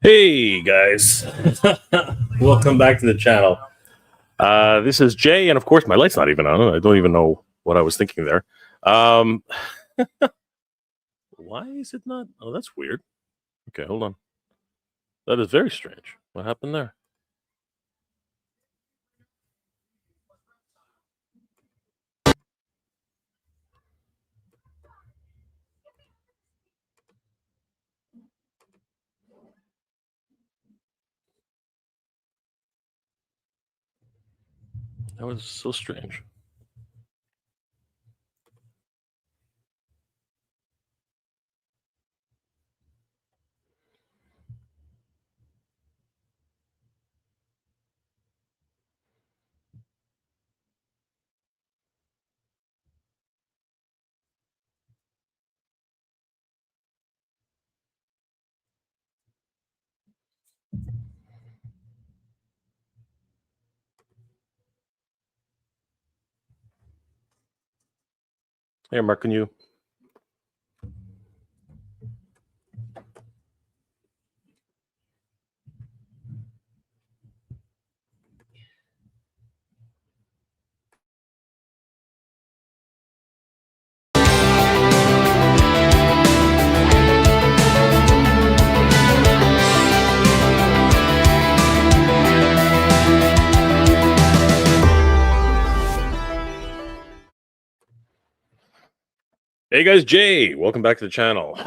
Hey guys, welcome back to the channel. This is Jay, and of course, my light's not even on. I don't even know what I was thinking there. Um, why is it not? Oh, that's weird. Okay, hold on. That is very strange. What happened there? That was so strange. Hey, Mark, can you? Hey guys, Jay, welcome back to the channel.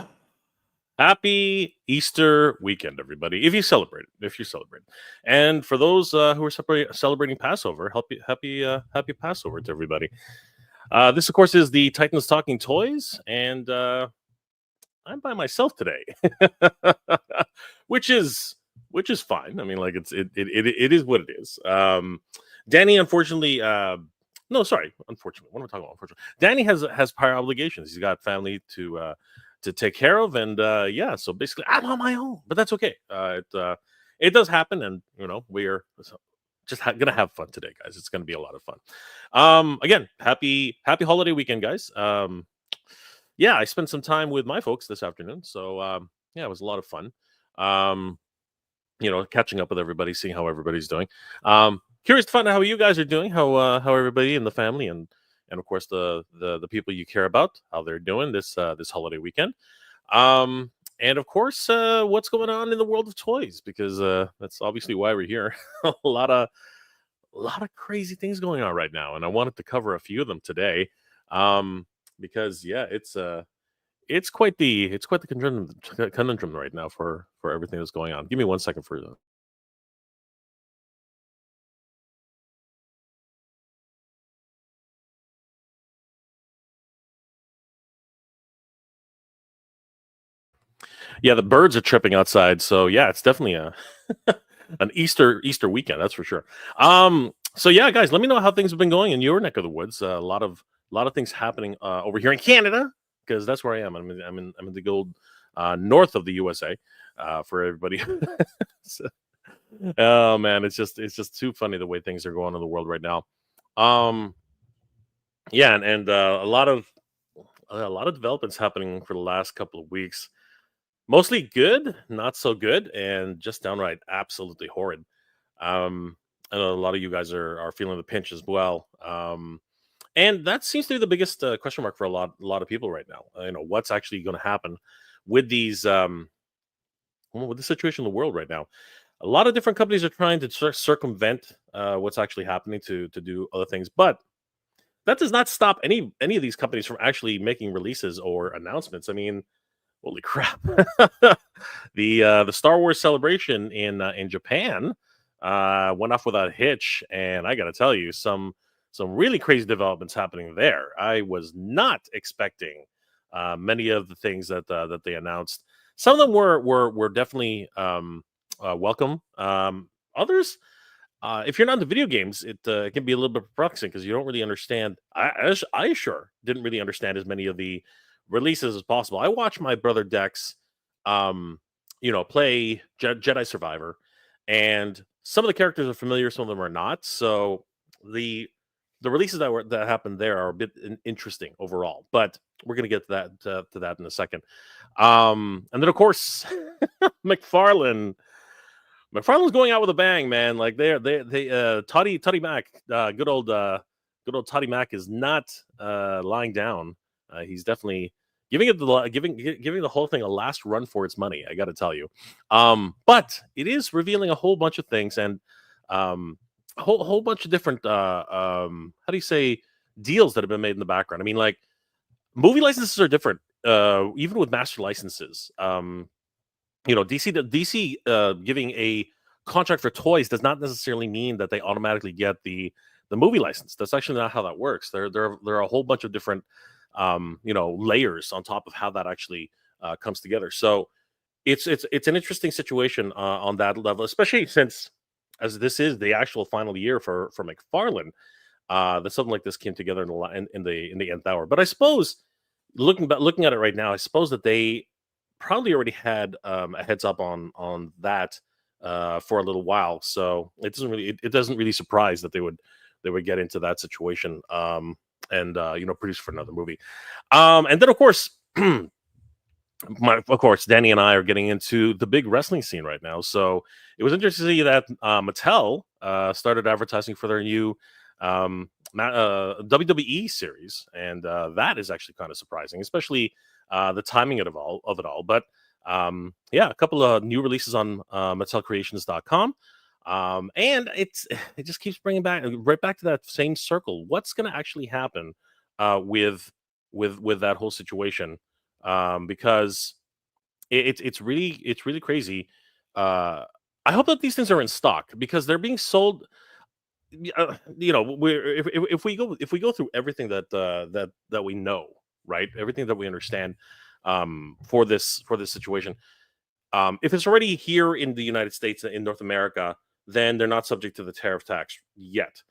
Happy Easter weekend, everybody! If you celebrate it, and for those who are celebrating Passover, happy Passover to everybody. This, of course, is the Titans Talking Toys, and I'm by myself today, which is fine. I mean, like it is what it is. Danny, unfortunately, no, sorry, unfortunately, what am I talking about? Unfortunately, Danny has prior obligations. He's got family to take care of, and yeah, so basically, I'm on my own, but that's okay. It does happen, and we're just gonna have fun today, guys. It's gonna be a lot of fun. Again, happy holiday weekend, guys. Yeah, I spent some time with my folks this afternoon, so yeah, it was a lot of fun. Um, catching up with everybody, seeing how everybody's doing. Curious to find out how you guys are doing, how everybody in the family and of course the people you care about, how they're doing this holiday weekend. And of course, what's going on in the world of toys, because that's obviously why we're here. a lot of a lot of crazy things going on right now, and I wanted to cover a few of them today. Um, because yeah, it's quite the conundrum right now for everything that's going on. Give me 1 second for the. Yeah, the birds are tripping outside, so yeah, it's definitely a an Easter weekend, that's for sure. So yeah, guys, let me know how things have been going in your neck of the woods. A lot of things happening over here in Canada, because that's where I am. I'm in the gold north of the USA, for everybody. So, oh man, it's just too funny the way things are going in the world right now. Um, yeah, and a lot of developments happening for the last couple of weeks. Mostly good, not so good, and just downright absolutely horrid. Um, I know a lot of you guys are feeling the pinch as well. And that seems to be the biggest question mark for a lot of people right now. What's actually going to happen with these with the situation in the world right now. A lot of different companies are trying to circumvent what's actually happening to do other things, but that does not stop any of these companies from actually making releases or announcements. I mean, holy crap! The Star Wars celebration in Japan went off without a hitch, and I got to tell you, some really crazy developments happening there. I was not expecting many of the things that they announced. Some of them were definitely welcome. Others, if you're not into video games, it can be a little bit perplexing because you don't really understand. I sure didn't really understand as many of the releases as possible. I watched my brother Dex, play Jedi Survivor, and some of the characters are familiar, some of them are not. So the the releases that happened there are a bit interesting overall, but we're gonna get to that in a second. And then of course, McFarlane. McFarlane's going out with a bang, man. Like they Toddy Mac, good old Toddy Mac is not lying down. He's definitely giving the whole thing a last run for its money. I got to tell you, but it is revealing a whole bunch of things and a whole bunch of different how do you say deals that have been made in the background. I mean, like movie licenses are different, even with master licenses. DC giving a contract for toys does not necessarily mean that they automatically get the movie license. That's actually not how that works. There are a whole bunch of different layers on top of how that actually comes together. So it's an interesting situation on that level, especially since as this is the actual final year for McFarlane. That something like this came together in the nth hour. But I suppose looking at it right now, I suppose that they probably already had a heads up on that for a little while. So it doesn't really surprise that they would get into that situation and produce for another movie. And then of course. Of course, Danny and I are getting into the big wrestling scene right now. So it was interesting to see that Mattel started advertising for their new WWE series, and that is actually kind of surprising, especially the timing of it all. But yeah, a couple of new releases on MattelCreations.com. And it just keeps bringing back right back to that same circle. What's going to actually happen with that whole situation? Because it's really crazy. I hope that these things are in stock because they're being sold. If we go through everything that we know, right, everything that we understand for this situation, if it's already here in the United States in North America, then they're not subject to the tariff tax yet.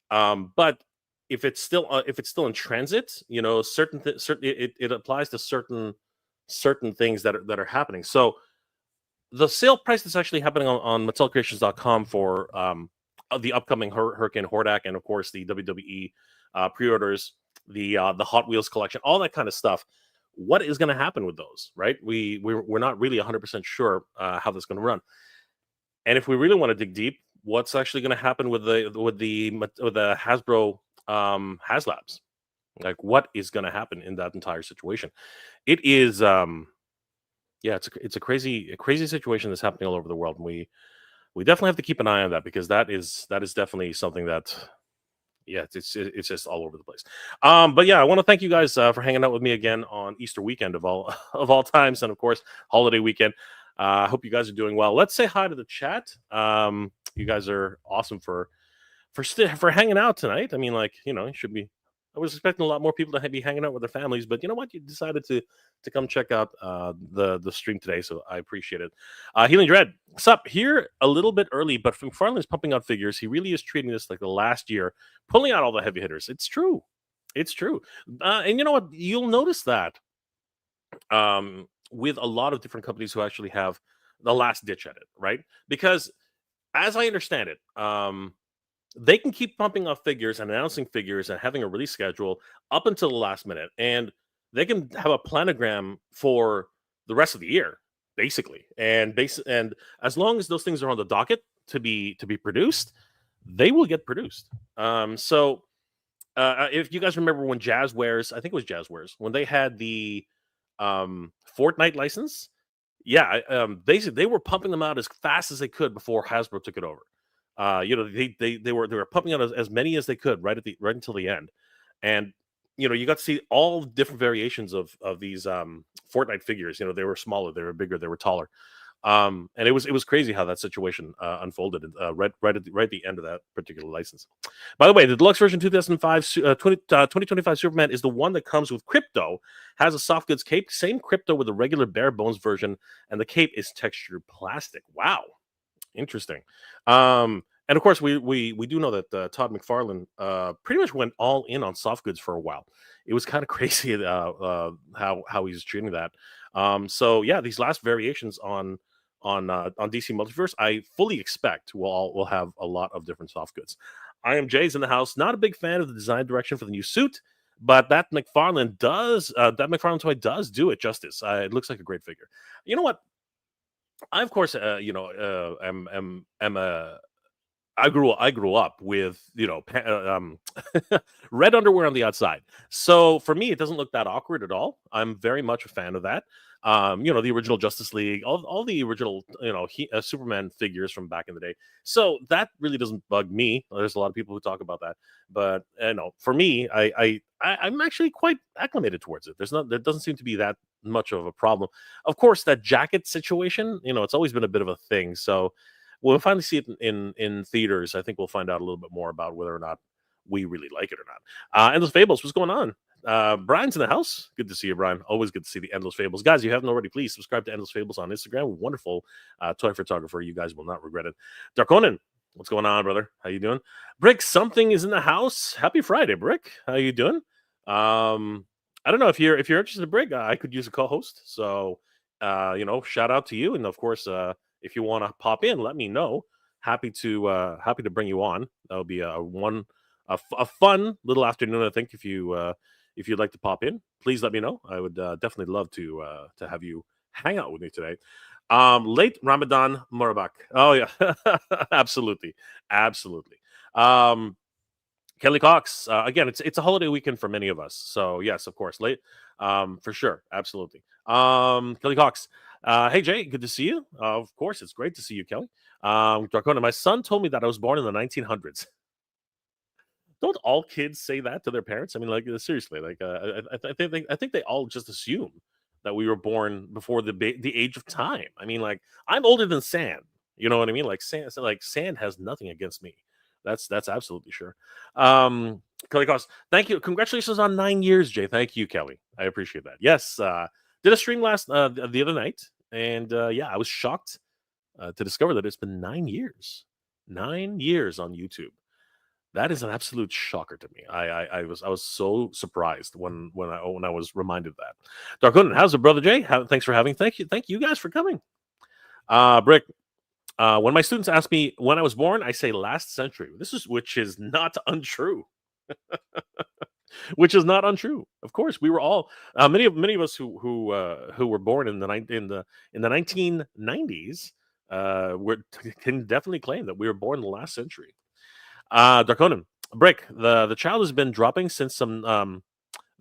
But if it's still in transit, it applies to certain things that are happening. So the sale price that's actually happening on MattelCreations.com for the upcoming Hurricane Hordak and of course the WWE pre-orders, the Hot Wheels collection, all that kind of stuff. What is going to happen with those? Right? We're not really 100% sure how that's going to run. And if we really want to dig deep, what's actually going to happen with the Hasbro HasLabs? Like, what is going to happen in that entire situation? It is, it's a crazy situation that's happening all over the world, and we definitely have to keep an eye on that because that is definitely something that, yeah, it's just all over the place. But yeah, I want to thank you guys for hanging out with me again on Easter weekend of all of all times, and of course holiday weekend. I hope you guys are doing well. Let's say hi to the chat. You guys are awesome for hanging out tonight. I mean, like, it should be. I was expecting a lot more people to be hanging out with their families, but you know what? You decided to come check out the stream today, so I appreciate it. Healing Dread, what's up? Here a little bit early, but McFarlane's pumping out figures. He really is treating this like the last year, pulling out all the heavy hitters. It's true. It's true. And you know what? You'll notice that with a lot of different companies who actually have the last ditch at it, right? Because as I understand it, they can keep pumping out figures and announcing figures and having a release schedule up until the last minute, and they can have a planogram for the rest of the year, basically. And as long as those things are on the docket to be produced, they will get produced. So if you guys remember when Jazzwares, I think it was Jazzwares, when they had the Fortnite license, yeah, they were pumping them out as fast as they could before Hasbro took it over. They were pumping out as many as they could right until the end, and you got to see all different variations of these Fortnite figures. They were smaller, they were bigger, they were taller, and it was crazy how that situation unfolded right at the end of that particular license. By the way, the deluxe version 2025 Superman is the one that comes with crypto, has a soft goods cape, same crypto with the regular bare bones version, and the cape is textured plastic. Wow. Interesting. And of course, we do know that Todd McFarlane pretty much went all in on soft goods for a while. It was kind of crazy how he's treating that. So yeah, these last variations on DC Multiverse, I fully expect we'll have a lot of different soft goods. I am Jay's in the house. Not a big fan of the design direction for the new suit, but that McFarlane toy does do it justice. It looks like a great figure. You know what? I of course, am a I grew up with, red underwear on the outside. So for me, it doesn't look that awkward at all. I'm very much a fan of that. The original Justice League, all the original, Superman figures from back in the day. So that really doesn't bug me. There's a lot of people who talk about that, but for me, I'm actually quite acclimated towards it. There doesn't seem to be that much of a problem. Of course, that jacket situation, it's always been a bit of a thing. So we'll finally see it in theaters. I think we'll find out a little bit more about whether or not we really like it or not. Endless Fables, what's going on? Brian's in the house. Good to see you, Brian. Always good to see the Endless Fables. Guys, you haven't already, please subscribe to Endless Fables on Instagram. Wonderful toy photographer. You guys will not regret it. Darkonin, what's going on, brother? How you doing? Brick, something is in the house. Happy Friday, Brick. How you doing? I don't know if you're interested in Brick. I could use a co-host. So shout out to you. And of course, if you want to pop in, let me know. Happy to bring you on. That'll be a fun little afternoon. I think if you'd like to pop in, please let me know. I would definitely love to have you hang out with me today. Late Ramadan Murabak. Oh yeah, absolutely. Kelly Cox. Again, it's a holiday weekend for many of us. So yes, of course, late. For sure, absolutely. Kelly Cox. Hey Jay, good to see you. Of course, it's great to see you, Kelly. Dracona, my son told me that I was born in the 1900s. Don't all kids say that to their parents? I mean, like seriously, like I think they all just assume that we were born before the age of time. I mean, like I'm older than sand. You know what I mean? Like sand has nothing against me. That's absolutely sure. Kelly Cost, thank you. Congratulations on 9 years, Jay. Thank you, Kelly. I appreciate that. Yes, did a stream the other night, and I was shocked to discover that it's been 9 years. 9 years on YouTube. That is an absolute shocker to me. I was so surprised when I was reminded of that. Darkoon, how's it, brother Jay? Thanks for having. Thank you guys for coming. Brick. When my students ask me when I was born, I say last century. Which is not untrue. Which is not untrue. Of course, we were all many of us who were born in the 1990s can definitely claim that we were born in the last century. Darkonin, Brick, the child has been dropping since some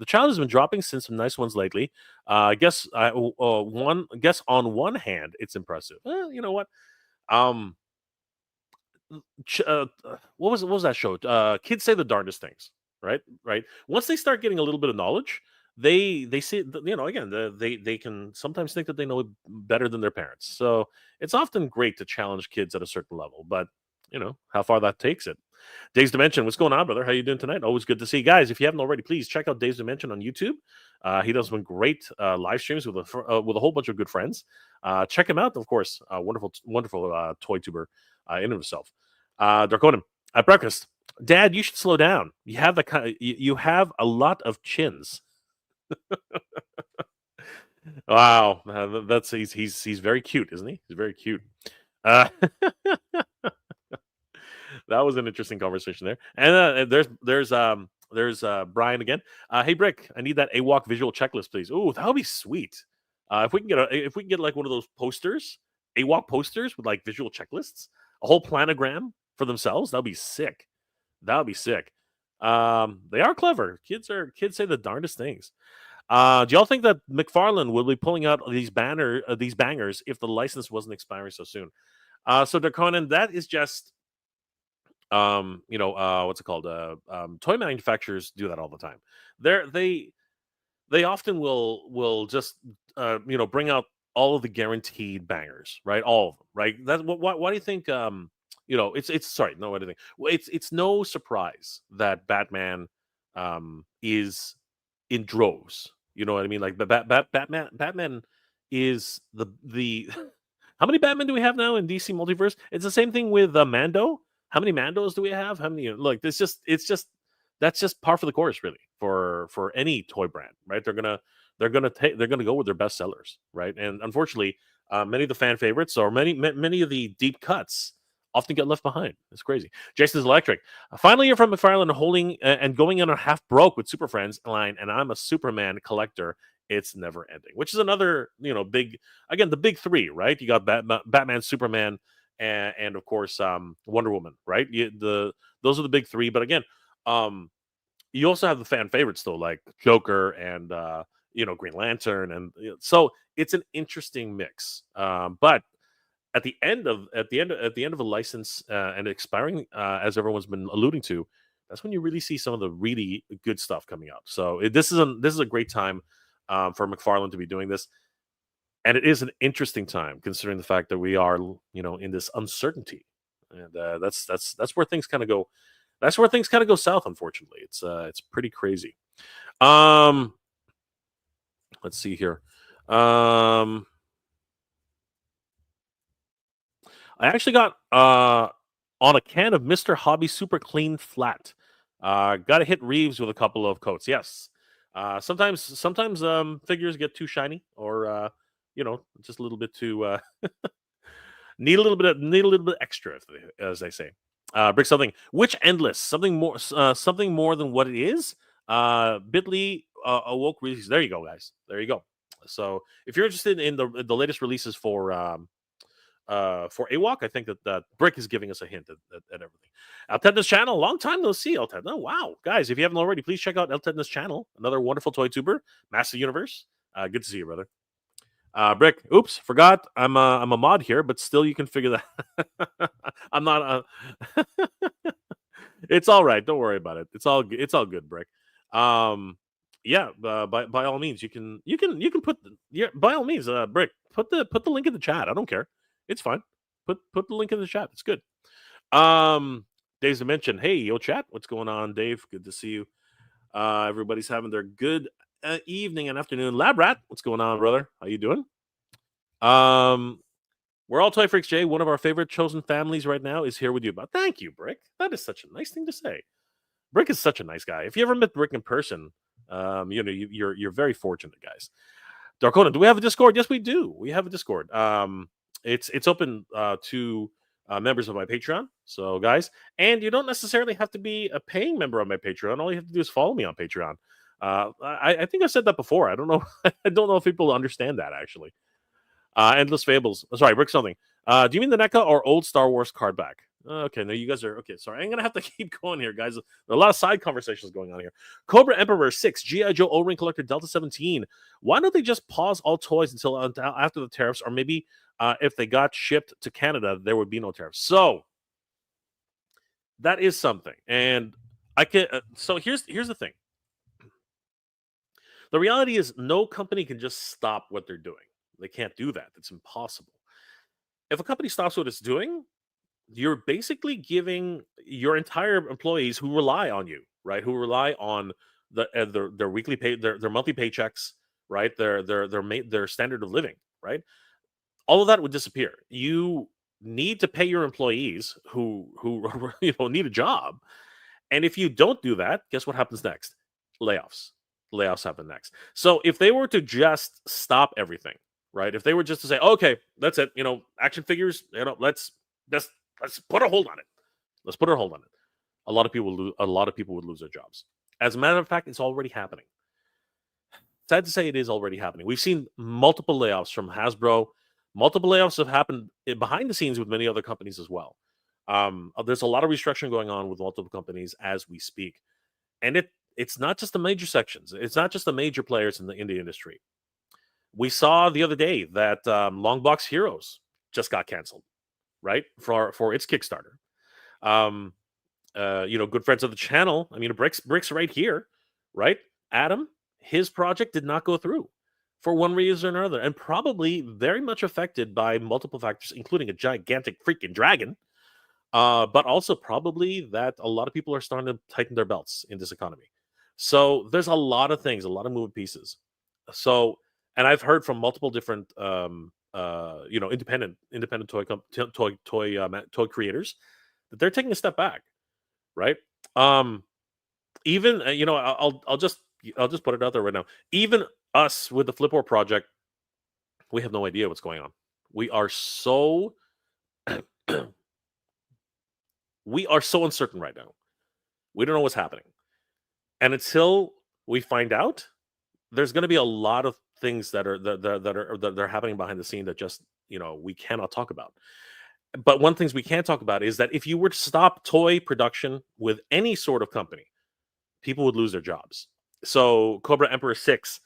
nice ones lately. I guess on one hand it's impressive. You know what? What was that show? Kids say the darndest things, right? Once they start getting a little bit of knowledge, they see, again, they can sometimes think that they know it better than their parents. So it's often great to challenge kids at a certain level, but how far that takes it. Dave's Dimension, what's going on, brother? How you doing tonight? Always good to see you guys. If you haven't already, please check out Dave's Dimension on YouTube. He does some great live streams with a whole bunch of good friends. Check him out, of course. Wonderful toy tuber in himself. Darkonim, at breakfast, Dad, you should slow down. You have a lot of chins. Wow, he's very cute, isn't he? He's very cute. That was an interesting conversation there. And there's Brian again. Hey Brick, I need that AWOC visual checklist, please. Oh, that would be sweet. If we can get like one of those posters, AWOC posters with like visual checklists, a whole planogram for themselves, that'd be sick. They are clever. Kids say the darndest things. Do y'all think that McFarlane will be pulling out these bangers if the license wasn't expiring so soon? So Dakonin, that is just what's it called? Toy manufacturers do that all the time. They often will just bring out all of the guaranteed bangers, right? All of them, right? That's why do you think it's sorry, no, what do you think? Well, it's no surprise that Batman is in droves. You know what I mean? Like Batman is the how many Batman do we have now in DC Multiverse? It's the same thing with Mando. How many Mandos do we have? How many? Like that's just par for the course, really, for any toy brand, right? They're gonna go with their best sellers, right? And unfortunately, many of the fan favorites or many of the deep cuts often get left behind. It's crazy. Jason's Electric. Finally, you're from McFarlane holding and going in a half broke with Super Friends line, and I'm a Superman collector. It's never ending, which is another, big, again, the big three, right? You got Batman, Superman, and of course, Wonder Woman, right? Those are the big three. But again, you also have the fan favorites though, like Joker and Green Lantern, and so it's an interesting mix. But at the end of a license and expiring, as everyone's been alluding to, that's when you really see some of the really good stuff coming out. So this is a great time for McFarlane to be doing this, and it is an interesting time considering the fact that we are in this uncertainty, and that's where things kind of go. That's where things kind of go south. Unfortunately, it's pretty crazy. Um, let's see here. I actually got on a can of Mr. Hobby Super Clean Flat. Got to hit Reeves with a couple of coats. Yes. Sometimes figures get too shiny, or just a little bit too need a little bit extra, as they say. Brick something. Which endless? Something more than what it is. Bitly awoke releases. There you go, guys. There you go. So if you're interested in the latest releases for AWOC, I think that Brick is giving us a hint at everything. Altedna's channel, long time no see, Altedna. Wow, guys, if you haven't already, please check out Altedna's channel. Another wonderful toy tuber, Master Universe. Good to see you, brother. Brick, oops, forgot. I'm a mod here, but still, you can figure that. I'm not. It's all right. Don't worry about it. It's all good, Brick. Yeah. By all means, you can put by all means, Brick, put the link in the chat. I don't care. It's fine. Put the link in the chat. It's good. Dave's mentioned. Hey, yo, chat. What's going on, Dave? Good to see you. Everybody's having their good evening and afternoon. Lab Rat, what's going on, brother? How you doing? We're all Toy Freaks, Jay. One of our favorite chosen families right now is here with you. But thank you, Brick. That is such a nice thing to say. Brick is such a nice guy. If you ever met Brick in person, you're very fortunate, guys. Darkona, do we have a Discord? Yes, we do. We have a Discord. It's open to members of my Patreon. So, guys, and you don't necessarily have to be a paying member of my Patreon. All you have to do is follow me on Patreon. I think I've said that before. I don't know. I don't know if people understand that, actually. Endless Fables. Sorry, Brick something. Do you mean the NECA or old Star Wars card back? Okay, no, you guys are okay. Sorry, I'm gonna have to keep going here, guys. There are a lot of side conversations going on here. Cobra Emperor 6, G.I. Joe O-Ring Collector Delta 17. Why don't they just pause all toys until after the tariffs, or maybe if they got shipped to Canada, there would be no tariffs? So that is something, and I can. So here's the thing. The reality is, no company can just stop what they're doing. They can't do that. It's impossible. If a company stops what it's doing, you're basically giving your entire employees who rely on you, right? Who rely on their weekly pay, their monthly paychecks, right? Their standard of living, right? All of that would disappear. You need to pay your employees who need a job, and if you don't do that, guess what happens next? Layoffs. Layoffs happen next. So if they were to just stop everything, right? If they were just to say, okay, that's it, action figures, let's put a hold on it. Let's put a hold on it. A lot of people would lose their jobs. As a matter of fact, it's already happening. Sad to say, it is already happening. We've seen multiple layoffs from Hasbro. Multiple layoffs have happened behind the scenes with many other companies as well. There's a lot of restructuring going on with multiple companies as we speak, and it's not just the major sections. It's not just the major players in the industry. We saw the other day that Longbox Heroes just got canceled, right, for its Kickstarter. Good friends of the channel. I mean, Bricks right here, right? Adam, his project did not go through for one reason or another, and probably very much affected by multiple factors, including a gigantic freaking dragon. But also probably that a lot of people are starting to tighten their belts in this economy. So there's a lot of things, a lot of moving pieces. So, and I've heard from multiple different, independent toy creators that they're taking a step back, right? Even I'll just put it out there right now. Even us with the Flipboard project, we have no idea what's going on. We are so we are so uncertain right now. We don't know what's happening. And until we find out, there's going to be a lot of things that are happening behind the scene that just, we cannot talk about. But one things we can talk about is that if you were to stop toy production with any sort of company, people would lose their jobs. So Cobra Emperor 6,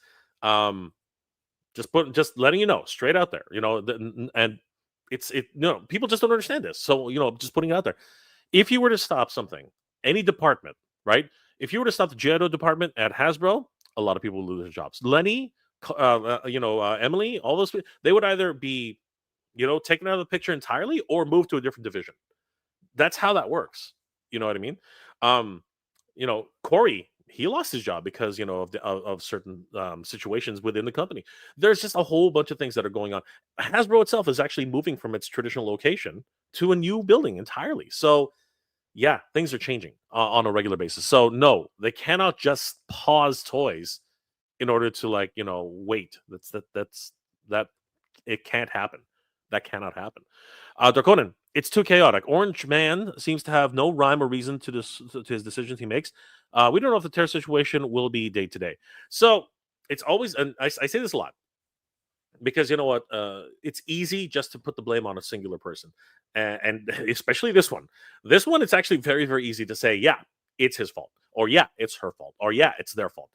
just letting you know straight out there, and people just don't understand this. So, just putting it out there. If you were to stop something, any department, right? If you were to stop the Geodo department at Hasbro, a lot of people would lose their jobs. Lenny, Emily, all those people, they would either be, taken out of the picture entirely or move to a different division. That's how that works. You know what I mean? Corey, he lost his job because of certain situations within the company. There's just a whole bunch of things that are going on. Hasbro itself is actually moving from its traditional location to a new building entirely. So yeah, things are changing on a regular basis. So no, they cannot just pause toys in order to wait. That it can't happen. That cannot happen. Draconin, it's too chaotic. Orange Man seems to have no rhyme or reason to his decisions he makes. We don't know if the terror situation will be day to day. So it's always, and I say this a lot, because you know what, it's easy just to put the blame on a singular person, and especially this one. This one, it's actually very, very easy to say, yeah, it's his fault, or yeah, it's her fault, or yeah, it's their fault.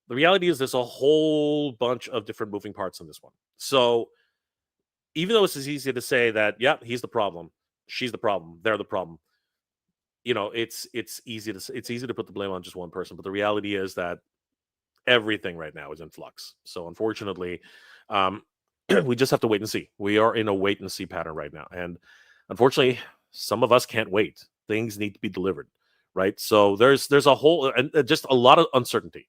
The reality is there's a whole bunch of different moving parts in this one. So even though it's as easy to say that, yeah, he's the problem, she's the problem, they're the problem, it's easy to put the blame on just one person. But the reality is that everything right now is in flux. So unfortunately, we just have to wait and see. We are in a wait and see pattern right now, and unfortunately, some of us can't wait. Things need to be delivered, right? So there's a whole and just a lot of uncertainty.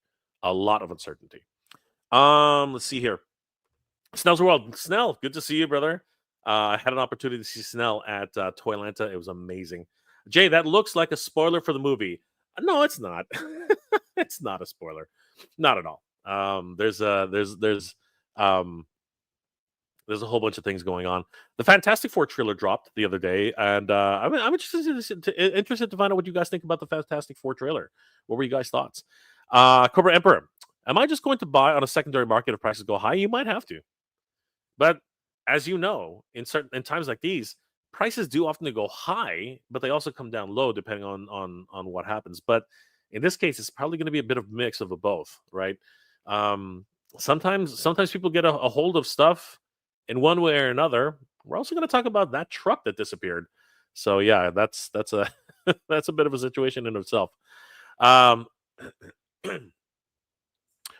Let's see here. Snell's World. Snell, good to see you, brother. I had an opportunity to see Snell at Toylanta. It was amazing. Jay, that looks like a spoiler for the movie. No, it's not. It's not a spoiler. Not at all. There's a whole bunch of things going on. The Fantastic Four trailer dropped the other day, and I'm interested to find out what you guys think about the Fantastic Four trailer. What were you guys' thoughts? Cobra Emperor, am I just going to buy on a secondary market if prices go high? You might have to. But as you know, in times like these, prices do often go high, but they also come down low depending on what happens. But in this case, it's probably going to be a bit of a mix of both, right? Sometimes people get a hold of stuff in one way or another. We're also going to talk about that truck that disappeared. So yeah, that's a that's a bit of a situation in itself.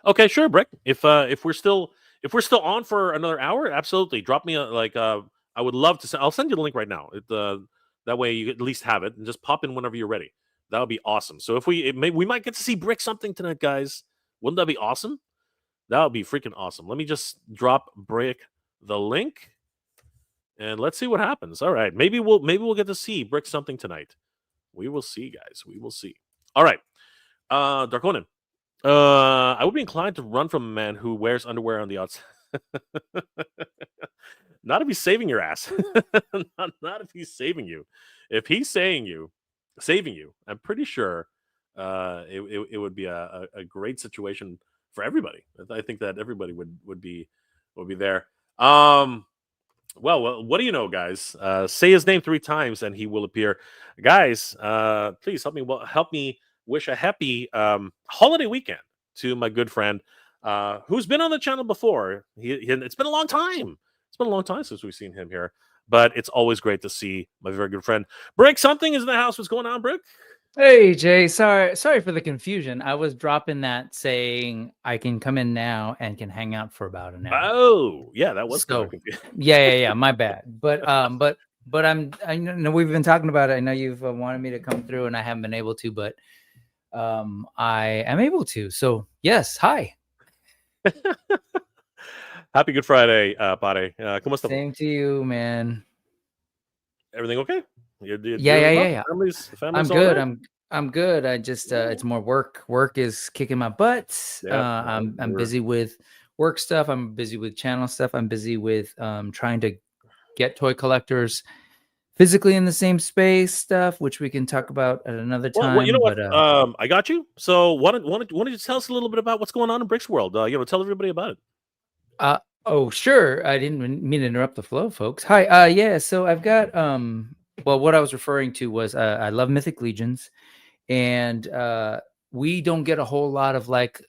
Okay, sure, Brick. If we're still on for another hour, absolutely. Drop me I would love to. I'll send you the link right now. That way you at least have it, and just pop in whenever you're ready. That would be awesome. So if we might get to see Brick something tonight, guys. Wouldn't that be awesome? That would be freaking awesome. Let me just drop Brick the link, and let's see what happens. All right, maybe we'll get to see Brick something tonight. We will see, guys. We will see. All right, Darkonin. I would be inclined to run from a man who wears underwear on the outside. Not if he's saving your ass. not if he's saving you. If he's saving you, I'm pretty sure it would be a great situation for everybody. I think that everybody would be there. Well, what do you know, guys? Say his name 3 times and he will appear. Guys, please help me wish a happy holiday weekend to my good friend who's been on the channel before. It's been a long time. It's been a long time since we've seen him here, but it's always great to see my very good friend. Brick something is in the house. What's going on, Brick? Hey, Jay. Sorry for the confusion. I was dropping that saying I can come in now and can hang out for about an hour. Oh, yeah, that was kind of confusing. Yeah. My bad. But I know we've been talking about it. I know you've wanted me to come through, and I haven't been able to, but I am able to. So yes, hi. Happy Good Friday, Pare. ¿Cómo estás? Same to you, man. Everything okay? Yeah. Family's I'm good. Right? I'm good. I just it's more work. Work is kicking my butt. Yeah, I'm busy with work stuff. I'm busy with channel stuff. I'm busy with trying to get toy collectors physically in the same space stuff, which we can talk about at another Well, you time. know what? But I got you. So, why don't you tell us a little bit about what's going on in Bricks World? Tell everybody about it. oh, sure. I didn't mean to interrupt the flow, folks. Hi. Yeah. So I've got well, what I was referring to was I love Mythic Legions, and we don't get a whole lot of like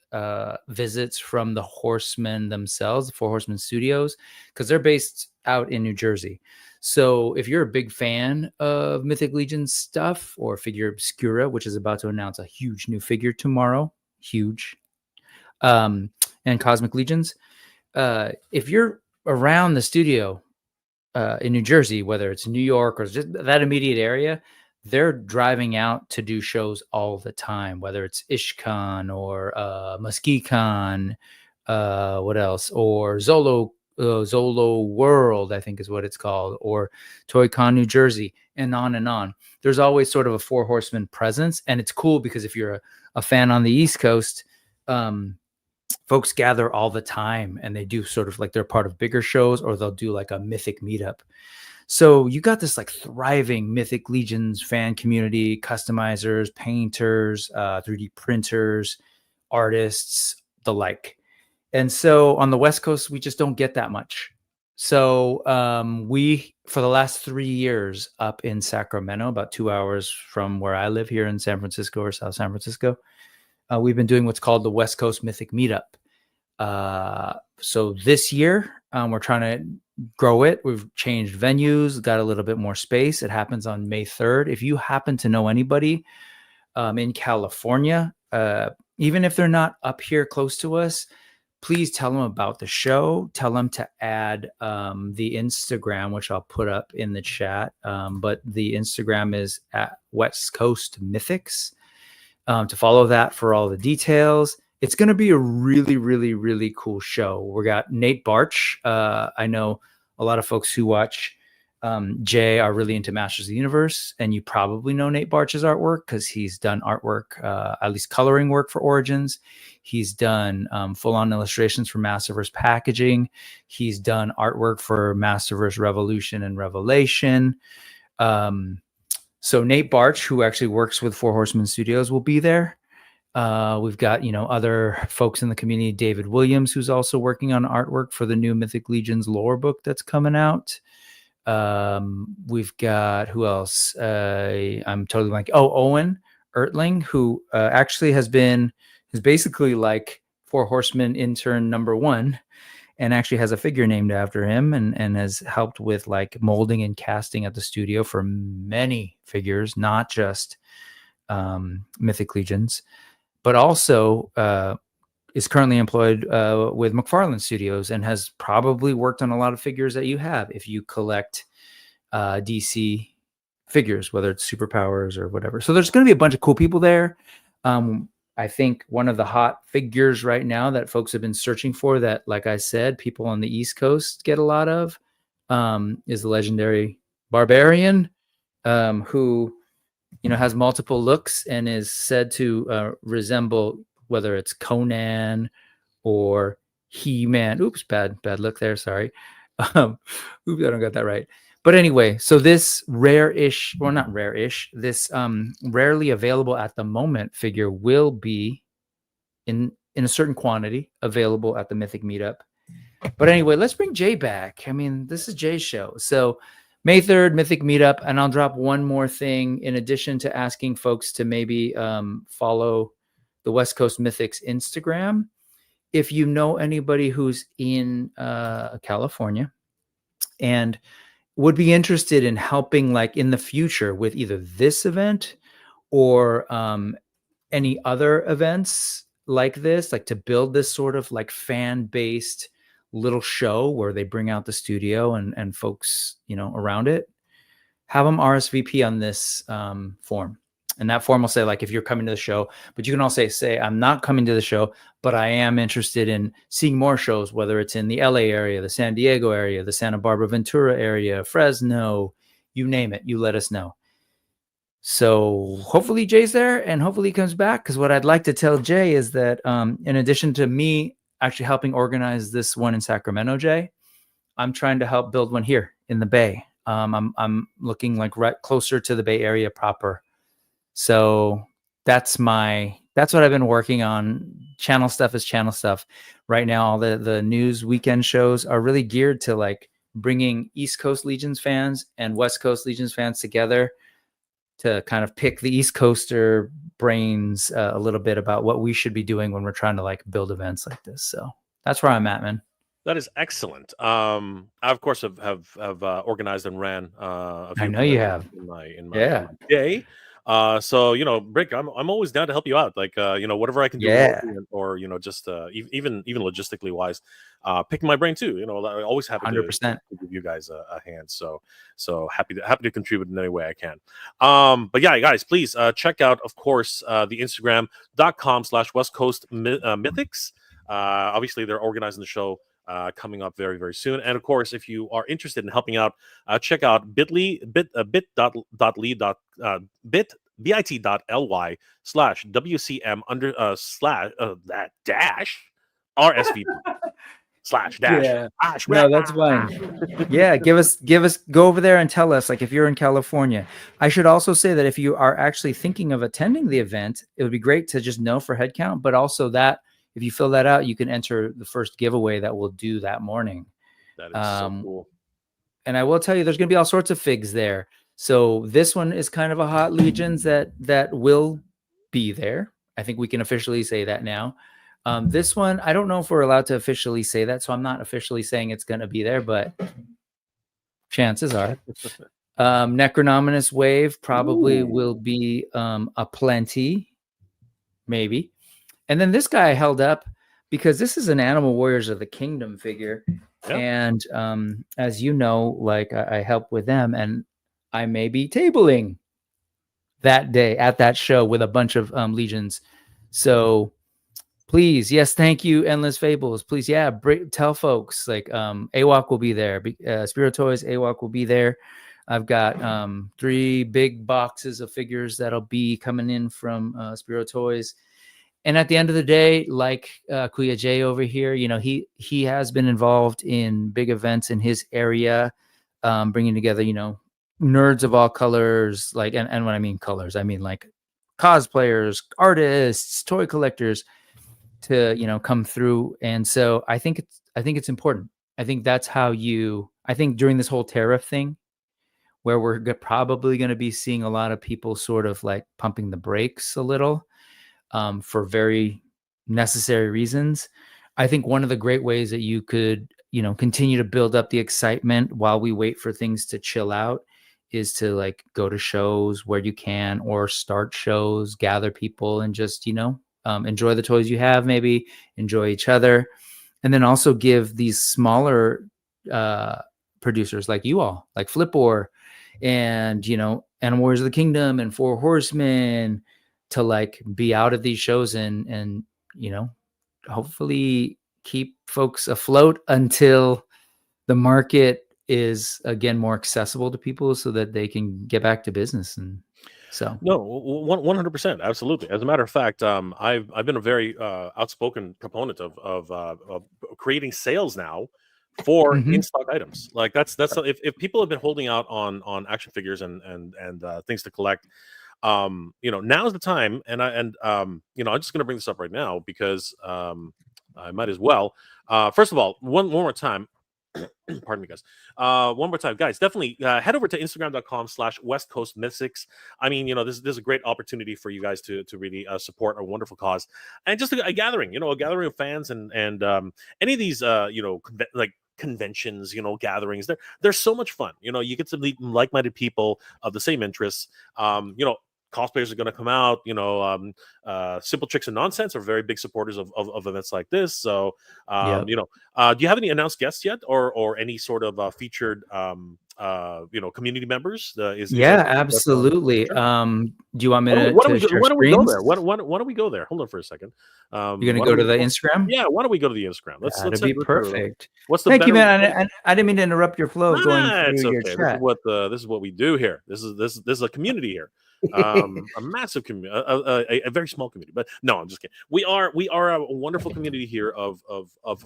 visits from the Horsemen themselves, the Four Horsemen Studios, because they're based out in New Jersey. So if you're a big fan of Mythic Legion stuff or Figure Obscura, which is about to announce a huge new figure tomorrow, huge, and Cosmic Legions, if you're around the studio in New Jersey, whether it's New York or just that immediate area, they're driving out to do shows all the time, whether it's IshCon or MuskeeCon, what else, or Zolo World, I think is what it's called, or ToyCon New Jersey, and on and on. There's always sort of a Four Horsemen presence, and it's cool because if you're a fan on the East Coast, folks gather all the time, and they do sort of like they're part of bigger shows, or they'll do like a Mythic meetup. So you got this like thriving Mythic Legions fan community, customizers, painters, 3D printers, artists, the like. And so on the West Coast, we just don't get that much. So we, for the last 3 years up in Sacramento, about 2 hours from where I live here in San Francisco or South San Francisco, we've been doing what's called the West Coast Mythic Meetup. So this year, we're trying to grow it. We've changed venues, got a little bit more space. It happens on May 3rd. If you happen to know anybody in California, even if they're not up here close to us, please tell them about the show. Tell them to add the Instagram, which I'll put up in the chat. But the Instagram is at West Coast Mythics. To follow that for all the details. It's going to be a really, really, really cool show. We got Nate Barch. I know a lot of folks who watch Jay are really into Masters of the Universe, and you probably know Nate Barch's artwork because he's done artwork, at least coloring work for Origins. He's done full-on illustrations for Masterverse packaging. He's done artwork for Masterverse Revolution and Revelation. So Nate Barch, who actually works with Four Horsemen Studios, will be there. We've got, other folks in the community, David Williams, who's also working on artwork for the new Mythic Legions lore book that's coming out. We've got, who else? I'm totally blank. Oh, Owen Ertling, who actually is basically like Four Horsemen intern #1, and actually has a figure named after him, and has helped with like molding and casting at the studio for many figures, not just Mythic Legions, but also is currently employed with McFarlane Studios and has probably worked on a lot of figures that you have if you collect DC figures, whether it's superpowers or whatever. So there's going to be a bunch of cool people there. I think one of the hot figures right now that folks have been searching for, that, like I said, people on the East Coast get a lot of, is the legendary Barbarian, who has multiple looks and is said to resemble, whether it's Conan or He-Man. Oops, bad look there. Sorry. Oops, I don't got that right. But anyway, so this rare-ish, or not rare-ish, this rarely available at the moment figure will be in a certain quantity available at the Mythic Meetup. But anyway, let's bring Jay back. I mean, this is Jay's show. So May 3rd, Mythic Meetup. And I'll drop one more thing in addition to asking folks to maybe follow the West Coast Mythics Instagram. If you know anybody who's in California and would be interested in helping, like in the future, with either this event or any other events like this, like to build this sort of like fan-based little show where they bring out the studio and folks, around it, have them RSVP on this form. And that form will say, like, if you're coming to the show, but you can also say, I'm not coming to the show, but I am interested in seeing more shows, whether it's in the LA area, the San Diego area, the Santa Barbara Ventura area, Fresno, you name it, you let us know. So hopefully Jay's there and hopefully he comes back. Because what I'd like to tell Jay is that in addition to me actually helping organize this one in Sacramento, Jay, I'm trying to help build one here in the Bay. I'm looking like right closer to the Bay Area proper. So that's what I've been working on. Channel stuff is channel stuff. Right now, all the news weekend shows are really geared to like bringing East Coast Legions fans and West Coast Legions fans together to kind of pick the East Coaster brains a little bit about what we should be doing when we're trying to like build events like this. So that's where I'm at, man. That is excellent. I of course have organized and ran a I few know you conventions have. in Yeah. my day. So Brick, I'm always down to help you out. Like whatever I can do Yeah. remotely or just even logistically wise, picking my brain too. I always happy to 100%. give you guys a hand. So happy to contribute in any way I can. But yeah, guys, please check out, of course, the Instagram.com/West Coast Mythics. Obviously, they're organizing the show. Coming up very, very soon. And of course, if you are interested in helping out, check out bit.ly bit.ly/WCM that dash RSVP /dash. Yeah. No, that's fine. Yeah, give us go over there and tell us, like, if you're in California. I should also say that if you are actually thinking of attending the event, it would be great to just know for head count, but also that if you fill that out, you can enter the first giveaway that we'll do that morning. That is so cool. And I will tell you, there's going to be all sorts of figs there. So this one is kind of a hot Legions that will be there. I think we can officially say that now. This one, I don't know if we're allowed to officially say that, so I'm not officially saying it's going to be there, but chances are. Necronominous Wave probably will be a plenty, maybe. And then this guy I held up because this is an Animal Warriors of the Kingdom figure. Yeah. And as you know, like I help with them, and I may be tabling that day at that show with a bunch of Legions. So please, yes, thank you, Endless Fables. Please, yeah, tell folks, like AWOC will be there. Spirit Toys, AWOC will be there. I've got 3 big boxes of figures that'll be coming in from Spirit Toys. And at the end of the day, like Kuya J over here, he has been involved in big events in his area, bringing together, nerds of all colors, like, and when I mean colors, I mean like cosplayers, artists, toy collectors to, come through. And so I think it's important. I think that's how I think during this whole TARIFF thing, where we're probably going to be seeing a lot of people sort of like pumping the brakes a little, for very necessary reasons. I think one of the great ways that you could, continue to build up the excitement while we wait for things to chill out is to like go to shows where you can, or start shows, gather people, and just, enjoy the toys you have, maybe enjoy each other. And then also give these smaller producers like you all, like Flipor and, Animal Warriors of the Kingdom and Four Horsemen, to like be out at these shows and hopefully keep folks afloat until the market is again more accessible to people so that they can get back to business. And so no, 100%, absolutely. As a matter of fact, I've been a very outspoken proponent of creating sales now for in-stock items. Like that's if people have been holding out on action figures and things to collect, now's the time. And I'm just going to bring this up right now because I might as well. First of all, one more time. Pardon me, guys. One more time, guys. Definitely head over to Instagram.com/West Coast Mythics. I mean, this is a great opportunity for you guys to really support a wonderful cause, and just a gathering. A gathering of fans and any of these conventions, gatherings. They're so much fun. You get to meet like-minded people of the same interests. Cosplayers are going to come out. Simple Tricks and Nonsense are very big supporters of events like this. So, do you have any announced guests yet, or any sort of featured, community members? Absolutely. Sure. Do you want me to? Why don't we go there? Why don't we go there? Hold on for a second. You're going to go to the Instagram? Yeah. Why don't we go to the Instagram? That'd be perfect. What's the Thank you, man. I didn't mean to interrupt your flow of going through your chat. This is what we do here. This is a community here. A massive community, a very small community, but no, I'm just kidding. We are a wonderful community here of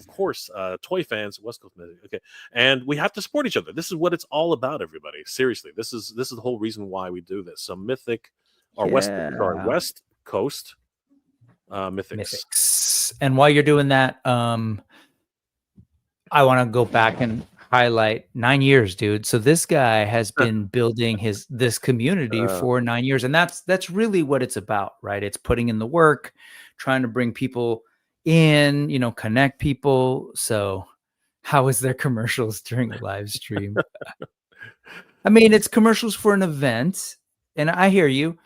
course, toy fans, West Coast Mythic. Okay, and we have to support each other. This is what it's all all about, everybody. Seriously, this is the whole reason why we do this. So Mythic or West Coast Mythics. Mythics. And while you're doing that, I want to go back and highlight 9 years, dude. So this guy has been building this community for 9 years, and that's really what it's about, right? It's putting in the work, trying to bring people in, connect people. So how is there commercials during a live stream? I mean, it's commercials for an event, and I hear you.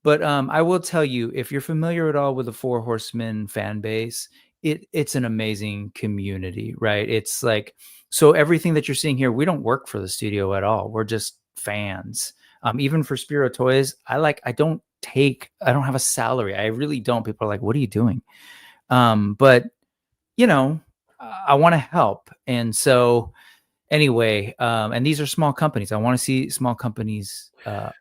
But I will tell you, if you're familiar at all with the Four Horsemen fan base, it's an amazing community, right? It's like, so everything that you're seeing here, we don't work for the studio at all. We're just fans. Even for Spiro Toys, I don't have a salary. I really don't. People are like, what are you doing? But I want to help. And so anyway, and these are small companies. I want to see small companies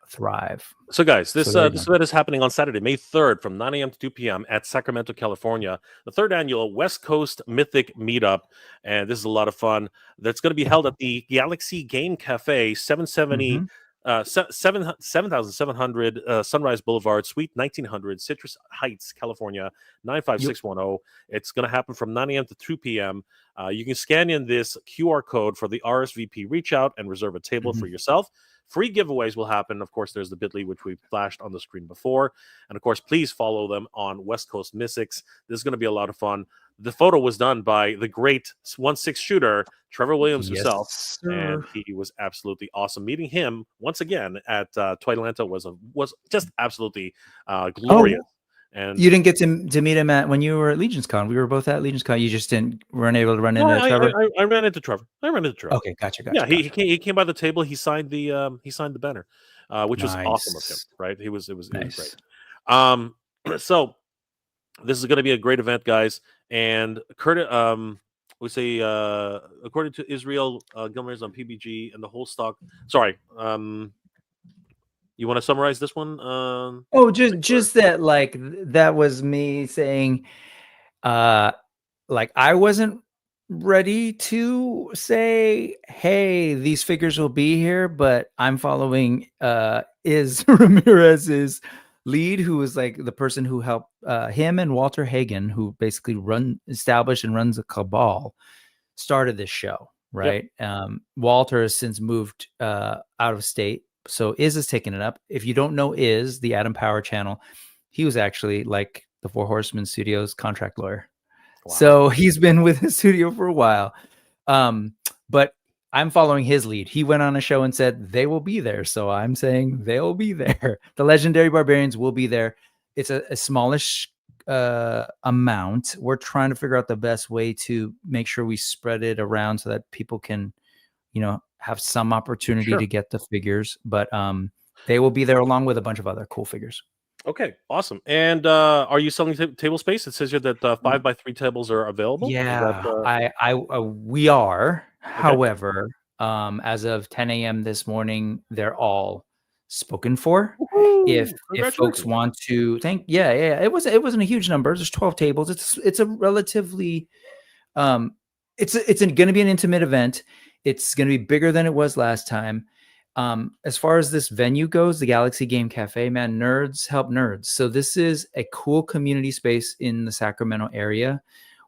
thrive. So guys, this event is happening on Saturday, May 3rd from 9 a.m. to 2 p.m. at Sacramento, California, the third annual West Coast Mythic Meetup. And this is a lot of fun. That's going to be held at the Galaxy Game Cafe, 770 7700 Sunrise Boulevard, Suite 1900, Citrus Heights, California, 95610. It's going to happen from 9 a.m. to 2 p.m. You can scan in this QR code for the RSVP reach out and reserve a table for yourself. Free giveaways will happen. Of course, there's the bit.ly, which we flashed on the screen before. And of course, please follow them on West Coast Mystics. This is going to be a lot of fun. The photo was done by the great 1/6 shooter, Trevor Williams himself. Sir. And he was absolutely awesome. Meeting him once again at Twiatlanta was just absolutely glorious. Oh, and you didn't get to meet him when you were at Legion's Con. We were both at Legion's Con. You just weren't able to run into Trevor. I ran into Trevor. Okay, gotcha. Yeah, he came by the table. He signed the banner, which was awesome of him. Right? It was great. So this is going to be a great event, guys. And we say according to Israel Gilmers on PBG and the whole stock. Sorry. You want to summarize this one? Just that, like, that was me saying, like, I wasn't ready to say, hey, these figures will be here, but I'm following is Ramirez's lead, who was like the person who helped him and Walter Hagen, who basically established and runs a cabal, started this show, right? Yep. Walter has since moved out of state. So Iz is taking it up. If you don't know Iz, the Adam Power channel, he was actually like the Four Horsemen Studios contract lawyer. Wow. So he's been with his studio for a while. But I'm following his lead. He went on a show and said they will be there. So I'm saying they'll be there. The Legendary Barbarians will be there. It's a smallish amount. We're trying to figure out the best way to make sure we spread it around so that people can, have some opportunity to get the figures, but they will be there along with a bunch of other cool figures. Okay, awesome. And are you selling table space? It says here that 5x3 tables are available. Yeah, we are. Okay. However, as of 10 a.m. this morning, they're all spoken for. If folks want to it wasn't a huge number. There's 12 tables. It's a relatively it's going to be an intimate event. It's going to be bigger than it was last time. As far as this venue goes, the Galaxy Game Cafe, man, nerds help nerds. So this is a cool community space in the Sacramento area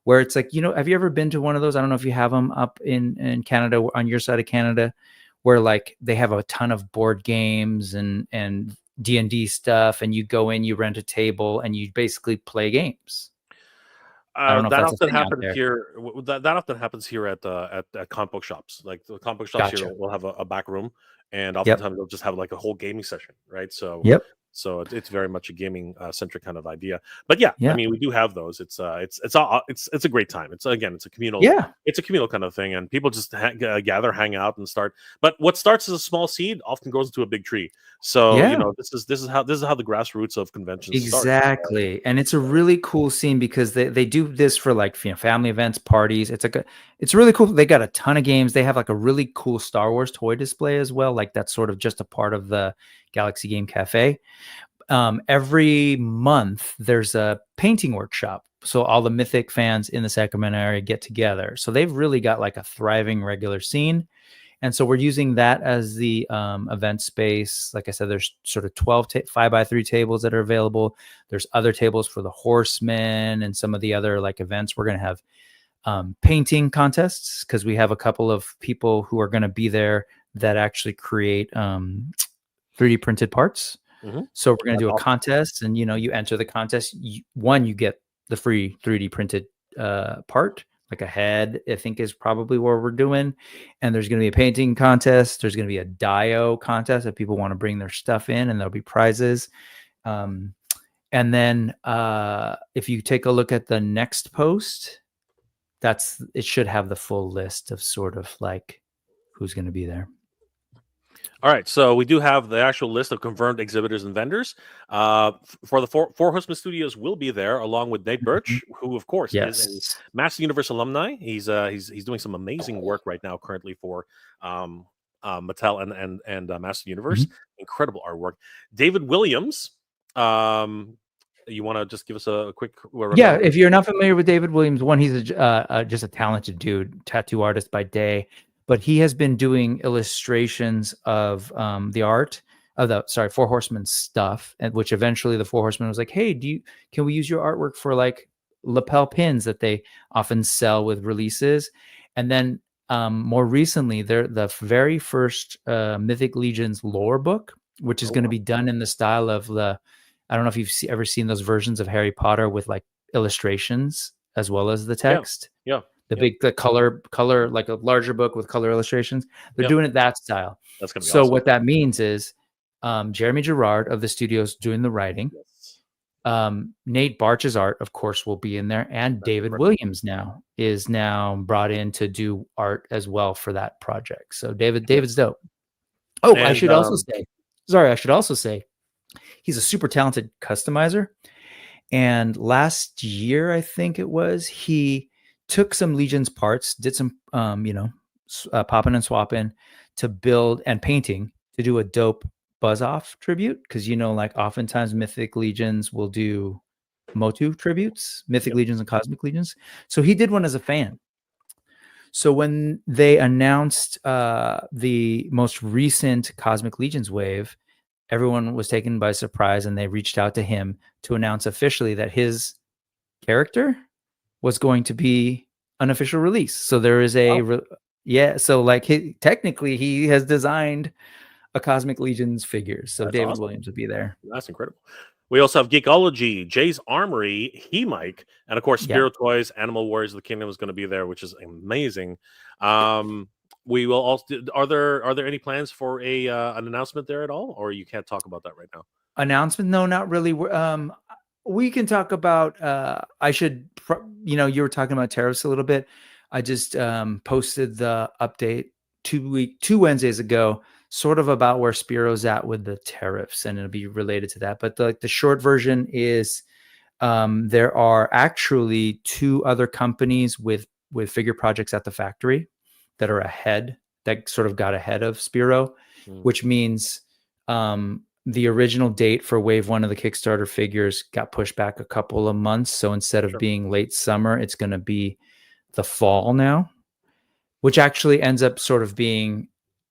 where it's like, have you ever been to one of those? I don't know if you have them up in Canada, on your side of Canada, where like they have a ton of board games and D&D stuff, and you go in, you rent a table, and you basically play games. I don't know that often happens here. That often happens here at comic book shops. Like the comic book shops here will have a back room, and oftentimes they'll just have like a whole gaming session, right? So so it's very much a gaming centric kind of idea. But I mean, we do have those. It's a great time. It's a communal it's a communal kind of thing, and people just gather, hang out, and start. But what starts as a small seed often grows into a big tree. So this is how the grassroots of conventions start. And it's a really cool scene because they do this for like family events, parties. It's really cool. They got a ton of games. They have like a really cool Star Wars toy display as well. Like that's sort of just a part of the Galaxy Game Cafe. Every month there's a painting workshop. So all the Mythic fans in the Sacramento area get together. So they've really got like a thriving regular scene. And so we're using that as the event space. Like I said, there's sort of 12 5x3 tables that are available. There's other tables for the horsemen and some of the other like events. We're going to have painting contests because we have a couple of people who are going to be there that actually create 3D printed parts. So we're going to do a contest, and you enter the contest. You get the free 3D printed part, like a head, I think is probably what we're doing. And there's going to be a painting contest. There's going to be a dio contest if people want to bring their stuff in, and there'll be prizes. And then if you take a look at the next post, it should have the full list of sort of like who's going to be there. All right, so we do have the actual list of confirmed exhibitors and vendors. For the Four Horsemen Studios will be there, along with Nate Birch, who, of course, is a Master Universe alumni. He's doing some amazing work right now, currently for Mattel and Master Universe. Incredible artwork. David Williams. You want to just give us a quick rundown? Yeah, if you're not familiar with David Williams, one, he's just a talented dude, tattoo artist by day. But he has been doing illustrations of the art of the Four Horsemen stuff, and which eventually the Four Horsemen was like, "Hey, can we use your artwork for like lapel pins that they often sell with releases?" And then more recently, they're the very first Mythic Legions lore book, which is going to be done in the style of the. I don't know if you've ever seen those versions of Harry Potter with like illustrations as well as the text. Yeah. The color, like a larger book with color illustrations. They're doing it that style. That's gonna be so awesome. What that means is Jeremy Gerard of the studios doing the writing. Nate Barch's art, of course, will be in there, and David Williams is now brought in to do art as well for that project. So David's dope. Oh, I should also say, he's a super talented customizer. And last year, I think it was, he took some Legions parts, did some, popping and swapping to build and painting to do a dope Buzz Off tribute. Because, like oftentimes Mythic Legions will do Motu tributes, Mythic Legions and Cosmic Legions. So he did one as a fan. So when they announced the most recent Cosmic Legions wave, everyone was taken by surprise, and they reached out to him to announce officially that his character was going to be an official release. So there is so like technically he has designed a Cosmic Legions figure. So that's David Williams would be there. That's incredible. We also have Geekology, Jay's Armory, He-Mike, and of course Spiro Toys, Animal Warriors of the Kingdom is going to be there, which is amazing. We will also. Are there any plans for an announcement there at all, or you can't talk about that right now? Announcement? No, not really. We can talk about. I should. You were talking about tariffs a little bit. I just posted the update 2 Wednesdays ago, sort of about where Spiro's at with the tariffs, and it'll be related to that. But the short version is, there are actually 2 other companies with figure projects at the factory that are ahead, that sort of got ahead of Spiro, which means the original date for wave 1 of the Kickstarter figures got pushed back a couple of months. So instead of being late summer, it's going to be the fall now, which actually ends up sort of being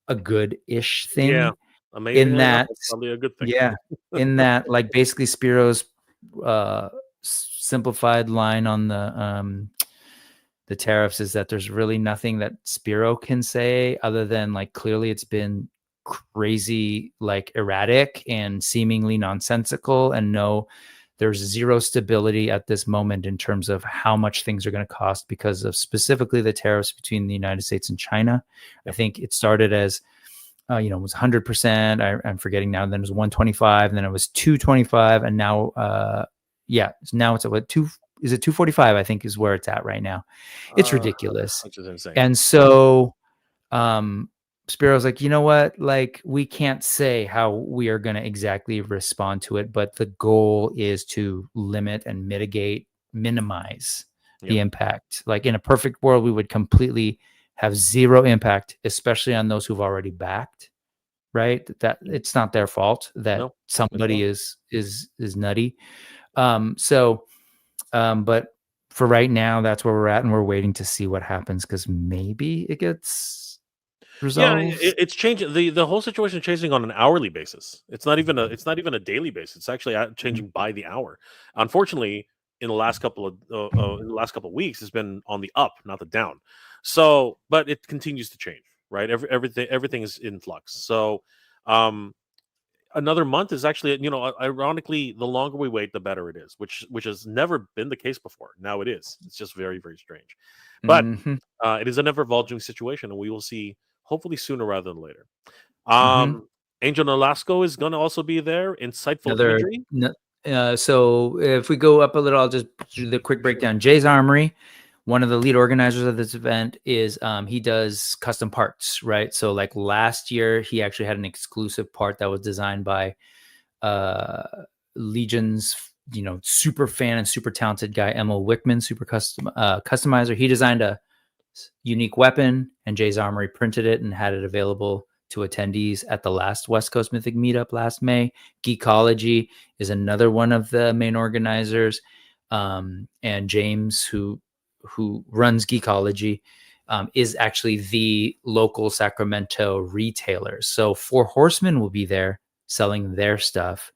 a good-ish thing. Yeah, amazing. In that, that's probably a good thing. Yeah, in that, like basically Spiro's simplified line on the tariffs is that there's really nothing that Spiro can say other than like clearly it's been crazy, like erratic and seemingly nonsensical, and there's zero stability at this moment in terms of how much things are going to cost because of specifically the tariffs between the United States and China. I think it started as it was 100%. I'm forgetting now. Then it was 125, and then it was 225, and now now it's at what, 2 is it 245? I think is where it's at right now. It's ridiculous. Which is insane. And so Spiro's like, you know what? Like, we can't say how we are going to exactly respond to it, but the goal is to limit and minimize the impact. Like in a perfect world, we would completely have zero impact, especially on those who've already backed, right? That it's not their fault that somebody is nutty. But for right now, that's where we're at, and we're waiting to see what happens, because maybe it gets Yeah, resolves? it's changing. The whole situation is changing on an hourly basis. It's not even a daily basis. It's actually Mhm. changing by the hour. Unfortunately, in the last couple of weeks, it's been on the up, not the down. So, but it continues to change, right? Everything is in flux. So, um, another month is actually, ironically, the longer we wait, the better it is, which has never been the case before. Now it is. It's just very, very strange. But Mhm. it is an ever evolving situation, and we will see hopefully sooner rather than later. Mhm. Angel Nolasco is going to also be there. Insightful Another imagery. n so if we go up a little, I'll just do the quick Sure. breakdown. Jay's Armory, one of the lead organizers of this event, is he does custom parts, right? So like last year, he actually had an exclusive part that was designed by uh Legion's, super fan and super talented guy, Emil Wickman, super customizer. He designed a unique weapon, and Jay's Armory printed it and had it available to attendees at the last West Coast Mythic meetup last May. Geekology is another one of the main organizers, and James, who runs Geekology, is actually the local Sacramento retailer. So Four Horsemen will be there selling their stuff.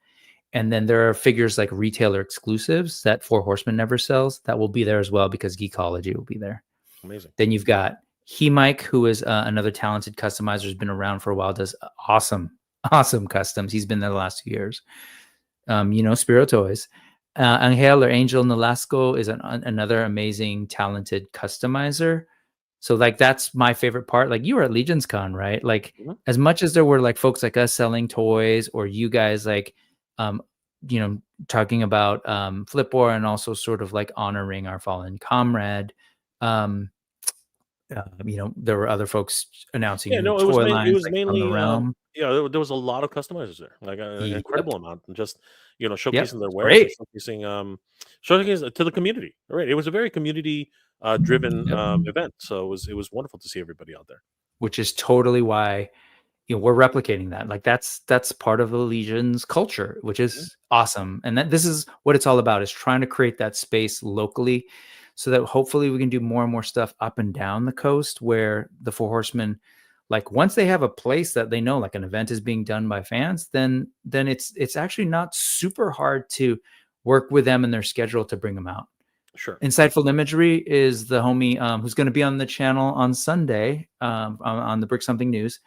And then there are figures like retailer exclusives that Four Horsemen never sells that will be there as well because Geekology will be there. Amazing. Then you've got Mike, who is another talented customizer, has been around for a while, does awesome customs. He's been there the last 2 years. Spiro Toys. Angel or Angel Nolasco is another amazing, talented customizer. So like that's my favorite part. Like you were at Legion's Con, right? Like Mhm. as much as there were like folks like us selling toys, or you guys like um talking about Flipboard, and also sort of like honoring our fallen comrade. Um there were other folks announcing Yeah, new no, toy it lines was like from the mainly, realm. yeah, there was a lot of customizers there, like an Yep. incredible amount, and just Yep. showcasing their It's wares and great. showcasing to the community. All right, it was a very community driven Yep. event, so it was wonderful to see everybody out there. Which is totally why we're replicating that. Like that's part of the Legion's culture, which Mhm. is awesome. And that this is what it's all about, is trying to create that space locally so that hopefully we can do more and more stuff up and down the coast, where the Four Horsemen, like once they have a place that they know like an event is being done by fans, then it's actually not super hard to work with them and their schedule to bring them out. Sure. Insightful Imagery is the homie who's going to be on the channel on Sunday, on the Brick Something News.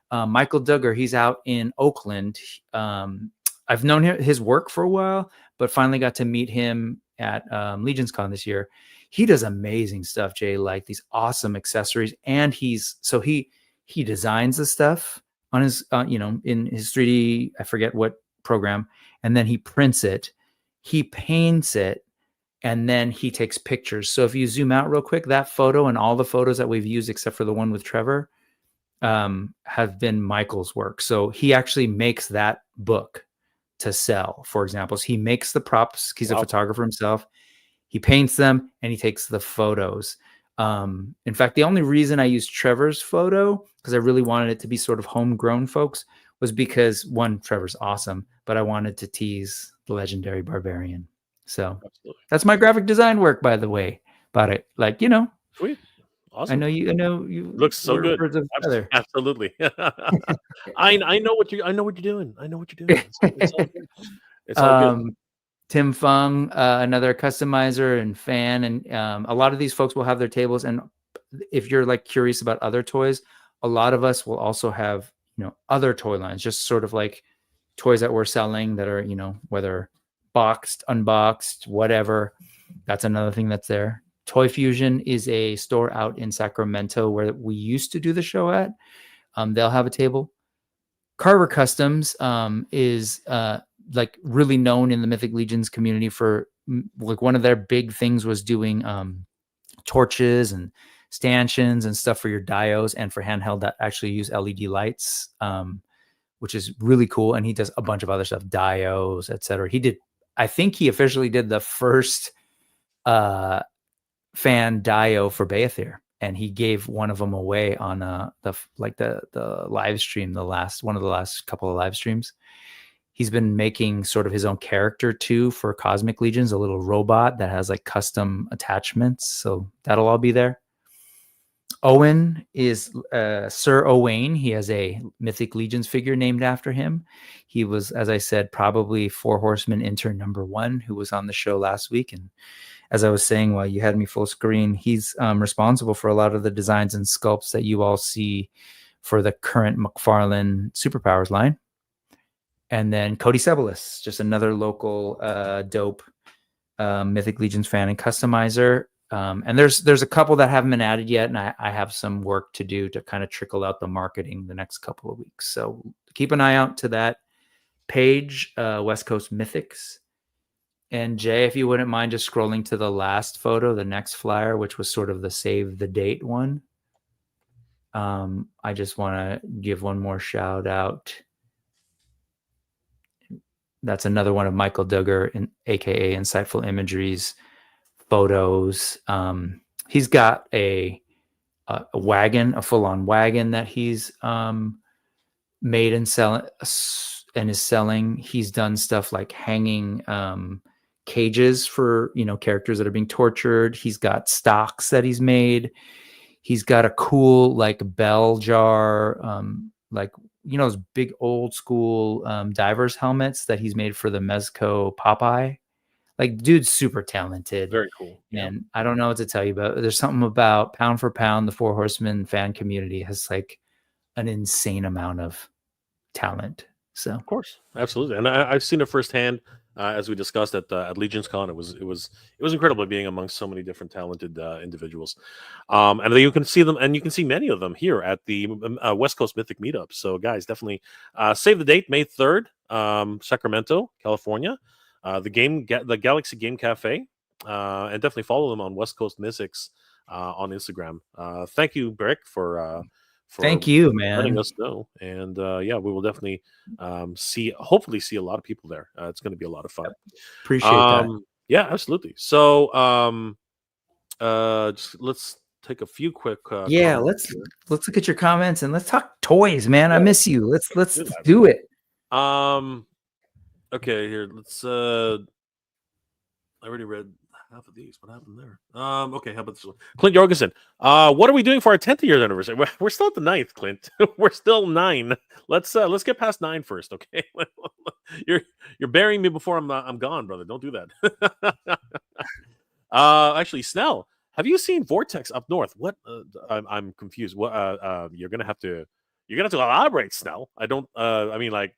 Michael Duggar, he's out in Oakland. I've known his work for a while, but finally got to meet him at Legion's Con this year. He does amazing stuff, Jay, like these awesome accessories. And he designs the stuff on his, in his 3D, I forget what program, and then he prints it, he paints it, and then he takes pictures. So if you zoom out real quick, that photo and all the photos that we've used, except for the one with Trevor, have been Michael's work. So he actually makes that book to sell, for example. So he makes the props. He's a Wow. photographer himself. He paints them and he takes the photos. In fact, the only reason I used Trevor's photo, because I really wanted it to be sort of homegrown folks, was because one, Trevor's awesome, but I wanted to tease the legendary barbarian. So Absolutely. that's my graphic design work, by the way. About it, like Sweet. I Awesome. know you. I know you. Looks so We're good. birds of a feather. Absolutely. I know what you're doing. I know what you're doing. It's all good. It's all good. um, Tim Fung, another customizer and fan, and a lot of these folks will have their tables. And if you're like curious about other toys, a lot of us will also have other toy lines, just sort of like toys that we're selling that are whether boxed, unboxed, whatever. That's another thing that's there. Toy Fusion is a store out in Sacramento where we used to do the show at. They'll have a table. Carver Customs is like really known in the Mythic Legions community for like one of their big things was doing torches and stanchions and stuff for your diodes and for handheld that actually use LED lights, which is really cool. And he does a bunch of other stuff, diodes, etc. I think he officially did the first fan dio for Beathir, and he gave one of them away on the live stream, one of the last couple of live streams. He's been making sort of his own character too for Cosmic Legions, a little robot that has like custom attachments. So that'll all be there. Owen is Sir Owain. He has a Mythic Legions figure named after him. He was, as I said, probably Four Horsemen intern #1 who was on the show last week. And as I was saying while you had me full screen, he's responsible for a lot of the designs and sculpts that you all see for the current McFarlane Superpowers line. And then Cody Ceballos, just another local dope Mythic Legions fan and customizer. And there's a couple that haven't been added yet, and I have some work to do to kind of trickle out the marketing the next couple of weeks. So keep an eye out to that page, West Coast Mythics. And Jay, if you wouldn't mind just scrolling to the last photo, the next flyer, which was sort of the save the date one. I just want to give one more shout out. That's another one of Michael Duggar, aka Insightful Imagery's photos. He's got a wagon, a full-on wagon that he's made and selling and is selling. He's done stuff like hanging cages for characters that are being tortured. He's got stocks that he's made. He's got a cool like bell jar, like those big old school divers helmets that he's made for the Mezco Popeye. Like, dude's super talented. Very cool. And I don't know what to tell you, but there's something about pound for pound, the Four Horsemen fan community has like an insane amount of talent. So Of course, absolutely, and I've seen it firsthand. As we discussed at Legion's Con, it was incredible being amongst so many different talented individuals, and then you can see them, and you can see many of them here at the West Coast Mythic Meetup. So, guys, definitely save the date, May 3rd, Sacramento, California. The Galaxy Game Cafe, and definitely follow them on West Coast Mythics on Instagram. Thank you, Brick, for thank you, letting man. us know. And yeah, we will definitely hopefully see a lot of people there. It's going to be a lot of fun. Appreciate that. Yeah, absolutely. So just let's take a few quick let's look at your comments and let's talk toys, man. Yeah. I miss you. Let's do it. Okay, here. Let's I already read half of these. What happened there? Okay, how about this one? Clint Jorgensen. What are we doing for our 10th year anniversary? We're still at the 9th, Clint. We're still 9. Let's get past 9 first, okay? You're burying me before I'm gone, brother. Don't do that. Actually, Snell, have you seen Vortex up north? What? I'm confused. What? You're gonna have to elaborate, Snell. I don't. I mean, like,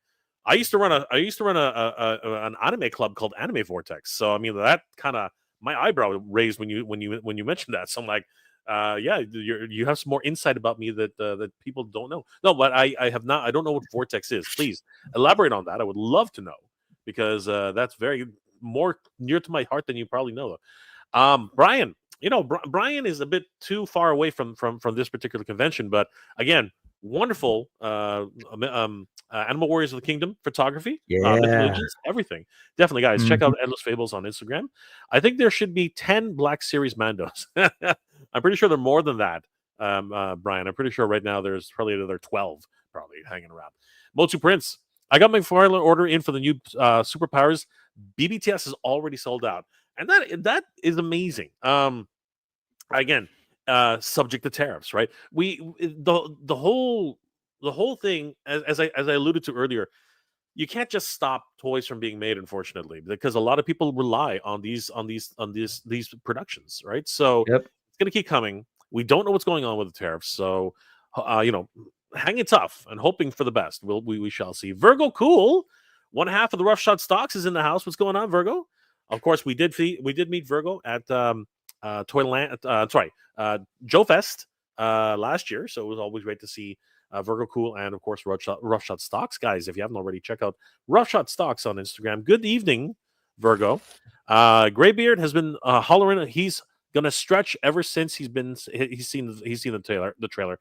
I used to run an anime club called Anime Vortex. So I mean, that kind of my eyebrow raised when you mentioned that. So I'm like, yeah, you have some more insight about me that people don't know. No, but I have not. I don't know what Vortex is. Please elaborate on that. I would love to know, because that's very more near to my heart than you probably know. Brian, Brian is a bit too far away from this particular convention, but again, wonderful Animal Warriors of the Kingdom photography, Mythic Legends, everything. Definitely, guys, check out Endless Fables on Instagram. I think there should be 10 Black Series Mandos. I'm pretty sure there are more than that, Brian. I'm pretty sure right now there's probably another 12 probably hanging around. Motu Prince, I got my McFarlane order in for the new Superpowers. BBTS is already sold out, and that is amazing. Again, subject to tariffs, right? The whole thing, as I alluded to earlier, you can't just stop toys from being made, unfortunately, because a lot of people rely on these productions, right? So Yep. it's going to keep coming. We don't know what's going on with the tariffs, so hanging tough and hoping for the best. We shall see. Virgo Cool, one half of the Rough Shot Stocks is in the house. What's going on, Virgo? Of course, we did meet Virgo at Toyland. Joe Fest last year, so it was always great to see Virgo Cool and of course Rough Shot Stocks. Guys, if you haven't already, check out Rough Shot Stocks on Instagram. Good evening, Virgo. Graybeard has been hollering. He's gonna stretch ever since he's seen the trailer.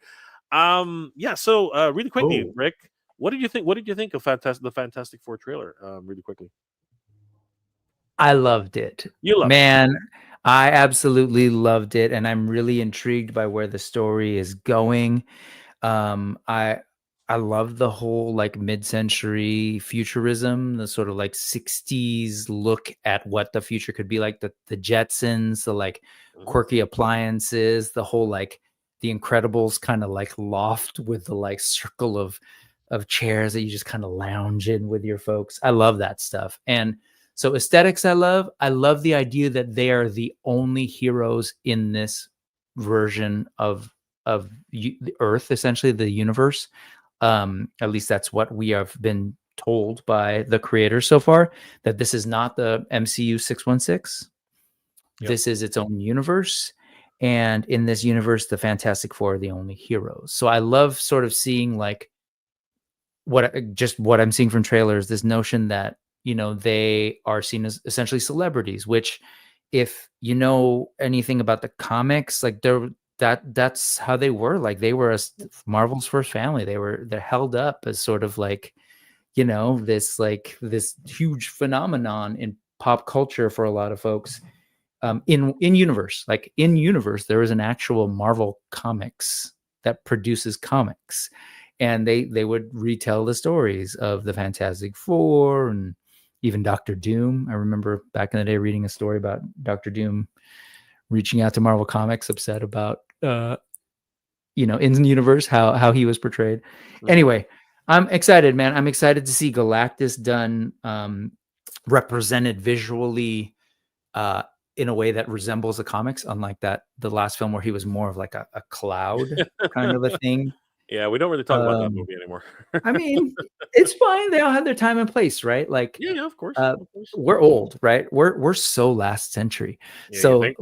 Yeah. So really quickly, Rick, what did you think of the Fantastic Four trailer? Really quickly. I loved it. You loved it. I absolutely loved it, and I'm really intrigued by where the story is going. I love the whole like mid-century futurism, the sort of like 60s look at what the future could be like, the Jetsons, the like quirky appliances, the whole like the Incredibles kind of like loft with the like circle of chairs that you just kind of lounge in with your folks. I love that stuff. And so aesthetics, I love the idea that they are the only heroes in this version of the Earth, essentially the universe. At least that's what we have been told by the creators so far, that this is not the MCU 616. Yep. This is its own universe. And in this universe, the Fantastic Four are the only heroes. So I love sort of seeing like what I'm seeing from trailers, this notion that, you know, they are seen as essentially celebrities, which if you know anything about the comics, like that's how they were. Like they were Marvel's first family. They're held up as sort of like, you know, this huge phenomenon in pop culture for a lot of folks. In universe, there is an actual Marvel Comics that produces comics, and they would retell the stories of the Fantastic Four and even Doctor Doom. I remember back in the day reading a story about Doctor Doom reaching out to Marvel Comics, upset about you know, in the universe how he was portrayed. Mm-hmm. Anyway, I'm excited, man. I'm excited to see Galactus done represented visually in a way that resembles the comics, unlike the last film where he was more of like a cloud kind of a thing. Yeah, we don't really talk about that movie anymore. I mean, it's fine. They all have their time and place, right? Like, yeah, of course. We're old, right? We're so last century. Yeah, so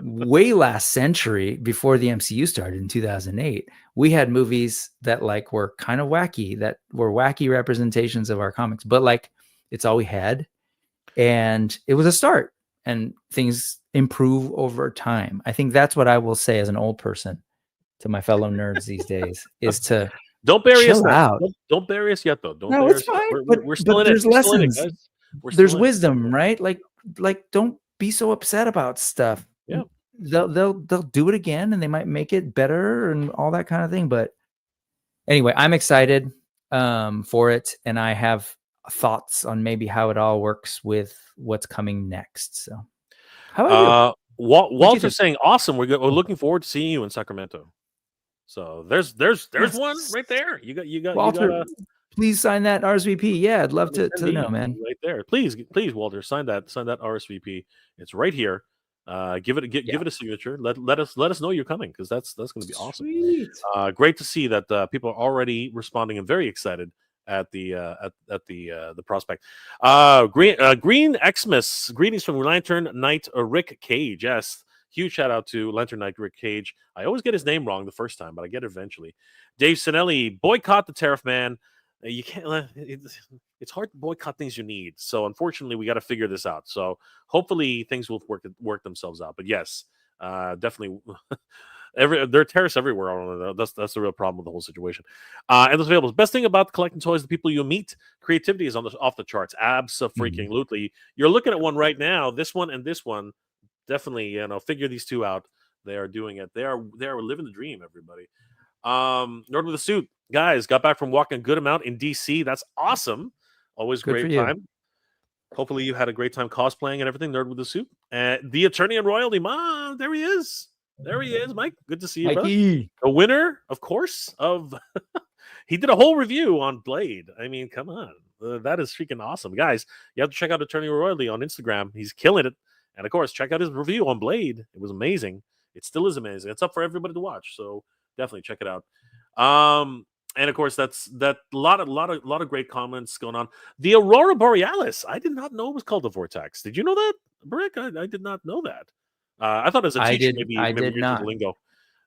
way last century, before the MCU started in 2008, we had movies that like were kind of wacky, that were wacky representations of our comics, but like it's all we had, and it was a start. And things improve over time. I think that's what I will say as an old person to my fellow nerds these days, is to don't bury us out. Don't bury us yet, though. No, it's fine. We're still in it. There's lessons. There's wisdom, right? Like don't be so upset about stuff. Yeah, they'll do it again, and they might make it better and all that kind of thing. But anyway, I'm excited for it, and I have thoughts on maybe how it all works with what's coming next. So how about you? Walter's saying awesome. We're looking forward to seeing you in Sacramento. So there's one right there. You got Walter, please sign that RSVP. Yeah, I'd love to know, man. Right there. Please Walter, sign that RSVP. It's right here. Give it a signature. Let us know you're coming, because that's going to be awesome. Sweet. Great to see that people are already responding and very excited at the prospect. Green Xmas, greetings from Lantern Knight Rick Cage. Yes, huge shout out to Lantern Knight Rick Cage. I always get his name wrong the first time, but I get it eventually. Dave Sinelli, boycott the tariff, man. You can't. It's hard to boycott things you need. So unfortunately, we got to figure this out. So hopefully things will work themselves out. But yes, definitely. There are terrorists everywhere. That's the real problem with the whole situation. And those available. Best thing about collecting toys, the people you meet, creativity is off the charts. Abso-freaking-lutely. You're looking at one right now. This one and this one, definitely. You know, figure these two out. They are doing it. They are living the dream. Everybody. Nerd with a Suit, guys, got back from walking a good amount in DC. That's awesome. Always great time. Hopefully you had a great time cosplaying and everything. Nerd with a Suit, and the attorney and royalty. Man, there he is. There he is, Mike. Good to see you, Mikey. The winner, of course, of he did a whole review on Blade. I mean, come on. That is freaking awesome. Guys, you have to check out Attorney Royalty on Instagram. He's killing it. And, of course, check out his review on Blade. It was amazing. It still is amazing. It's up for everybody to watch, so definitely check it out. And, of course, that's a lot of great comments going on. The Aurora Borealis. I did not know it was called the Vortex. Did you know that, Brick? I did not know that. I thought as a teacher, I did not. Lingo.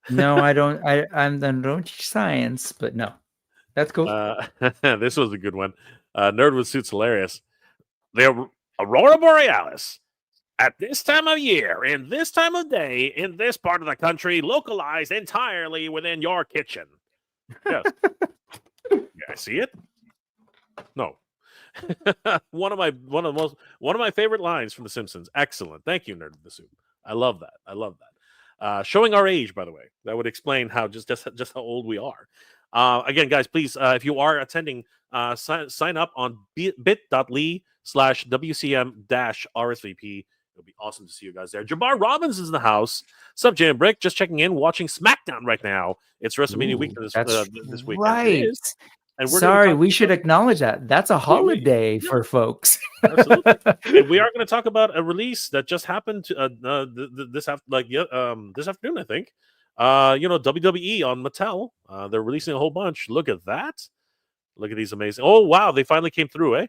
No, I don't. I don't teach science, but no, that's cool. This was a good one. Nerd with Suits hilarious. The Aurora Borealis at this time of year, in this time of day, in this part of the country, localized entirely within your kitchen. Yes. Yeah, see it? No. one of my favorite lines from The Simpsons. Excellent. Thank you, Nerd with the Suit. I love that. Showing our age, by the way. That would explain how just how old we are. Again, guys, please, if you are attending, sign up on bit.ly/WCM-RSVP. It'll be awesome to see you guys there. Jabbar Robbins is in the house. Sup, Jay and Brick? Just checking in, watching SmackDown right now. It's WrestleMania weekend That's this weekend. It right. is. And we're going to be Sorry, talking we should about, acknowledge that. That's a holiday for folks. absolutely. And we are going to talk about a release that just happened this afternoon, I think. WWE on Mattel. They're releasing a whole bunch. Look at that. Look at these amazing. Oh wow, they finally came through, eh?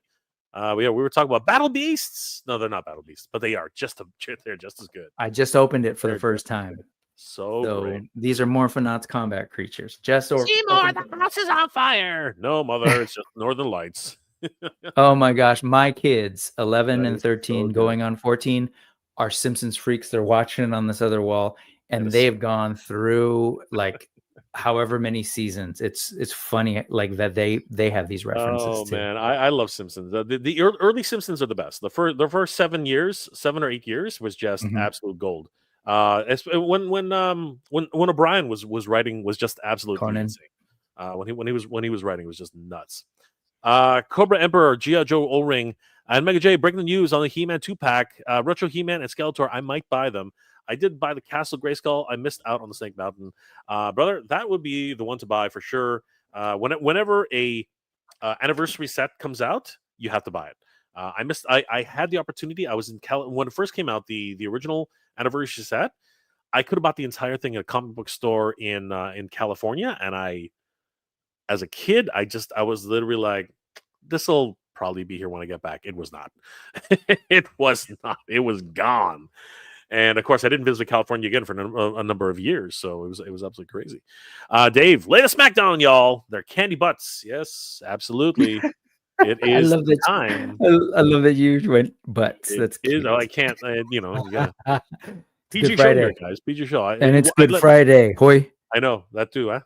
We were talking about Battle Beasts. No, they're not Battle Beasts, but they are they're just as good. I just opened it for the first time. So great. These are Morphonauts combat creatures. Seymour, the house is on fire. No, mother, it's just Northern Lights. Oh my gosh, my kids, 11 That and is 13, so going on 14, are Simpsons freaks. They're watching it on this other wall, and they've gone through like however many seasons. It's funny like that they have these references too. Man, I love Simpsons. The early Simpsons are the best. The first 7 or 8 years was just absolute gold. When O'Brien was writing was just absolutely insane. When he was writing, it was just nuts. Cobra Emperor, G.I. Joe O-Ring, and Mega J breaking the news on the He-Man 2-pack. Retro He-Man and Skeletor, I might buy them. I did buy the Castle Grayskull. I missed out on the Snake Mountain. Brother, that would be the one to buy for sure. Whenever a anniversary set comes out, you have to buy it. I had the opportunity. I was in when it first came out, the original anniversary set. I could have bought the entire thing at a comic book store in California, and as a kid, I was literally like, this will probably be here when I get back. It was not. It was not. It was gone. And of course, I didn't visit California again for a number of years, so it was absolutely crazy. Dave, latest SmackDown, y'all. They're candy butts. Yes, absolutely. It is time. I love that you went butts. That's cute. I can't. You got PG show here, guys. PG show. And it's Good Friday. Hoy. I know that too, huh?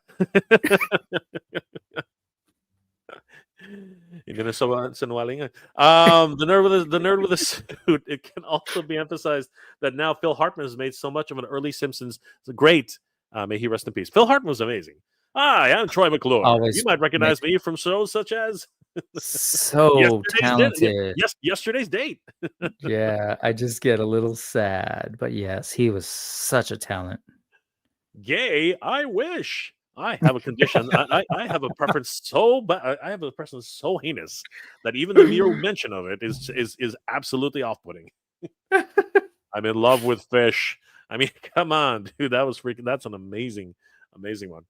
The nerd with a suit. It can also be emphasized that now Phil Hartman has made so much of an early Simpsons. Great. May he rest in peace. Phil Hartman was amazing. Hi, I'm Troy McClure. Always you might recognize me from shows such as so talented. Yesterday's Date. Yeah, I just get a little sad, but yes, he was such a talent. Gay, I wish. I have a condition. I have a preference so bad. I have a preference so heinous that even the mere mention of it is absolutely off-putting. I'm in love with fish. I mean, come on, dude. That was freaking. That's an amazing one.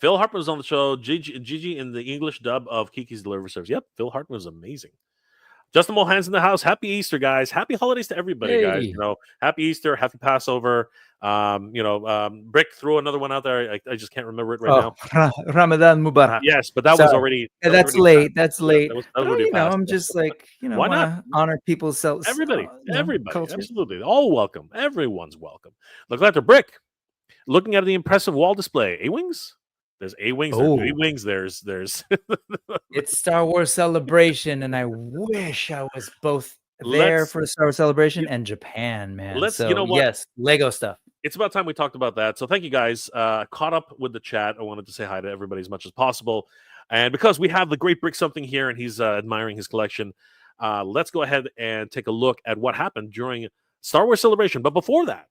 Phil Hartman was on the show. Gigi in the English dub of Kiki's Delivery Service. Yep, Phil Hartman was amazing. Justin Mulhan's in the house. Happy Easter, guys. Happy holidays to everybody, guys. Happy Easter, happy Passover. Brick threw another one out there. I just can't remember it right now. Ramadan Mubarak. Yes, but that was already. That's late. That's late. That was already past. I'm just like, why not honor people's selves? Everybody, absolutely, all welcome. Everyone's welcome. Look like the Brick. Looking at the impressive wall display. A-wings. There's A-wings. There's B-wings. There's. It's Star Wars Celebration, and I wish I was both there for the Star Wars Celebration and Japan, man. Yes, Lego stuff. It's about time we talked about that. So thank you guys. Caught up with the chat. I wanted to say hi to everybody as much as possible. And because we have the great Brick something here and he's admiring his collection, let's go ahead and take a look at what happened during Star Wars Celebration. But before that,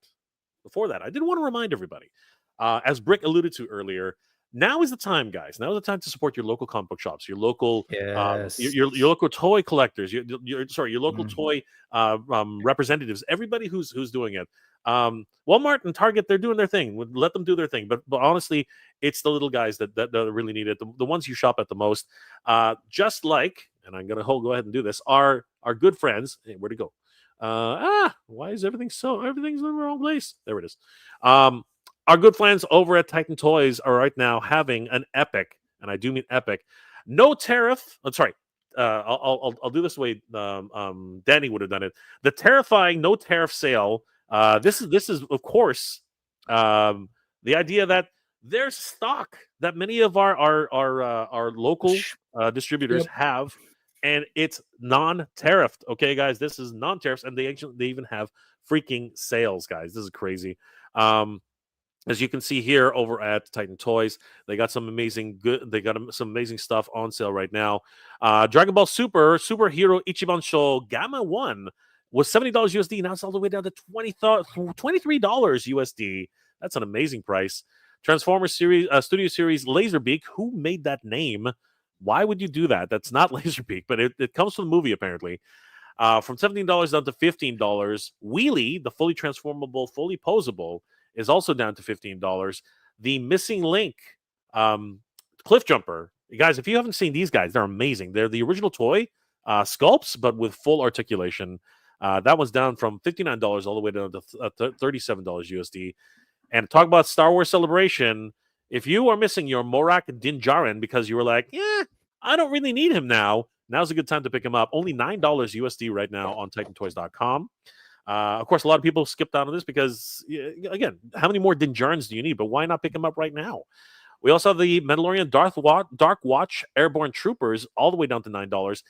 I did want to remind everybody, as Brick alluded to earlier, now is the time, guys. Now is the time to support your local comic book shops, your local, your local toy collectors, your local toy representatives. Everybody who's doing it. Walmart and Target, they're doing their thing. Let them do their thing. But honestly, it's the little guys that really need it. The ones you shop at the most. Just like, and I'm gonna go ahead and do this. Our good friends. Hey, where'd it go? Why is everything's in the wrong place? There it is. Our good friends over at Titan Toys are right now having an epic, and I do mean epic, no tariff. I'm sorry. I'll do this the way Danny would have done it. The terrifying no tariff sale. This is of course the idea that there's stock that many of our local distributors have, and it's non-tariffed. Okay, guys, this is non-tariffs, and they even have freaking sales, guys. This is crazy. as you can see here over at Titan Toys, they got some amazing some amazing stuff on sale right now. Dragon Ball Superhero Ichiban Show Gamma 1 was $70 USD. Now it's all the way down to $23 USD. That's an amazing price. Transformers series Studio Series Laserbeak. Who made that name? Why would you do that? That's not Laserbeak, but it comes from the movie apparently. From $17 down to $15. Wheelie, the fully transformable, fully posable, is also down to $15. The Missing Link Cliff Jumper. Guys, if you haven't seen these guys, they're amazing. They're the original toy sculpts, but with full articulation. That was down from $59 all the way down to $37 USD. And talk about Star Wars Celebration. If you are missing your Morak Din Djarin because you were like, yeah, I don't really need him now, now's a good time to pick him up. Only $9 USD right now on TitanToys.com. Of course, a lot of people skipped out on this because, again, how many more Din Djarins do you need? But why not pick him up right now? We also have the Mandalorian Dark Watch Airborne Troopers all the way down to $9.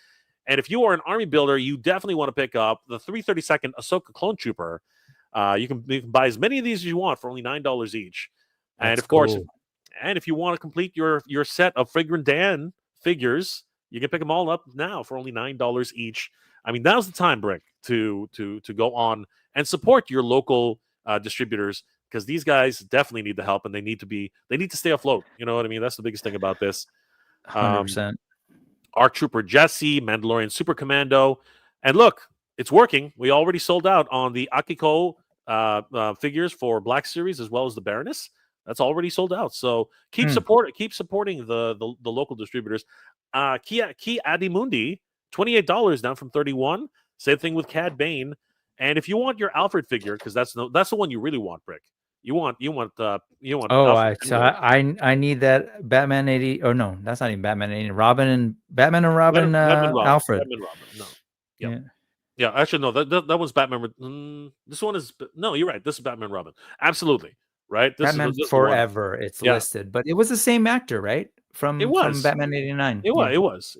And if you are an army builder, you definitely want to pick up the 332nd Ahsoka Clone Trooper. You can buy as many of these as you want for only $9 each. And That's of course, cool. and if you want to complete your set of Fragrant Dan figures, you can pick them all up now for only $9 each. I mean, now's the time, Brick, to go on and support your local distributors, because these guys definitely need the help and they need to stay afloat. You know what I mean? That's the biggest thing about this. 100%. ARC Trooper Jesse, Mandalorian Super Commando, and look, it's working. We already sold out on the Akiko figures for Black Series as well as the Baroness. That's already sold out. So keep supporting the local distributors. Ki Adimundi, $28 down from $31. Same thing with Cad Bane. And if you want your Alfred figure, because that's the one you really want, Brick. You want. Oh, I need that Batman 80. Oh no, that's not even Batman 80. Batman and Robin. Alfred. Batman Robin. No. Yeah. Actually, no. That was Batman. This one is no. You're right. This is Batman Robin. Absolutely. This Batman is Forever. It's listed, but it was the same actor, right? From Batman 89. It was.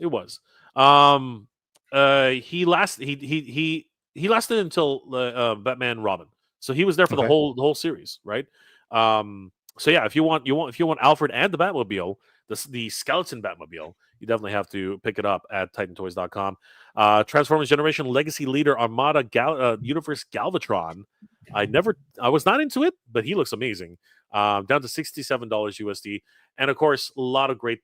He lasted until Batman Robin. So he was there for the whole series, right? So yeah, if you want Alfred and the Batmobile, the skeleton Batmobile, you definitely have to pick it up at TitanToys.com. Transformers Generation Legacy Leader Armada Universe Galvatron. I was not into it, but he looks amazing. Down to $67 USD, and of course, a lot of great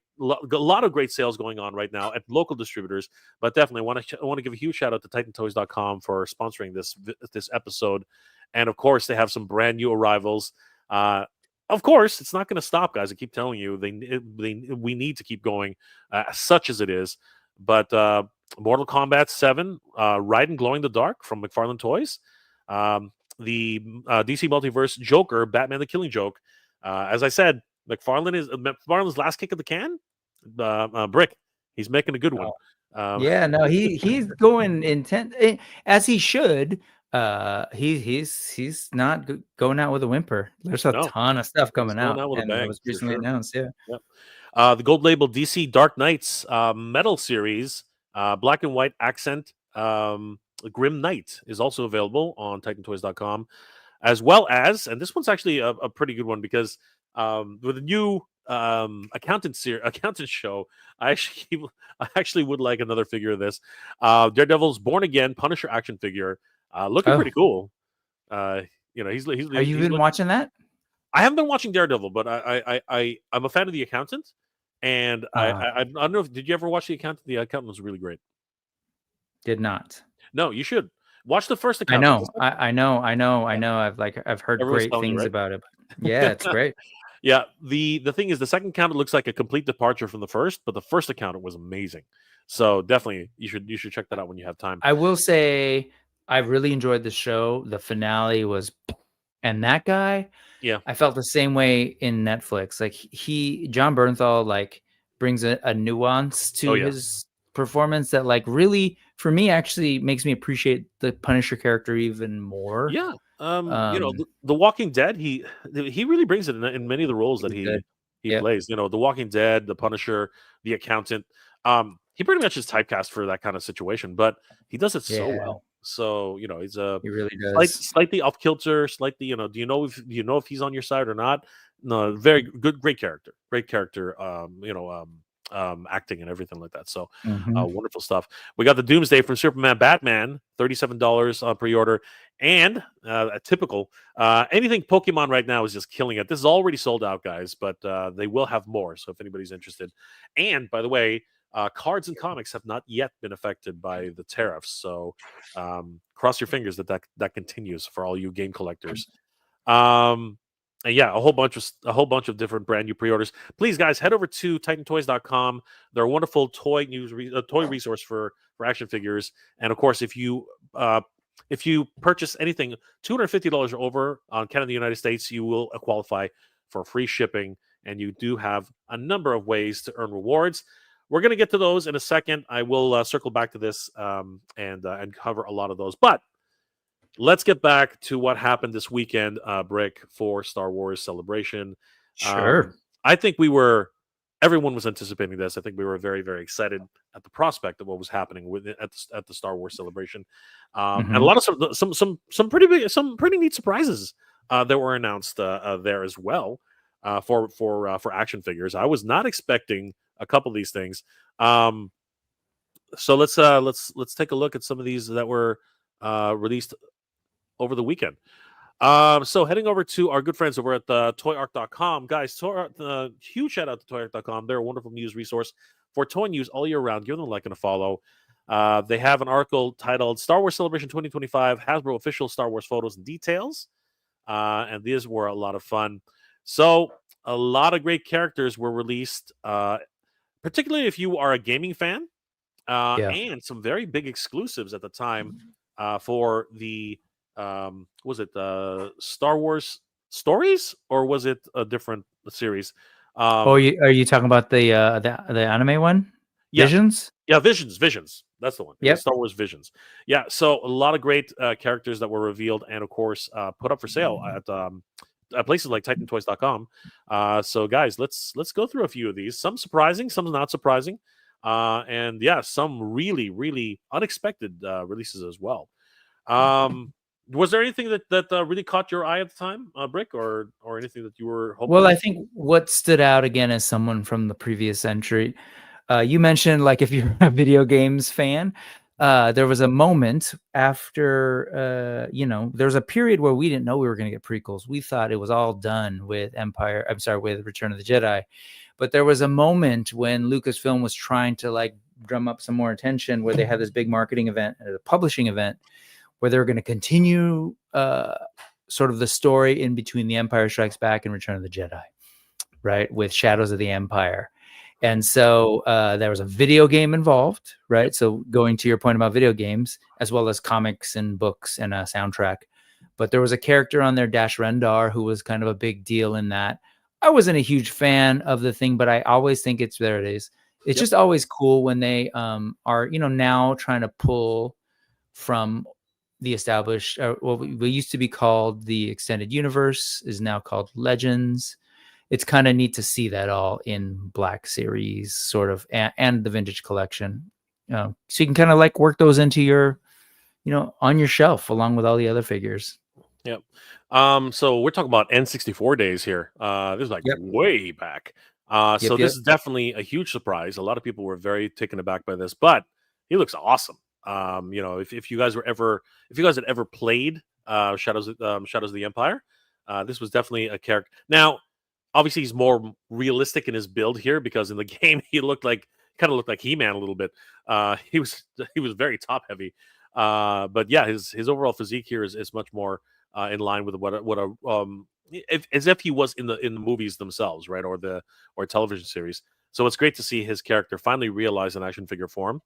sales going on right now at local distributors. But definitely want to give a huge shout out to TitanToys.com for sponsoring this episode. And of course, they have some brand new arrivals. Of course, it's not going to stop, guys. I keep telling you, we need to keep going, such as it is. But Mortal Kombat 7, Raiden Glowing in the Dark from McFarlane Toys, the DC Multiverse Joker, Batman the Killing Joke. As I said, McFarlane's last kick of the can. Brick, he's making a good one. He's going intent as he should. He's not going out with a whimper. There's a ton of stuff coming out, and it was recently announced. The gold label DC Dark Knights metal series, black and white accent, Grim Knight is also available on TitanToys.com, as well as, and this one's actually a pretty good one because with the new accountant show, I actually would like another figure of this. Daredevil's Born Again Punisher action figure. Looking pretty cool. He's Have you been watching that? I haven't been watching Daredevil, but I'm a fan of the accountant, and I don't know. Did you ever watch the accountant? The accountant was really great. Did not. No, you should watch the first accountant. I know. I've heard great things about it. Yeah, it's great. Yeah, the thing is, the second accountant looks like a complete departure from the first, but the first accountant was amazing. So definitely, you should check that out when you have time. I will say, I really enjoyed the show. The finale was, and that guy, I felt the same way in Netflix. Like John Bernthal, brings a nuance to his performance that, really, for me, actually makes me appreciate the Punisher character even more. Yeah, The Walking Dead, he really brings it in many of the roles that he plays. The Walking Dead, the Punisher, the accountant. He pretty much is typecast for that kind of situation, but he does it so well. So he's a He really does. slightly off kilter, slightly. Do you know if he's on your side or not? No, very good, great character. Acting and everything like that. So, Mhm. wonderful stuff. We got the Doomsday from Superman, Batman, $37 on pre-order, and a typical anything Pokemon right now is just killing it. This is already sold out, guys, but they will have more. So if anybody's interested, and by the way, cards and comics have not yet been affected by the tariffs. So cross your fingers that continues for all you game collectors. Um, and yeah, a whole bunch of different brand new pre-orders. Please, guys, head over to TitanToys.com. They're a wonderful toy resource for action figures. And of course, if you purchase anything $250 or over on Canada, United States, you will qualify for free shipping. And you do have a number of ways to earn rewards. We're going to get to those in a second. I will circle back to this and cover a lot of those. But let's get back to what happened this weekend, Brick, for Star Wars Celebration. Sure. I think everyone was anticipating this. I think we were very, very excited at the prospect of what was happening at the Star Wars Celebration, and a Mhm. lot of some pretty neat surprises that were announced there as well for action figures. I was not expecting a couple of these things. So let's take a look at some of these that were released over the weekend. So heading over to our good friends over at toyarc.com. Guys, huge shout out to toyarc.com. They're a wonderful news resource for toy news all year round. Give them a like and a follow. They have an article titled Star Wars Celebration 2025 Hasbro Official Star Wars Photos and Details. And these were a lot of fun. So a lot of great characters were released, particularly if you are a gaming fan, Yeah. and some very big exclusives at the time for the was it Star Wars Stories, or was it a different series? Oh, Um, are you talking about the anime one? yeah, Visions? yeah, Visions. That's the one. It was Yep. Star Wars Visions. Yeah, so a lot of great characters that were revealed, and of course put up for sale at places like TitanToys.com. So guys, let's go through a few of these. Some surprising, some not surprising, and yeah, some really really unexpected releases as well. Um, was there anything that really caught your eye at the time, Brick, or anything that you were hoping Well, I to? think what stood out again as someone from the previous century, you mentioned like if you're a video games fan, there was a moment after, there was a period where we didn't know we were going to get prequels. We thought it was all done with with Return of the Jedi. But there was a moment when Lucasfilm was trying to like drum up some more attention where they had this big marketing event, a publishing event, where they were going to continue sort of the story in between The Empire Strikes Back and Return of the Jedi, right? With Shadows of the Empire. And so there was a video game involved, right? Yep. So going to your point about video games, as well as comics and books and a soundtrack. But there was a character on there, Dash Rendar, who was kind of a big deal in that. I wasn't a huge fan of the thing, but I always think there it is. It's Yep. just always cool when they are, now trying to pull from the established, what we used to be called the extended universe is now called Legends. It's kind of neat to see that all in Black Series sort of, and the Vintage Collection. So you can kind of like work those into your, on your shelf along with all the other figures. Yep. So we're talking about N64 days here. This is like Yep. way back. So Yep. this is definitely a huge surprise. A lot of people were very taken aback by this, but he looks awesome. If you guys had ever played Shadows of the Empire, this was definitely a character. Now, obviously, he's more realistic in his build here because in the game he kind of looked like He-Man a little bit. He was very top heavy. But yeah, his overall physique here is much more in line with as if he was in the movies themselves, right, or television series. So it's great to see his character finally realized in action figure form.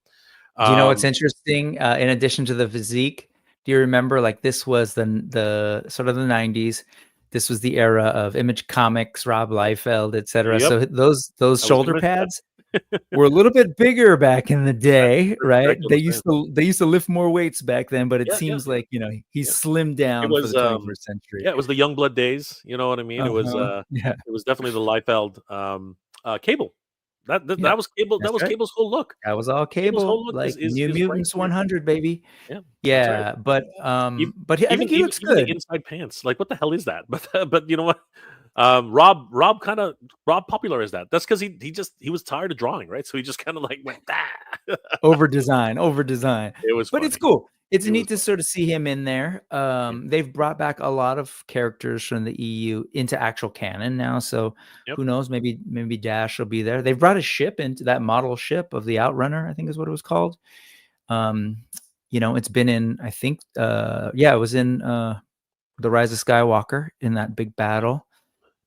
Do you know what's Um, interesting? In addition to the physique, do you remember like this was the sort of the 90s? This was the era of Image Comics, Rob Liefeld, etc. yep, So those I was going shoulder to mention that. pads were a little bit bigger back in the day, That's right? exactly what They I'm used saying. to lift more weights back then, but it Yeah, yeah, seems yeah, like he's yeah. slimmed It down for was the 21st century. yeah, it was the Youngblood days. You know what I mean? It was Yeah. it was definitely the Liefeld Cable. Yep, that was Cable. That that's was right. Cable's whole look. That was all Cable's whole Cable, look like New is right Mutants here. 100, baby. Yeah, that's right. Yeah, but I Even think he looks even the good. inside pants. Like, what the hell is that? But you know what? Rob kind of Rob popularized that. That's because he was tired of drawing, right? So he just kind of like went ah. Over design, over design. It was But it's funny. cool. It's It was neat to funny. sort of see him in there. Yeah. They've brought back a lot of characters from the EU into actual canon now. So Yep. who knows? Maybe Dash will be there. They've brought a ship into that model ship of the Outrunner, I think is what it was called. It's been in, I think, it was in The Rise of Skywalker in that big battle.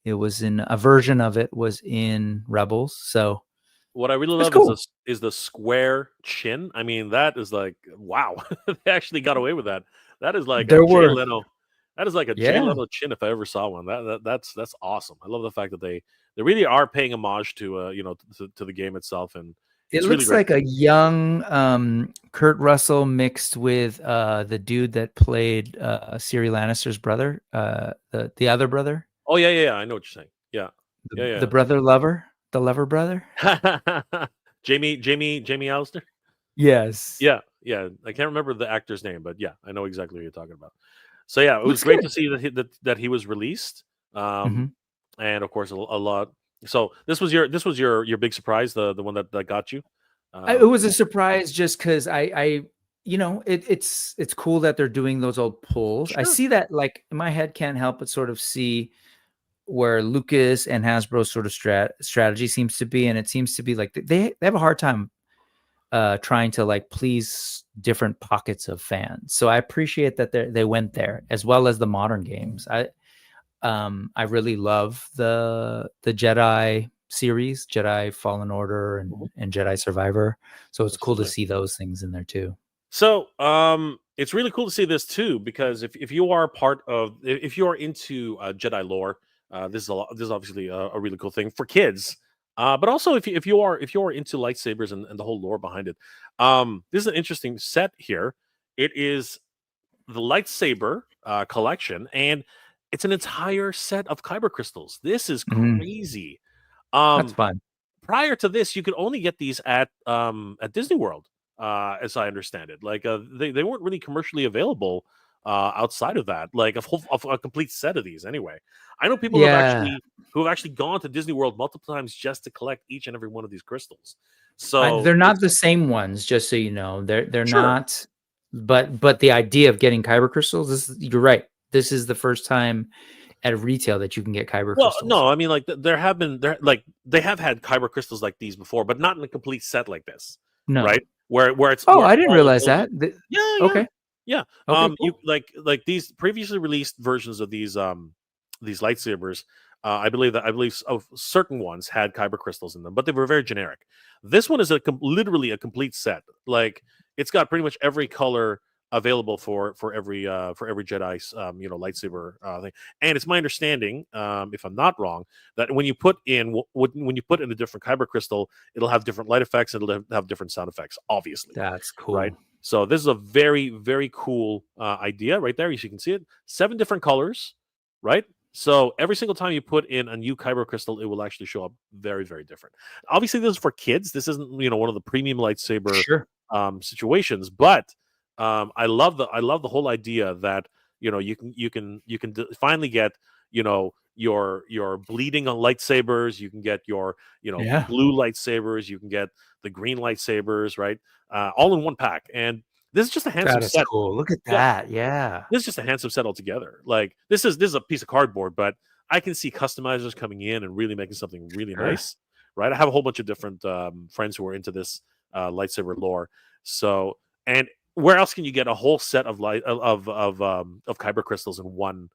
It was in a version of it was in Rebels. So What I really it's love cool. is the square chin. I mean, that is like wow. They actually got away with that. That is like a There Jay were, Leno. That is like a Jay yeah, Leno chin if I ever saw one. That's awesome. I love the fact that they really are paying homage to to the game itself, and it it's really looks great. like a young Kurt Russell mixed with the dude that played Ciri Lannister's brother, the other brother, Oh yeah. I know what you're saying. Yeah, the brother lover, the lover brother. yeah. Jamie Allister. Yes, Yeah. I can't remember the actor's name, but yeah, I know exactly what you're talking about. So yeah, it was looks great good. to see that he was released, Mhm. and of course a lot. So this was your big surprise, the one that got you. It was a surprise just because it's cool that they're doing those old pulls. I Sure. see that, like, in my head can't help but sort of see where Lucas and Hasbro's sort of strategy seems to be, and it seems to be like they have a hard time trying to like please different pockets of fans. So I appreciate that they went there, as well as the modern games. I really love the Jedi series, Jedi Fallen Order Mhm. and Jedi Survivor. So it's cool to Absolutely. see those things in there too. So, it's really cool to see this too because if you are part of if you are into Jedi lore, this is obviously a really cool thing for kids. But also if you are into lightsabers and the whole lore behind it, this is an interesting set here. It is the lightsaber collection, and it's an entire set of kyber crystals. This is Mhm. crazy. That's Um, fun. Prior to this, you could only get these at Disney World, as I understand it. Like they weren't really commercially available outside of that. Like a complete set of these anyway. I know people Yeah. who have actually gone to Disney World multiple times just to collect each and every one of these crystals. So They're not it's the same ones, just so you know. They're sure. not, but the idea of getting kyber crystals, you're right. This is the first time at retail that you can get kyber Well, crystals. no, I mean like there have been there like they have had kyber crystals like these before, but not in a complete set like this, No. right? Oh, Where I it's didn't all realize available. that. Yeah. Okay. Yeah. Okay, You cool. like these previously released versions of these lightsabers. I believe certain ones had kyber crystals in them, but they were very generic. This one is literally a complete set. Like it's got pretty much every color available for every Jedi's lightsaber thing. And it's my understanding, if I'm not wrong, that when you put in when you put in a different kyber crystal, it'll have different light effects and it'll have different sound effects, obviously, That's right? cool. So this is a very, very cool idea right there. As you can see it, 7 different colors, right? So every single time you put in a new kyber crystal, it will actually show up very, very different. Obviously, this is for kids. This isn't one of the premium lightsaber Sure. situations, but I love the whole idea that finally get your bleeding on lightsabers. You can get your Yeah. blue lightsabers. You can get the green lightsabers, right? All in one pack. And this is just a handsome That is set. cool. Look at Yeah, that. Yeah. this is just a handsome set altogether. Like this is a piece of cardboard, but I can see customizers coming in and really making something really Sure. nice, right? I have a whole bunch of different friends who are into this lightsaber lore. So, and where else can you get a whole set of of kyber crystals in one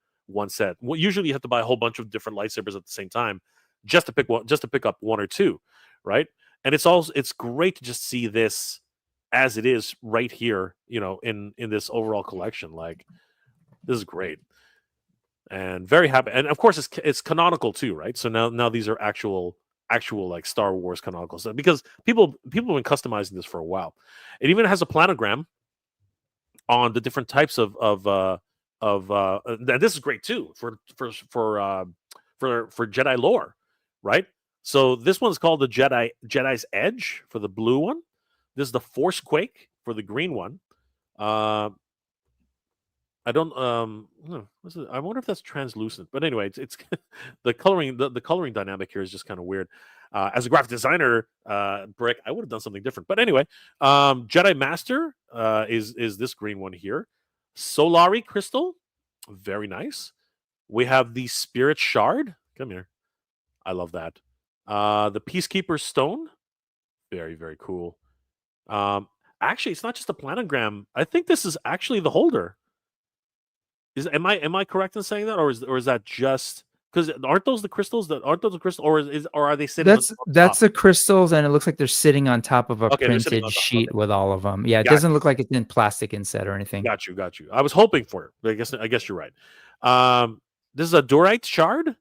set? Well, usually you have to buy a whole bunch of different lightsabers at the same time just to pick up one or two, right? And it's great to just see this as it is right here, in this overall collection. Like this is great and very happy. And of course, it's canonical too, right? So now these are actual like Star Wars canonical stuff because people have been customizing this for a while. It even has a planogram on the different types and this is great too for Jedi lore, right? So this one's called the Jedi's Edge for the blue one. This is the Force Quake for the green one. I don't I wonder if that's translucent. But anyway, it's the coloring the coloring dynamic here is just kind of weird. As a graphic designer, Brick, I would have done something different. But anyway, Jedi Master is this green one here. Solari Crystal, very nice. We have the Spirit Shard. Come here. I love that. The Peacekeeper Stone, very, very cool. Actually, it's not just a planogram. I think this is actually the holder. Am I correct in saying that, or is that just because aren't those the crystals? Or are they sitting? That's on that's top? the crystals, and it looks like they're sitting on top of a Okay, they're sitting printed on top. sheet Okay, with all of them. Yeah, it got doesn't look like it's in plastic inset or anything. got you, got you. I was hoping for it. But I guess you're right. This is a Dorite Shard,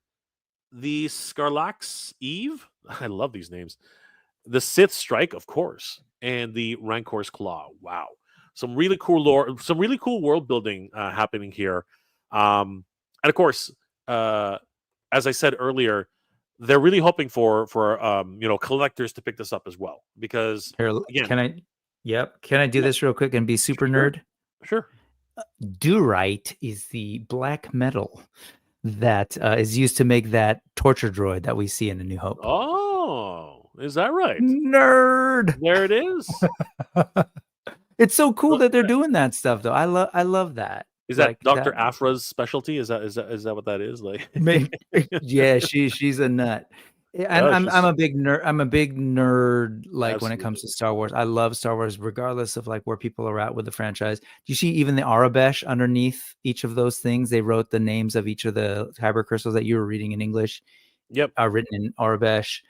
the Scarlax Eve. I love these names. The Sith Strike, of course, and the Rancor's Claw. Wow, some really cool lore, some really cool world building happening here. And of course, as I said earlier, they're really hoping for collectors to pick this up as well because Here, again, can I? Yep. Can I do yeah, this real quick and be super sure, nerd? sure. Durite is the black metal that is used to make that torture droid that we see in A New Hope. Oh, is that right? Nerd. There it is. It's so cool Look, that they're doing that stuff, though. I love that. is that Like Dr. that. Afra's specialty? Is that what that is? Like, Maybe, yeah, she's a nut. Yeah, and oh, I'm she's a big nerd. I'm a big nerd, like when it comes absolutely. to Star Wars. I love Star Wars, regardless of like where people are at with the franchise. Do you see even the Arabesh underneath each of those things? They wrote the names of each of the kyber crystals that you were reading in English, Yep. are written in Arabesh,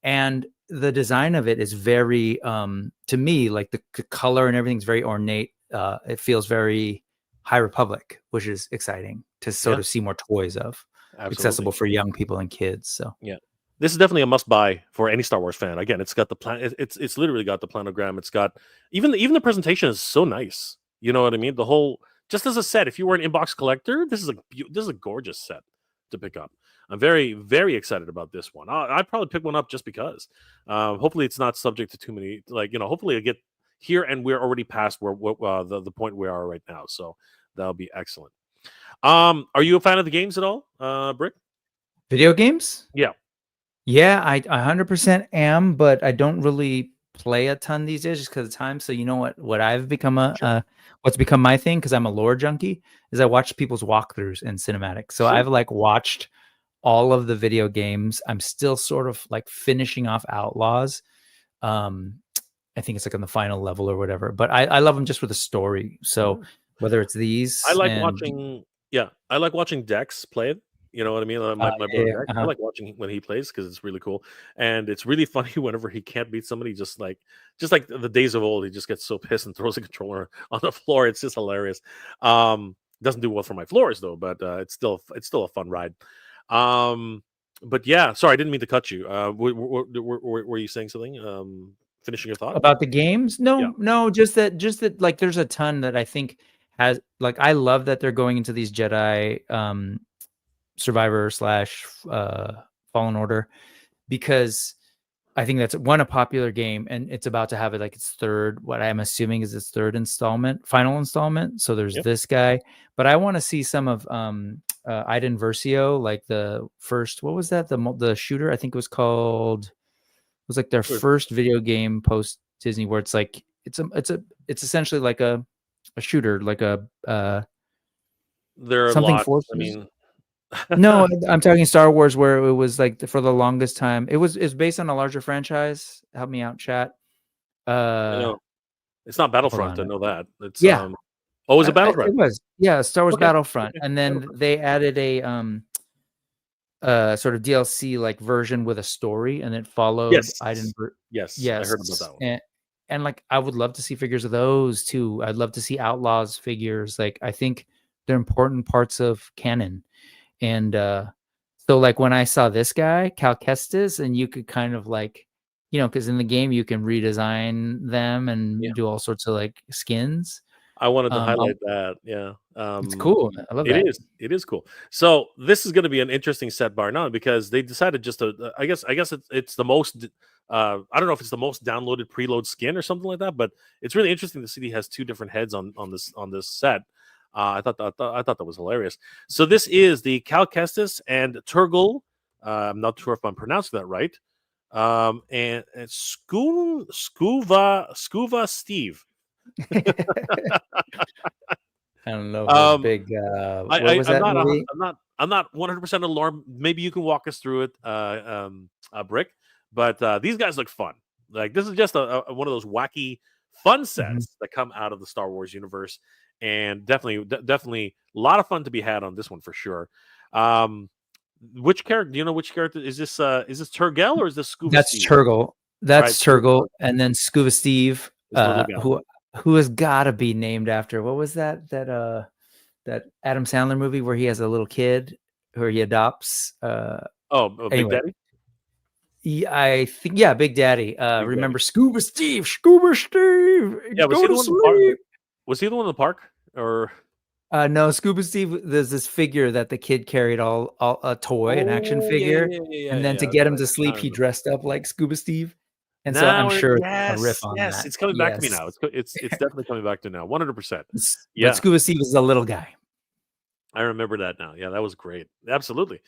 and the design of it is very, to me, like the color and everything's very ornate. It feels very High Republic, which is exciting to sort Yeah. of see more toys of, Absolutely. accessible for young people and kids. So Yeah. This is definitely a must buy for any Star Wars fan. Again, it's got the plan. It's literally got the planogram. It's got even the presentation is so nice. You know what I mean? The whole just as a set. If you were an inbox collector, this is a gorgeous set to pick up. I'm very very excited about this one. I'd probably pick one up just because. Hopefully, it's not subject to too many. Hopefully, I get here and we're already past where the point we are right now. So that'll be excellent. Are you a fan of the games at all, Brick? video games, Yeah. yeah, I 100% am, but I don't really play a ton these days just because of time. So you know what I've become Sure. what's become my thing, because I'm a lore junkie, is I watch people's walkthroughs and cinematics. So Sure. I've like watched all of the video games. I'm still sort of like finishing off Outlaws. Um, I think it's like on the final level or whatever. But I love them just for the story. So whether it's I these like and watching I like watching Dex play it, you know what I mean? My yeah, brother Dex, I like watching when he plays because it's really cool, and it's really funny whenever he can't beat somebody, just like the days of old, he just gets so pissed and throws a controller on the floor, it's just hilarious. Doesn't do well for my floors though, but, it's still a fun ride. Um, but yeah, sorry, I didn't mean to cut you. Were you saying something? Finishing your thought? about the games. Yeah. No, just that like there's a ton that I think has, like, I love that they're going into these Jedi Survivor slash Fallen Order, because I think that's one, a popular game, and it's about to have it like its third, what I'm assuming is its third final installment. So there's Yep. this guy, but I want to see some of Iden Versio, like the first, what was that? The shooter, I think it was called, it was like their Good. first video game post Disney, where it's like it's essentially like a shooter, like a There are something lots. I forces. mean, No, I'm talking Star Wars, where it was like for the longest time. It's based on a larger franchise. Help me out, chat. I Uh, know. It's not hold Battlefront, I on. know that. It's, Yeah, oh, is it Battlefront? it was. Yeah, Star Wars Okay, Battlefront, okay, and then Battlefront. they added a sort of DLC like version with a story, and it followed Yes. Yes, I heard about Yes, that one. and like I would love to see figures of those too. I'd love to see Outlaws figures. Like I think they're important parts of canon. And so like when I saw this guy, Cal Kestis, and you could kind of like, because in the game you can redesign them Yeah, and do all sorts of like skins. I wanted to Um, I'll- highlight that. Yeah. it's cool. I love It that. is. It is cool. So this is going to be an interesting set bar now because they decided just to. I guess it's the most. I don't know if it's the most downloaded preload skin or something like that, but it's really interesting to see he has two different heads on this set. I thought that was hilarious. So this is the Cal Kestis and Turgle. I'm not sure if I'm pronouncing that right. And Scuva Steve. I don't know if they're Um, big. What I was I'm that not movie? I'm not 100% alarmed. Maybe you can walk us through it, Brick. But these guys look fun. Like this is just one of those wacky fun Mhm. sets that come out of the Star Wars universe, and definitely a lot of fun to be had on this one for sure. Which character? Do you know which character is this? Is this Turgel or is this Scuba That's Steve? Turgle. All right, That's Turgel, Turgle, and then Scuba Steve, this little guy. who has got to be named after what was that Adam Sandler movie where he has a little kid who he adopts. Oh, Big Anyway, Daddy. I think yeah, Big Daddy. Big Daddy. Remember Scuba Steve? Scuba Steve, Yeah, was go he the to one in the park? sleep. Was he the one in the park? Or No, Scuba Steve. There's this figure that the kid carried all a toy, an action oh yeah, figure, yeah, yeah, yeah, and yeah, then to yeah. get him Right. to Now I sleep, he remember. dressed up like Scuba Steve. And so I'm Now, sure it's a riff yes, on yes, that. it's coming back to me Yes. now. It's definitely coming back to now. 100%. But Yeah, Scuba Steve is a little guy. I remember that now. Yeah, that was great. Absolutely.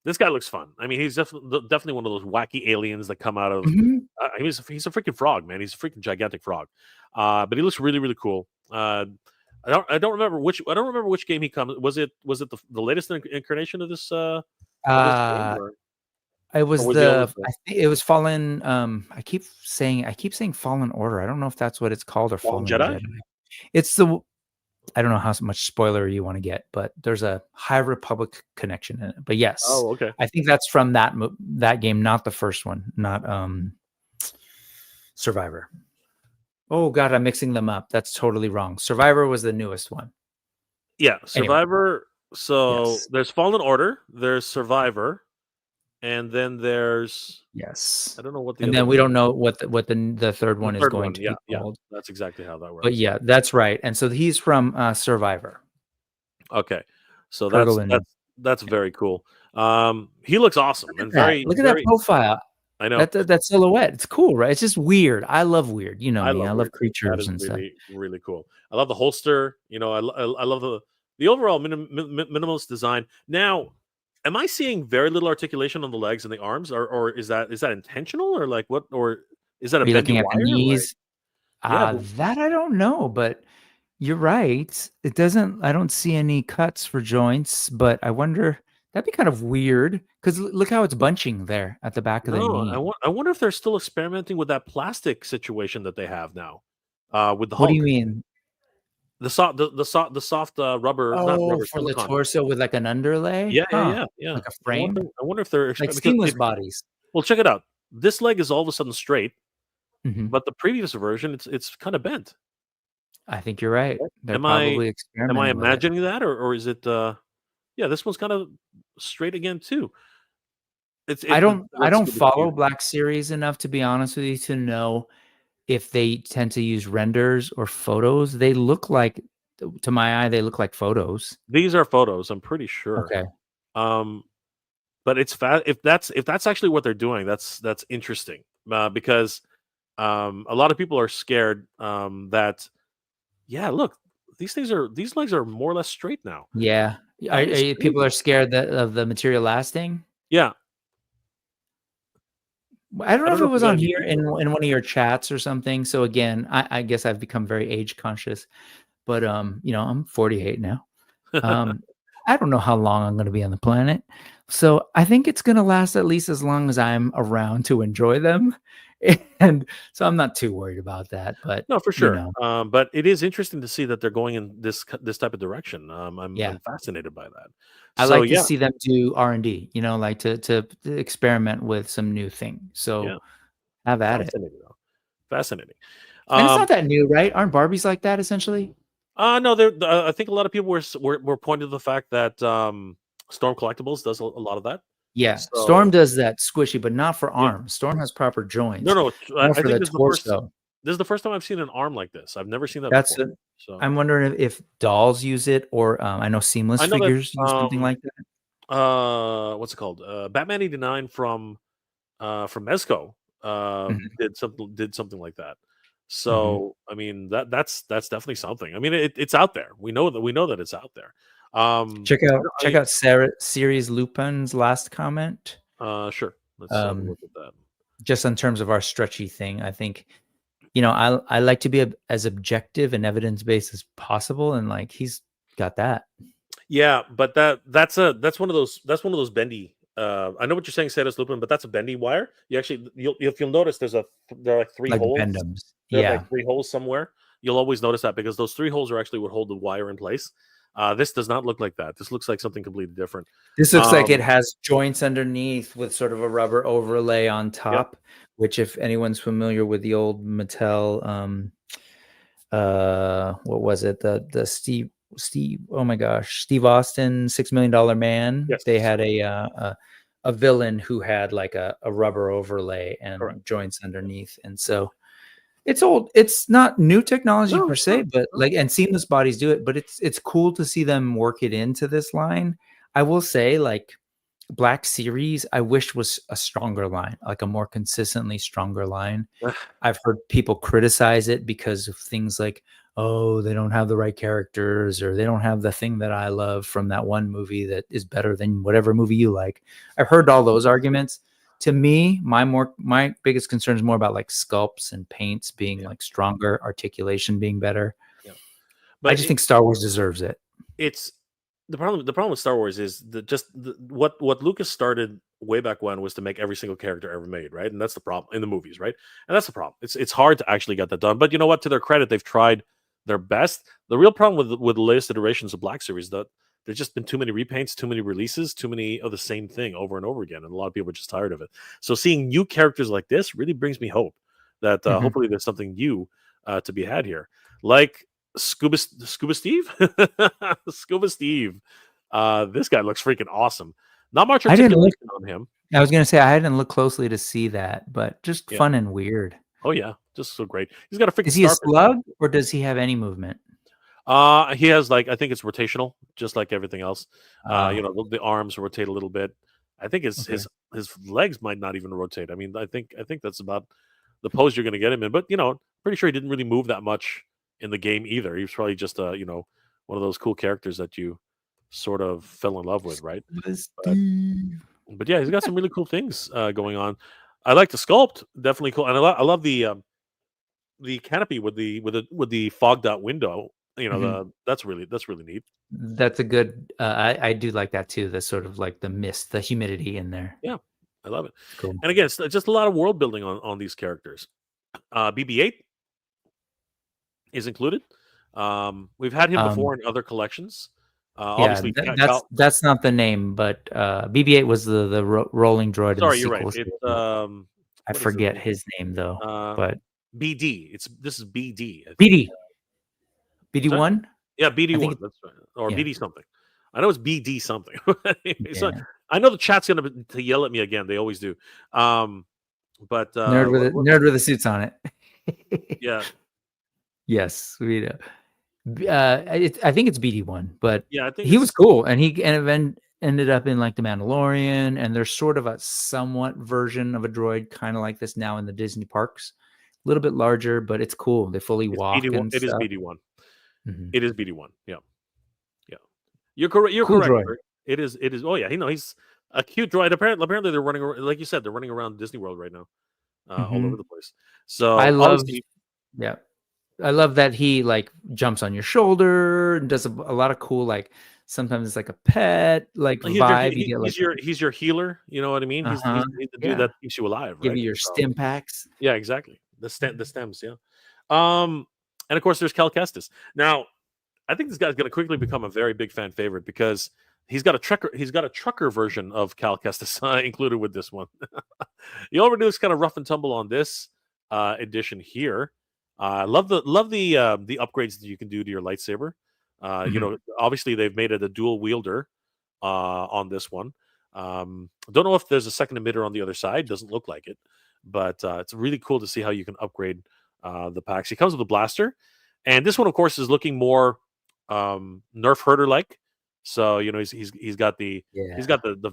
This guy looks fun. I mean, he's definitely one of those wacky aliens that come out of. Mhm. He's a freaking frog, man. He's a freaking gigantic frog. But he looks really really cool. I don't remember which game he comes. Was it the latest incarnation of this game Uh, or it was was the oldest I one? think it was Fallen. I keep saying Fallen Order. I don't know if that's what it's called or Fallen Fallen Jedi? Jedi. It's the I don't know how much spoiler you want to get, but there's a High Republic connection in it. But yes, Oh, okay. I think that's from that game, not the first one, not Survivor. Oh God, I'm mixing them up. That's totally wrong. Survivor was the newest one. Yeah, Anyway, Survivor. So yes, there's Fallen Order, there's Survivor, and then there's yes. I don't know what the And other then we one don't is. know what the third The one is third going one, to yeah, be yeah, called. that's exactly how that But works. yeah, that's right. And so he's from Survivor. Okay, so that's Turtle and that's that's very cool. He looks awesome and very look at that very. profile. I know. That silhouette. It's cool, right? It's just weird. I love weird. You know I me. love I love weird too. That creatures is and stuff. really really cool. I love the holster. I love the overall minimalist design. Now, am I seeing very little articulation on the legs and the arms, or is that intentional, or like what, or is that a Are you bendy looking at the wire? Like, knees? yeah, That I don't know, but you're right. It doesn't. I don't see any cuts for joints, but I wonder. That'd be kind of weird because look how it's bunching there at the back of the no, knee. I wonder if they're still experimenting with that plastic situation that they have now, with the What do you Hulk. mean? The soft rubber, not Oh, rubber, for the silicone. torso with like an underlay? Yeah, yeah, Huh. yeah, yeah. Like a I wonder frame? I wonder if they're Like because seamless bodies. well, check it out. This leg is all of a sudden straight, Mhm. but the previous version, it's kinda bent. I think you're right. Right? They're Am I probably am I experimenting with it. imagining that, or is it, yeah, this one's kind of straight again too. It I looks don't really follow cute. Black Series enough to be honest with you to know if they tend to use renders or photos. They look like to my eye, they look like photos. These are photos, I'm pretty sure. Okay. Um, but it's if that's actually what they're doing, that's interesting, because, a lot of people are scared, that yeah, look, these legs are more or less straight now. Yeah. That is People are crazy. scared that of the material lasting? Yeah, I don't I know don't if know it if you was got on any here details on in that. one of your chats or something. So again, I guess I've become very age conscious, but I'm 48 now. Um, I don't know how long I'm going to be on the planet. So I think it's going to last at least as long as I'm around to enjoy them. And so I'm not too worried about that, but No, for you sure. know, But it is interesting to see that they're going in this type of direction. yeah, I'm fascinated by that. I So like to yeah, see them do R&D, like to experiment with some new thing. yeah, So have at it. fascinating though. Fascinating. And it's Um, not that new, right? Aren't Barbies like that essentially? no, I think a lot of people were pointing to the fact that, Storm Collectibles does a lot of that. Yeah. Storm So does that squishy, but not for yeah, arms. Storm has proper no, joints, no, more I for think the this is the first. torso. This is the first time I've seen an arm like this. I've never seen that That's before. a, So I'm wondering if dolls use it, or I know Seamless I know that Figures use something like that. what's it called? Batman 89 from Mezco Mhm, did something like that. mhm. So I mean that's definitely something. I mean it's out there. We know that it's out there. Check out Sarah Series Lupin's last comment. Sure. Let's have a Um, look at that. just in terms of our stretchy thing, I think, I like to be as objective and evidence based as possible, and like he's got that. Yeah, but that's one of those bendy. I know what you're saying, Cetus Lupin, but that's a bendy wire. You actually, if you'll notice, there are like three Like holes. Bendham's. There are like Yeah. three holes somewhere. You'll always notice that because those three holes are actually what hold the wire in place. This does not look like that. This looks like something completely different. This looks like it Um, has joints underneath with sort of a rubber overlay on yep, top, which if anyone's familiar with the old Mattel, what was it? The Steve, oh my gosh, Steve Austin, $6 Million Man. They yes, had a villain who had like a rubber overlay correct. and joints underneath. And so it's old. It's not new technology No, per it's se, not. but No. like, and seamless bodies do it, but it's cool to see them work it into this line. I will say, like, Black Series, I wish was a stronger line, like a more consistently stronger line. I've heard people criticize it because of things like, oh, they don't have the right characters, or they don't have the thing that I love from that one movie that is better than whatever movie you like. I've heard all those arguments. To me, my biggest concern is more about like sculpts and paints being Yeah, like stronger, articulation being better. yeah. I But just think Star Wars deserves it. it's the problem with Star Wars is what Lucas started way back when was to make every single character ever made, right? And that's the problem in the movies, right? And that's the problem. It's hard to actually get that done. But you know what? To their credit, they've tried their best. The real problem with the latest iterations of Black Series that there's just been too many repaints, too many releases, too many of the same thing over and over again, and a lot of people are just tired of it. So seeing new characters like this really brings me hope that Mhm. hopefully there's something new to be had here, like Scuba Steve. Scuba Steve. This guy looks freaking awesome. Not much I didn't look. articulation on him. I was gonna say I hadn't looked closely to see that, but just Yeah. fun and weird. Oh yeah. Just so great. He's got a freaking Is he a starfish on him. slug or does he have any movement? He has like I think it's rotational, just like everything else. Ah, The arms rotate a little bit. I think his okay. his his legs might not even rotate. I mean, I think that's about the pose you're going to get him in. But pretty sure he didn't really move that much in the game either. He was probably just one of those cool characters that you sort of fell in love with, right? Scuba But Steve. But yeah, he's got some really cool things going on. I like the sculpt, definitely cool, and I love the canopy with the fogged out window. Mhm. That's really neat. That's a good. I do like that too. The sort of like the mist, the humidity in there. Yeah, I love it. It's cool. And again, it's just a lot of world building on these characters. BB-8 is included. We've had him Um, before in other collections. yeah, Obviously, that's not the name, but BB-8 was the rolling droid in the sorry, you're right. sequels. It's I what is his forget name? his name though, Uh, but BD. This is BD, I think. BD BD What's that? one. Yeah, I think BD1, it's, that's right, or yeah, BD something. I know it's BD something. Anyway, so yeah. I know the chat's gonna to yell at me again. They always do. Um, but Nerd with the suits on it. yeah, Yes, we know. I think it's BD1, but yeah, I think he was it's cool, and then ended up in like the Mandalorian, and there's sort of a somewhat version of a droid, kind of like this now in the Disney parks. A little bit larger, but it's cool. They fully it's walk BD1. and It is stuff. BD1. Mhm. It is BD1. Yeah, yeah. You're correct. You're Cool correct. droid. Rick. It is. It is. Oh yeah, he's a cute droid. Apparently they're running like you said, they're running around Disney World right now, all over Mhm. the place. I So love, obviously, yeah, I love that he like jumps on your shoulder and does a lot of cool, like sometimes it's like a pet like he's your vibe. You get like, he's your healer. You know what I mean? He's uh-huh, he's the dude yeah, that keeps you alive, give right? you your So stim packs. yeah, exactly. The stems, yeah. Um, and of course, there's Cal Kestis. Now, I think this guy's going to quickly become a very big fan favorite because he's got a trucker version of Cal Kestis included with this one. The overdue is kind of rough and tumble on this edition here. Love the upgrades that you can do to your lightsaber. Mhm. Obviously they've made it a dual wielder on this one. Don't know if there's a second emitter on the other side. Doesn't look like it, but it's really cool to see how you can upgrade the packs. He comes with a blaster, and this one, of course, is looking more Nerf herder like. So he's got the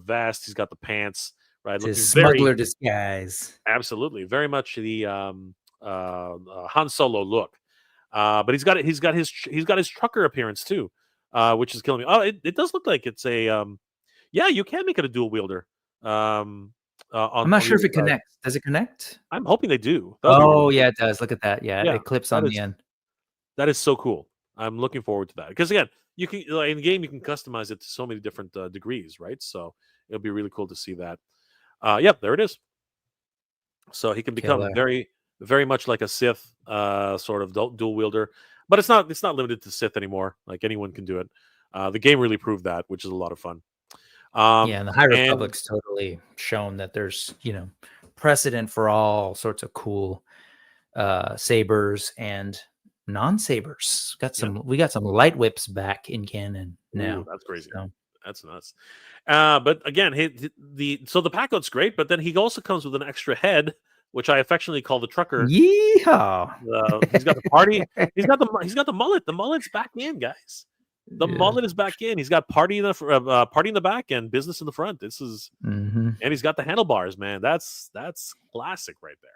vest, he's got the pants, right? It's his Looking smuggler disguise. absolutely very much the Han Solo look. But he's got his trucker appearance too, which is killing me. Oh, it does look like it's a yeah, you can make it a dual wielder. I'm not on the sure if other it side. connects. Does it connect? I'm hoping they do. That would be really Oh, cool. yeah, it does. Look at that. Yeah, Yeah, it clips that on the is end. that is so cool. I'm looking forward to that because again, you can in the game you can customize it to so many different degrees, right? So it'll be really cool to see that. Yep, there it is. So he can become Killer. very, very much like a Sith sort of dual wielder, but it's not limited to Sith anymore. Like anyone can do it. The game really proved that, which is a lot of fun. Yeah, and the High And Republic's totally shown that there's, precedent for all sorts of cool sabers and non-sabers. We got some light whips back in canon ooh, now. that's crazy. So That's nuts. But again, the pack out's great, but then he also comes with an extra head, which I affectionately call the trucker. yeehaw. He's got the party. He's got the mullet. The mullet's back in, guys. The Yeah. mullet is back in. He's got party in the back and business in the front. This is Mhm. and he's got the handlebars, man. That's classic right there.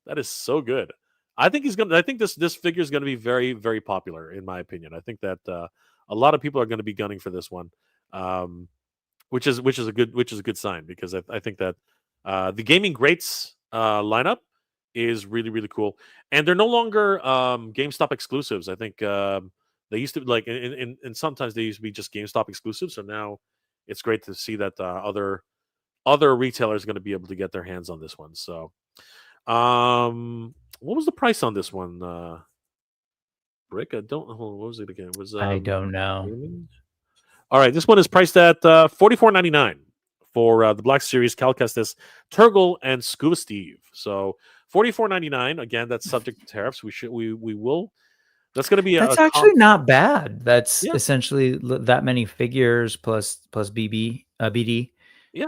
That is so good. I think this figure is gonna be very, very popular, in my opinion. I think that a lot of people are gonna be gunning for this one. Um, which is a good sign because I think that the gaming greats lineup is really, really cool, and they're no longer GameStop exclusives. I think they used to like and sometimes they used to be just GameStop exclusives. So now it's great to see that other retailers are going to be able to get their hands on this one. So what was the price on this one? Brick, I don't know. What was it again? It was I don't know. gaming? All right, this one is priced at $44.99 for the Black Series Cal Kestis, Turgle, and Scuba Steve. So $44.99. Again, that's subject to tariffs. We will. That's going to be That's a actually not bad. That's yeah, essentially that many figures plus BD yeah,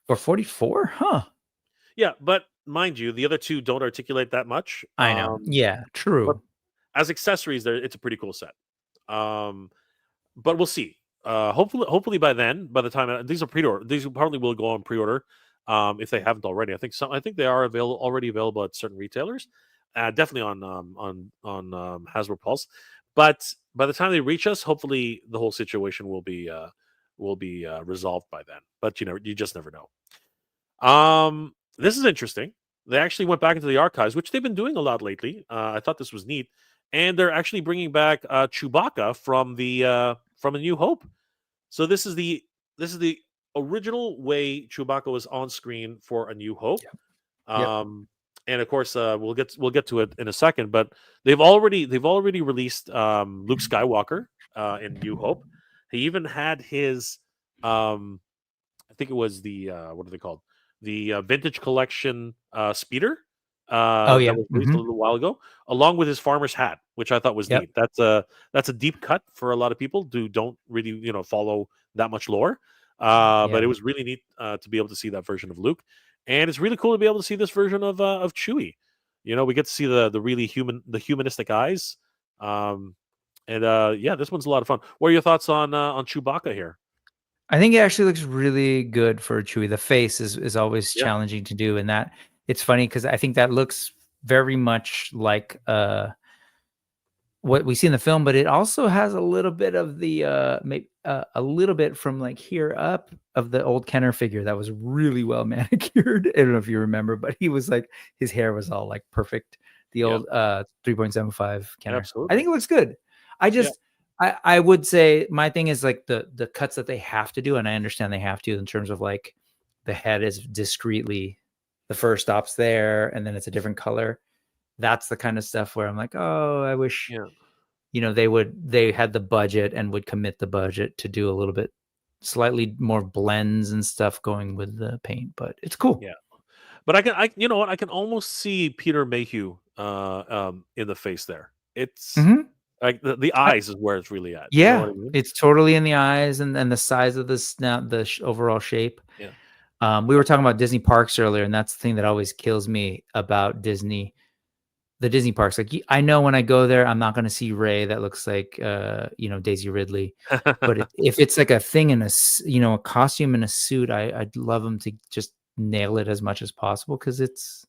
for 44, huh? yeah. But mind you, the other two don't articulate that much. I know. Yeah, But true. as accessories, it's a pretty cool set. But we'll see. Hopefully by then, by the time these are pre-order, these probably will go on pre-order. If they haven't already, I think they are already available at certain retailers. Definitely on Hasbro Pulse. But by the time they reach us, hopefully the whole situation will be resolved by then. But you just never know. This is interesting. They actually went back into the archives, which they've been doing a lot lately. I thought this was neat, and they're actually bringing back Chewbacca from A New Hope. So this is the original way Chewbacca was on screen for A New Hope. Yep. And of course, we'll get to it in a second. But they've already released Luke Skywalker in New Hope. He even had his I think it was the what are they called? The vintage collection speeder Oh yeah. that was released a little while ago, along with his farmer's hat, which I thought was Yep. neat. That's a deep cut for a lot of people who don't really follow that much lore. But it was really neat to be able to see that version of Luke, and it's really cool to be able to see this version of Chewie. We get to see the really humanistic eyes. And yeah, this one's a lot of fun. What are your thoughts on Chewbacca here? I think it actually looks really good for Chewie. The face is always Yeah, challenging to do, and that it's funny because I think that looks very much like what we see in the film, but it also has a little bit of the a little bit from like here up of the old Kenner figure that was really well manicured. I don't know if you remember, but he was like his hair was all like perfect. The yeah, old 3.75 Kenner. I absolutely. think it looks good. I Yeah, just I would say my thing is like the cuts that they have to do, and I understand they have to in terms of like the head is discreetly the first stops there, and then it's a different color. That's the kind of stuff where I'm like, oh, I wish yeah, they had the budget and would commit the budget to do a little bit slightly more blends and stuff going with the paint, but it's cool. yeah. But you know what? I can almost see Peter Mayhew in the face there. It's Mhm. like the I eyes is where it's really at. You know Yeah, what I mean? it's totally in the eyes and the size of the snout, the overall shape. Yeah, We were talking about Disney parks earlier, and that's the thing that always kills me about Disney. the Disney parks. Like I know when I go there, I'm not going to see Ray that looks like Daisy Ridley. But if it's like a thing in a costume and a suit, I'd love them to just nail it as much as possible because it's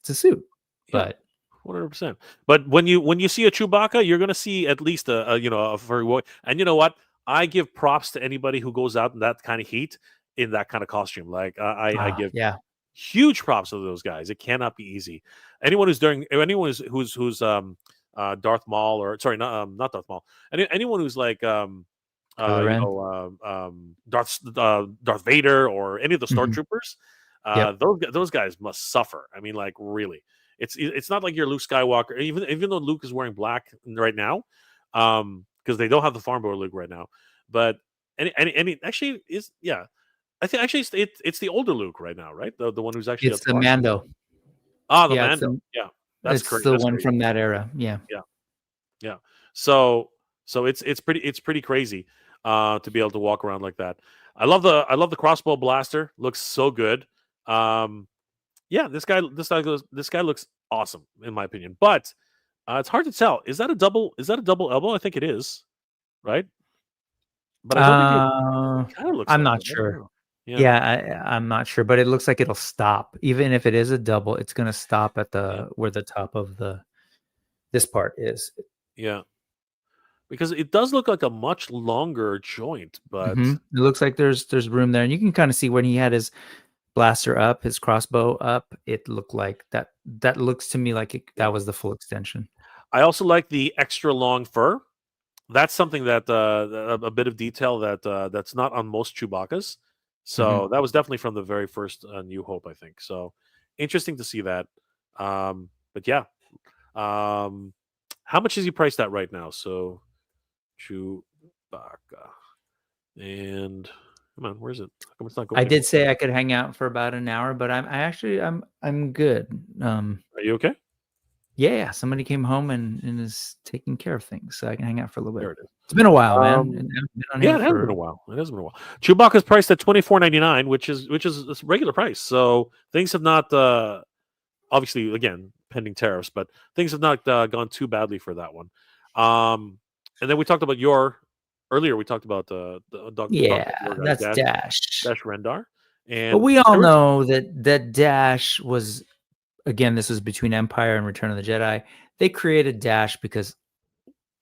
a suit. Yeah. But 100%. But when you see a Chewbacca, you're gonna see at least a furry boy. And you know what? I give props to anybody who goes out in that kind of heat in that kind of costume. Like I give yeah, huge props to those guys. It cannot be easy. Anyone Darth Maul, or sorry, not Darth Maul. Anyone who's like Kylo Ren. Darth Vader or any of the Mhm. stormtroopers, Yep. those guys must suffer. I mean, like really, it's not like you're Luke Skywalker. Even though Luke is wearing black right now, because they don't have the farm boy Luke right now, but any actually is yeah. I think actually it's the older Luke right now, right? The one who's actually It's at the the bar. Mando. Ah, the Yeah, Mando. Yeah, that's it's great. the That's one crazy. from that era. Yeah. Yeah, yeah. So it's pretty crazy to be able to walk around like that. I love the crossbow blaster. Looks so good. Yeah, this guy looks awesome in my opinion. But it's hard to tell. Is that a double? Is that a double elbow? I think it is, right? But I don't think it kind of looks I'm like not it. I don't sure. know. Yeah, Yeah, I'm not sure, but it looks like it'll stop. Even if it is a double, it's gonna stop at yeah, where the top of this part is. yeah. Because it does look like a much longer joint, but It looks like there's room there, and you can kind of see when he had his blaster up, his crossbow up. It looked like that. That looks to me like yeah. that was the full extension. I also like the extra long fur. That's something that a bit of detail that's not on most Chewbaccas. Mhm. So that was definitely from the very first New Hope, I think. So interesting to see that. But yeah, um, how much is he priced at right now? So Chewbacca, and come on, where is it? How come it's not I going did anymore? say I could hang out for about an hour, but I'm good. Are you okay? Yeah, somebody came home and is taking care of things, so I can hang out for a little bit. There it is. It's been a while, man, and Um, I've been on yeah, here it has been for a while. It has been a while. Chewbacca's priced at $24.99, which is a regular price. So things have not obviously again pending tariffs, but things have not gone too badly for that one. And then we talked about earlier. We talked about yeah, your guys that's Dash Dash. Dash Rendar, But and we all originally, know that Dash was, again, this was between Empire and Return of the Jedi. They created Dash because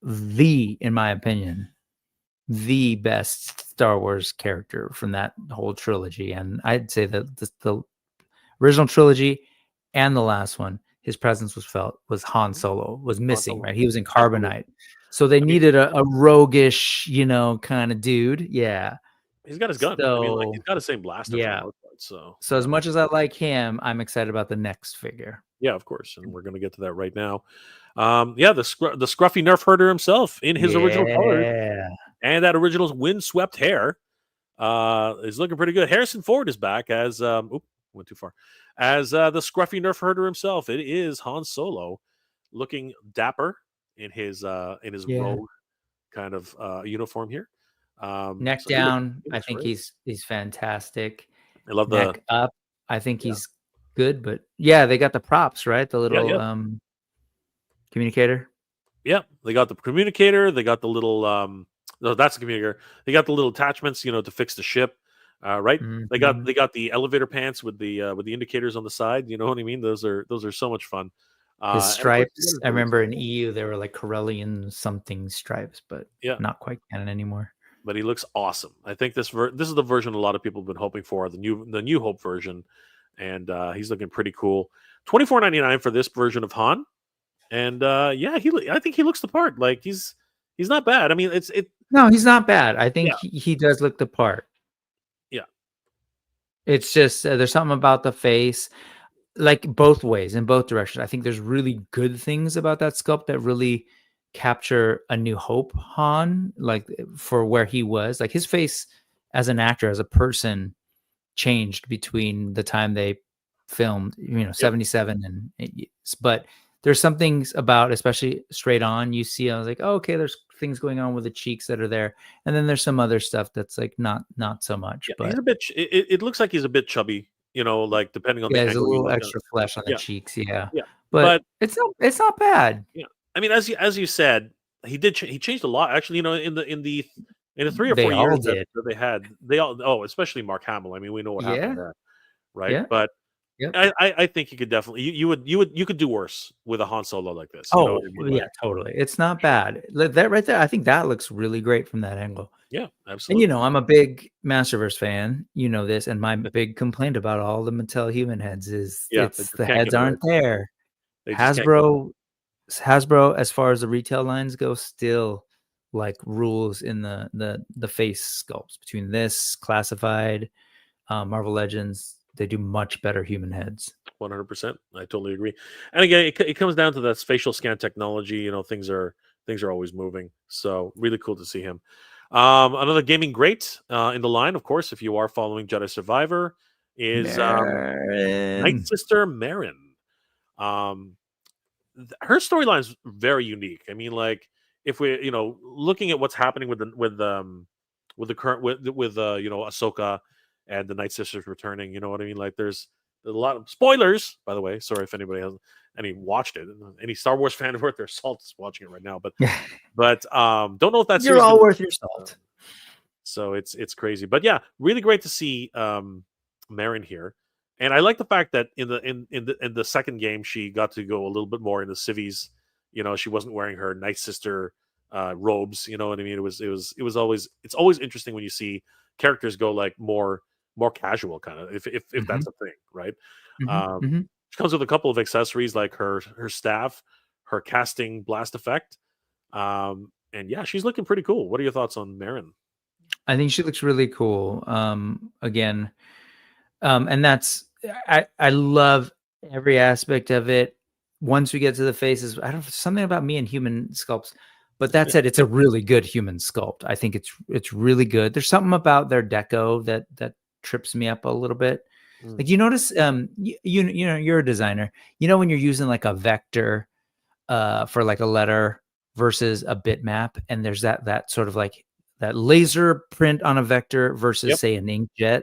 in my opinion, the best Star Wars character from that whole trilogy, and I'd say that the original trilogy and the last one, his presence was felt, was Han Solo was Han missing, Solo. right? He was in Absolutely. carbonite. So they I mean, needed a roguish, kind of dude. Yeah. he's got his gun. I mean, like he's So got the same blaster for the yeah. most part. So So yeah, as much as I like him, I'm excited about the next figure. yeah, of course, and we're gonna get to that right now. Yeah, the scruffy Nerf herder himself in his original colors Yeah. and that original windswept hair is looking pretty good. Harrison Ford is back as went too far as the scruffy Nerf herder himself. It is Han Solo, looking dapper in his Yeah. rogue kind of uniform here. Neck So down, he I looks think great. he's fantastic. I love the Neck up, I think yeah he's good, but yeah, they got the props, right? The yeah little yeah communicator. yeah. They got the communicator. They got the little no, that's the communicator. They got the little attachments, to fix the ship. Right. They got Mhm. they got the elevator pants with the indicators on the side. You know what I mean? Those are so much fun. His And of course, you got stripes, his I boots. remember in EU they were like Corellian something stripes, but Yeah, not quite canon anymore. but he looks awesome. I think this is the version a lot of people have been hoping for, the New Hope version, and he's looking pretty cool. $24.99 for this version of Han, and yeah, I think he looks the part. Like he's not bad. I mean, it. No, he's not bad. I think Yeah, he does look the part. yeah, It's just there's something about the face, like both ways, in both directions. I think there's really good things about that sculpt that really capture a New Hope Han, like for where he was. Like his face as an actor, as a person, changed between the time they filmed, yep. 77 but there's some things about, especially straight on, you see, I was like, oh, okay, there's things going on with the cheeks that are there. And then there's some other stuff that's like not so much, Yeah, he's but a bit. It looks like he's a bit chubby, You know, like depending on Yeah, the there's a angle you little look at. extra flesh on the Yeah, cheeks, yeah. yeah. But But it's not bad. yeah, I mean, as you said, he changed a lot. Actually, you know, in the 3 or 4 They all years did. that they had, they all especially Mark Hamill. I mean, we know what happened Yeah, there, right? yeah, But yep. I think you could definitely you could do worse with a Han Solo like this. You know what Oh, I mean? yeah, Like, totally. It's not sure. bad. That right there, I think that looks really great from that angle. Yeah, And, absolutely. I'm a big Masterverse fan, you know this, and my big complaint about all the Mattel human heads is Yeah, they it's just the can't get heads it right. aren't there. They just can't get it right. Hasbro, as far as the retail lines go, still like rules in the face sculpts between this classified, Marvel Legends. They do much better human heads. 100%. I totally agree. And again, it comes down to that facial scan technology. You know, things are always moving. So really cool to see him. Another gaming great in the line, of course, if you are following Jedi Survivor, is Night Man. Sister Marin. Um, Her storyline is very unique. I mean, like if we, looking at what's happening with the current with Ahsoka and the Night Sisters returning. You know what I mean? Like there's a lot of spoilers, by the way. Sorry if anybody hasn't any watched it. Any Star Wars fan worth their salt is watching it right now. But don't know if that You're series is all gonna. worth your salt. So it's crazy. But yeah, really great to see Marin here. And I like the fact that in the second game she got to go a little bit more into civvies. You know, she wasn't wearing her Night Sister robes. You know what I mean? It was always it's always interesting when you see characters go like more casual kind of if Mhm, that's a thing, right? mhm, Um, mhm. she comes with a couple of accessories like her staff, her casting blast effect, and yeah, she's looking pretty cool. What are your thoughts on Marin? I think she looks really cool. Again, and that's I love every aspect of it. Once we get to the faces, I don't something about me and human sculpts. But that Yeah. said, it's a really good human sculpt. I think it's really good. There's something about their deco that trips me up a little bit. Mm. Like you notice, you're a designer. You know when you're using like a vector for like a letter versus a bitmap, and there's that sort of like that laser print on a vector versus Yep. say an inkjet.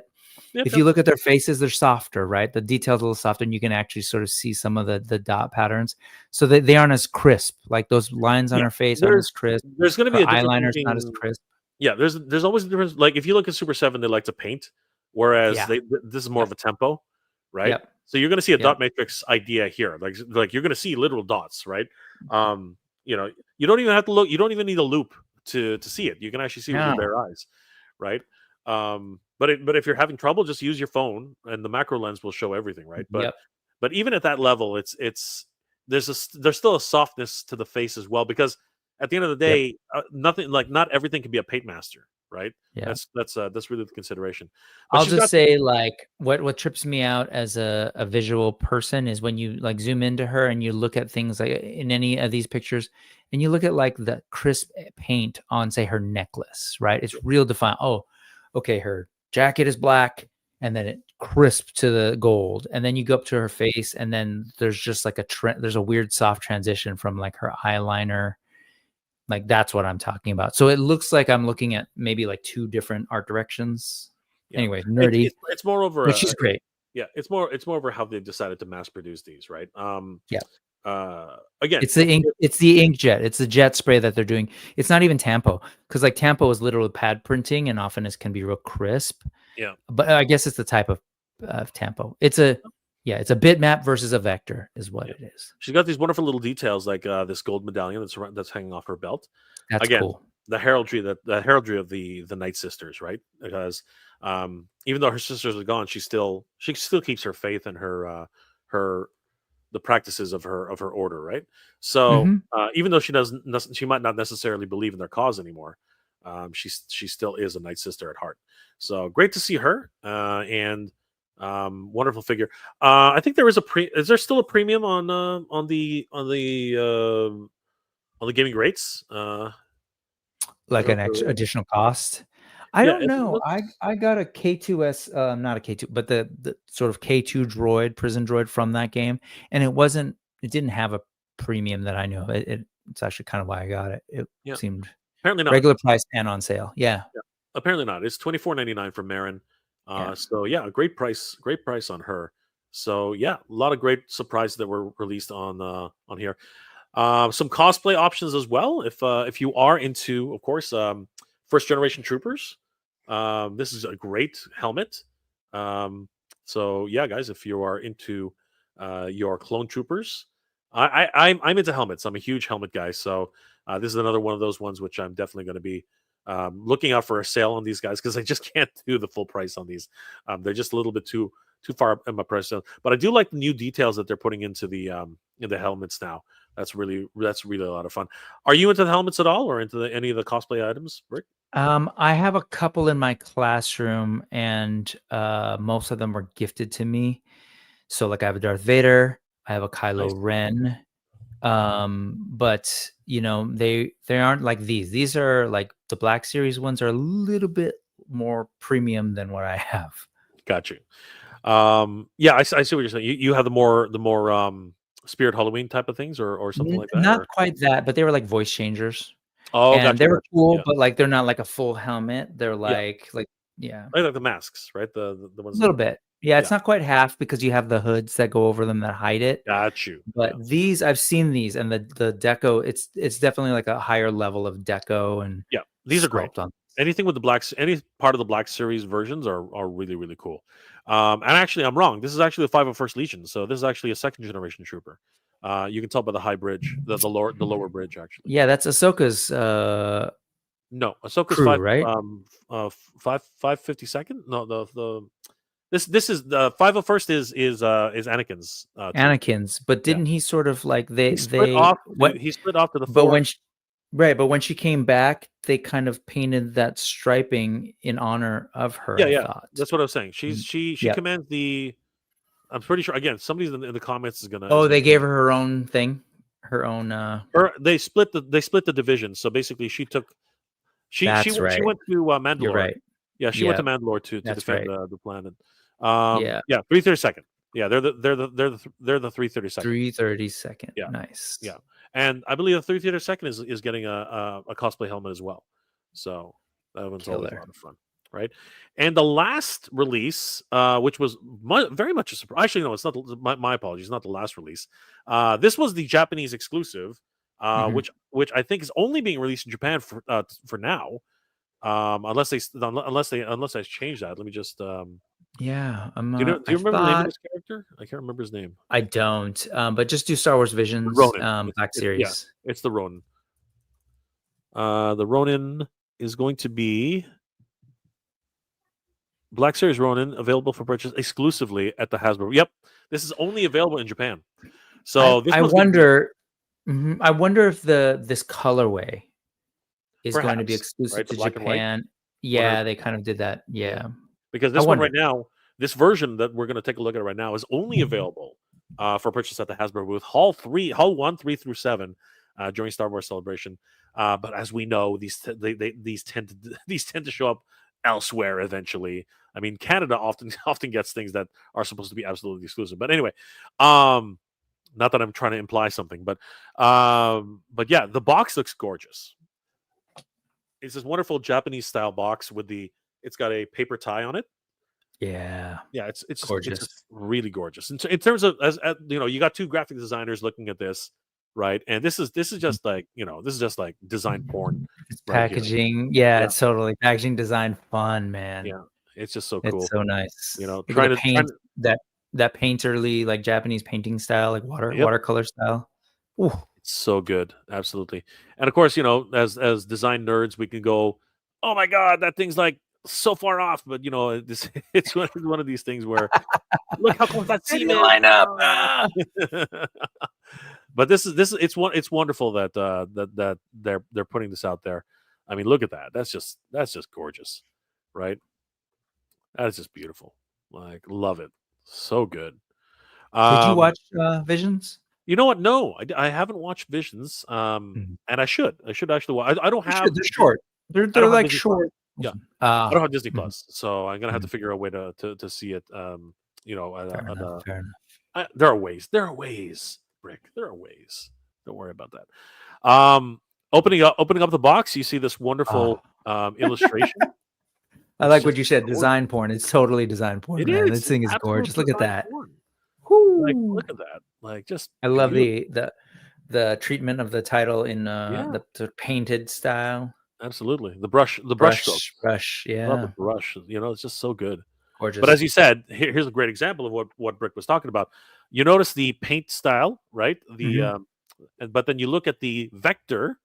Yep. If Yep. you look at their faces, they're softer, right? The details a little softer, and you can actually sort of see some of the dot patterns. So they aren't as crisp. Like those lines on Yeah. her face aren't There's as crisp. there's going to Her be a difference eyeliner's not as between crisp. yeah. There's always a difference. Like if you look at Super Seven, they like to paint, whereas Yeah. this is more Yep. of a tempo, right? Yep. So you're going to see a Yep. dot matrix idea here, like you're going to see literal dots, right? Um, you don't even have to look. You don't even need a loop to see it. You can actually see it with your No. bare eyes, right? But if you're having trouble, just use your phone, and the macro lens will show everything, right? But Yep. but even at that level, there's still a softness to the face as well because at the end of the Yep. day, nothing like not everything can be a paint master, right? Yeah. That's really the consideration. But I'll she's just got say like what trips me out as a visual person is when you like zoom into her and you look at things like in any of these pictures and you look at like the crisp paint on say her necklace, right? It's real defined. Oh, okay, her jacket is black and then it crisp to the gold. And then you go up to her face and then there's just like there's a weird soft transition from like her eyeliner. Like that's what I'm talking about. So it looks like I'm looking at maybe like two different art directions. yeah. Anyway, It's nerdy, it's it's more over but she's great. yeah. It's more over how they decided to mass produce these, right? Yeah. Again, It's the inkjet. It's the jet spray that they're doing. It's not even tampo because like tampo is literally pad printing and often it can be real crisp. yeah. But I guess it's the type of tampo. It's a bitmap versus a vector is what Yeah. it is. She's got these wonderful little details like this gold medallion that's hanging off her belt. That's Again, cool. the heraldry of the Night Sisters, right? Because even though her sisters are gone, she still keeps her faith in her the practices of her order, right? So Hmm. even though she might not necessarily believe in their cause anymore, she still is a Night Sister at heart. So great to see her and wonderful figure. I think there is is there still a premium on the gaming rates? Like an Whatever. extra additional cost. I Yeah, don't know. I got a K2S, not a K2, but the sort of K2 droid, prison droid from that game, and it didn't have a premium that I knew of. It's actually kind of why I got it. It yeah. seemed Apparently not. regular price and on sale. Yeah. Yeah. Apparently not. It's $24.99 for Marin. Yeah. So yeah, great price on her. So yeah, a lot of great surprises that were released on here. Some cosplay options as well. If you are into, of course, first generation troopers, this is a great helmet. Um, so yeah, guys, if you are into your clone troopers, I'm into helmets. I'm a huge helmet guy. So this is another one of those ones which I'm definitely going to be looking out for a sale on these guys because I just can't do the full price on these. They're just a little bit too far in my price zone. But I do like the new details that they're putting into the helmets now. That's really a lot of fun. Are you into the helmets at all, or into any of the cosplay items, Rick? I have a couple in my classroom, and most of them were gifted to me. So, like, I have a Darth Vader, I have a Kylo Nice. Ren, but they aren't like these. These are like the Black Series ones are a little bit more premium than what I have. Got you. Yeah, I see what you're saying. You have the more Spirit Halloween type of things, or something like that, Not or quite that, but they were like voice changers, oh, and got they you, were got you. cool, Yeah, but like they're not like a full helmet. They're yeah, like yeah. like the masks, right? The A ones that little bit. Yeah, yeah, it's not quite half because you have the hoods that go over them that hide it. got you. But Yeah, these, I've seen these, and the deco, it's definitely like a higher level of deco and yeah, these are great. sculpt on. Anything with the any part of the Black Series versions are really really cool. And actually, I'm wrong. This is actually the 501st Legion, so this is actually a second generation trooper. You can tell by the high bridge, the lower bridge actually. Yeah, that's Ahsoka's No, Ahsoka's crew, right? 552nd. No, this is the 501st is Anakin's troop. Anakin's, but Yeah, didn't he sort of like he split off. what? He split off to the But four. right, but when she came back, they kind of painted that striping in honor of her, Yeah, I yeah, thought. that's what I was saying. Mm, She yep. commands the. I'm pretty sure. Again, somebody's in the comments is gonna Oh, they tell gave me. her her own thing, her own. They split the division. So basically, she took That's she right. went to You're Mandalore. right. Yeah, she went Yeah, to Mandalore to that's defend right. the planet. Yeah, Yeah, 332nd. Yeah, they're the 332nd. 332nd. Yeah, Nice. yeah, and I believe the 332nd is getting a cosplay helmet as well. So that one's always a Killer. lot of fun, right? And the last release, which was very much a surprise. Actually, no, it's not. My apologies, not the last release. This was the Japanese exclusive, Mhm. which I think is only being released in Japan for now. Unless they change that. Let me just. Yeah, Do I you remember the name of thought this character? I can't remember his name. I don't, but just do Star Wars The Visions, Ronin. Black Yeah, Series. it's the Ronin. The Ronin is going to be Black Series Ronin, available for purchase exclusively at the Hasbro. Yep, this is only available in Japan. I So this I one's going to be wonder I wonder if this colorway is going to be perhaps exclusive right, the to black and white, Japan. Yeah, 100%. they kind of did that. Yeah, Yeah. because I this one right wonder. now, this version that we're going to take a look at right now is only available for purchase at the Hasbro booth, Hall 1, 3 through 7, during Star Wars Celebration. But as we know, these tend to these tend to show up elsewhere eventually. I mean, Canada often often gets things that are supposed to be absolutely exclusive. But anyway, um, not that I'm trying to imply something, but yeah, the box looks gorgeous. It's this wonderful Japanese style box with it's got a paper tie on it. Yeah. Yeah, it's just Gorgeous. really gorgeous. In terms of as you got two graphic designers looking at this, right? And this is just like this is just like design porn It's right here. packaging. Yeah, Yeah, it's totally packaging design fun, man. yeah, it's just so It's cool. so nice. Look at the Trying paint, to that painterly, like Japanese painting style, like yep, watercolor style. Ooh. it's so good, absolutely. And of course, as design nerds, we can go, oh my god, that thing's like so far off. But this it's one of these things where look how close that They seam didn't is. line up. Ah. But this is it's wonderful that they're putting this out there. I mean, look at that. That's just gorgeous, right? That's just beautiful. Like, love it. So good. Did you Um, watch Visions? you know what? No, I haven't watched Visions. Mhm. And I should. I should actually. I don't You should. have They're Disney. short. I They're don't have like Disney Plus. short. Yeah, I don't Ah, have Disney mhm, Plus, so I'm gonna have to mhm. figure a way to see it. Fair enough. Fair enough. There are ways. There are ways, Rick. There are ways. Don't worry about that. Opening up the box, you see this Ah, wonderful illustration. I It's like what just you said. gorgeous. Design porn. It's totally design porn, It man. is. This It's thing is absolute gorgeous. Look at design that. porn. Like, Whoo! look at that. Like, just I love beautiful. the treatment of the title in Yeah, the painted style. absolutely. The brush strokes. Brush. I love the Yeah, brush. It's just so good. But gorgeous. as you said, here's a great example of what Brick was talking about. You notice the paint style, right? Hmm. But then you look at the vector,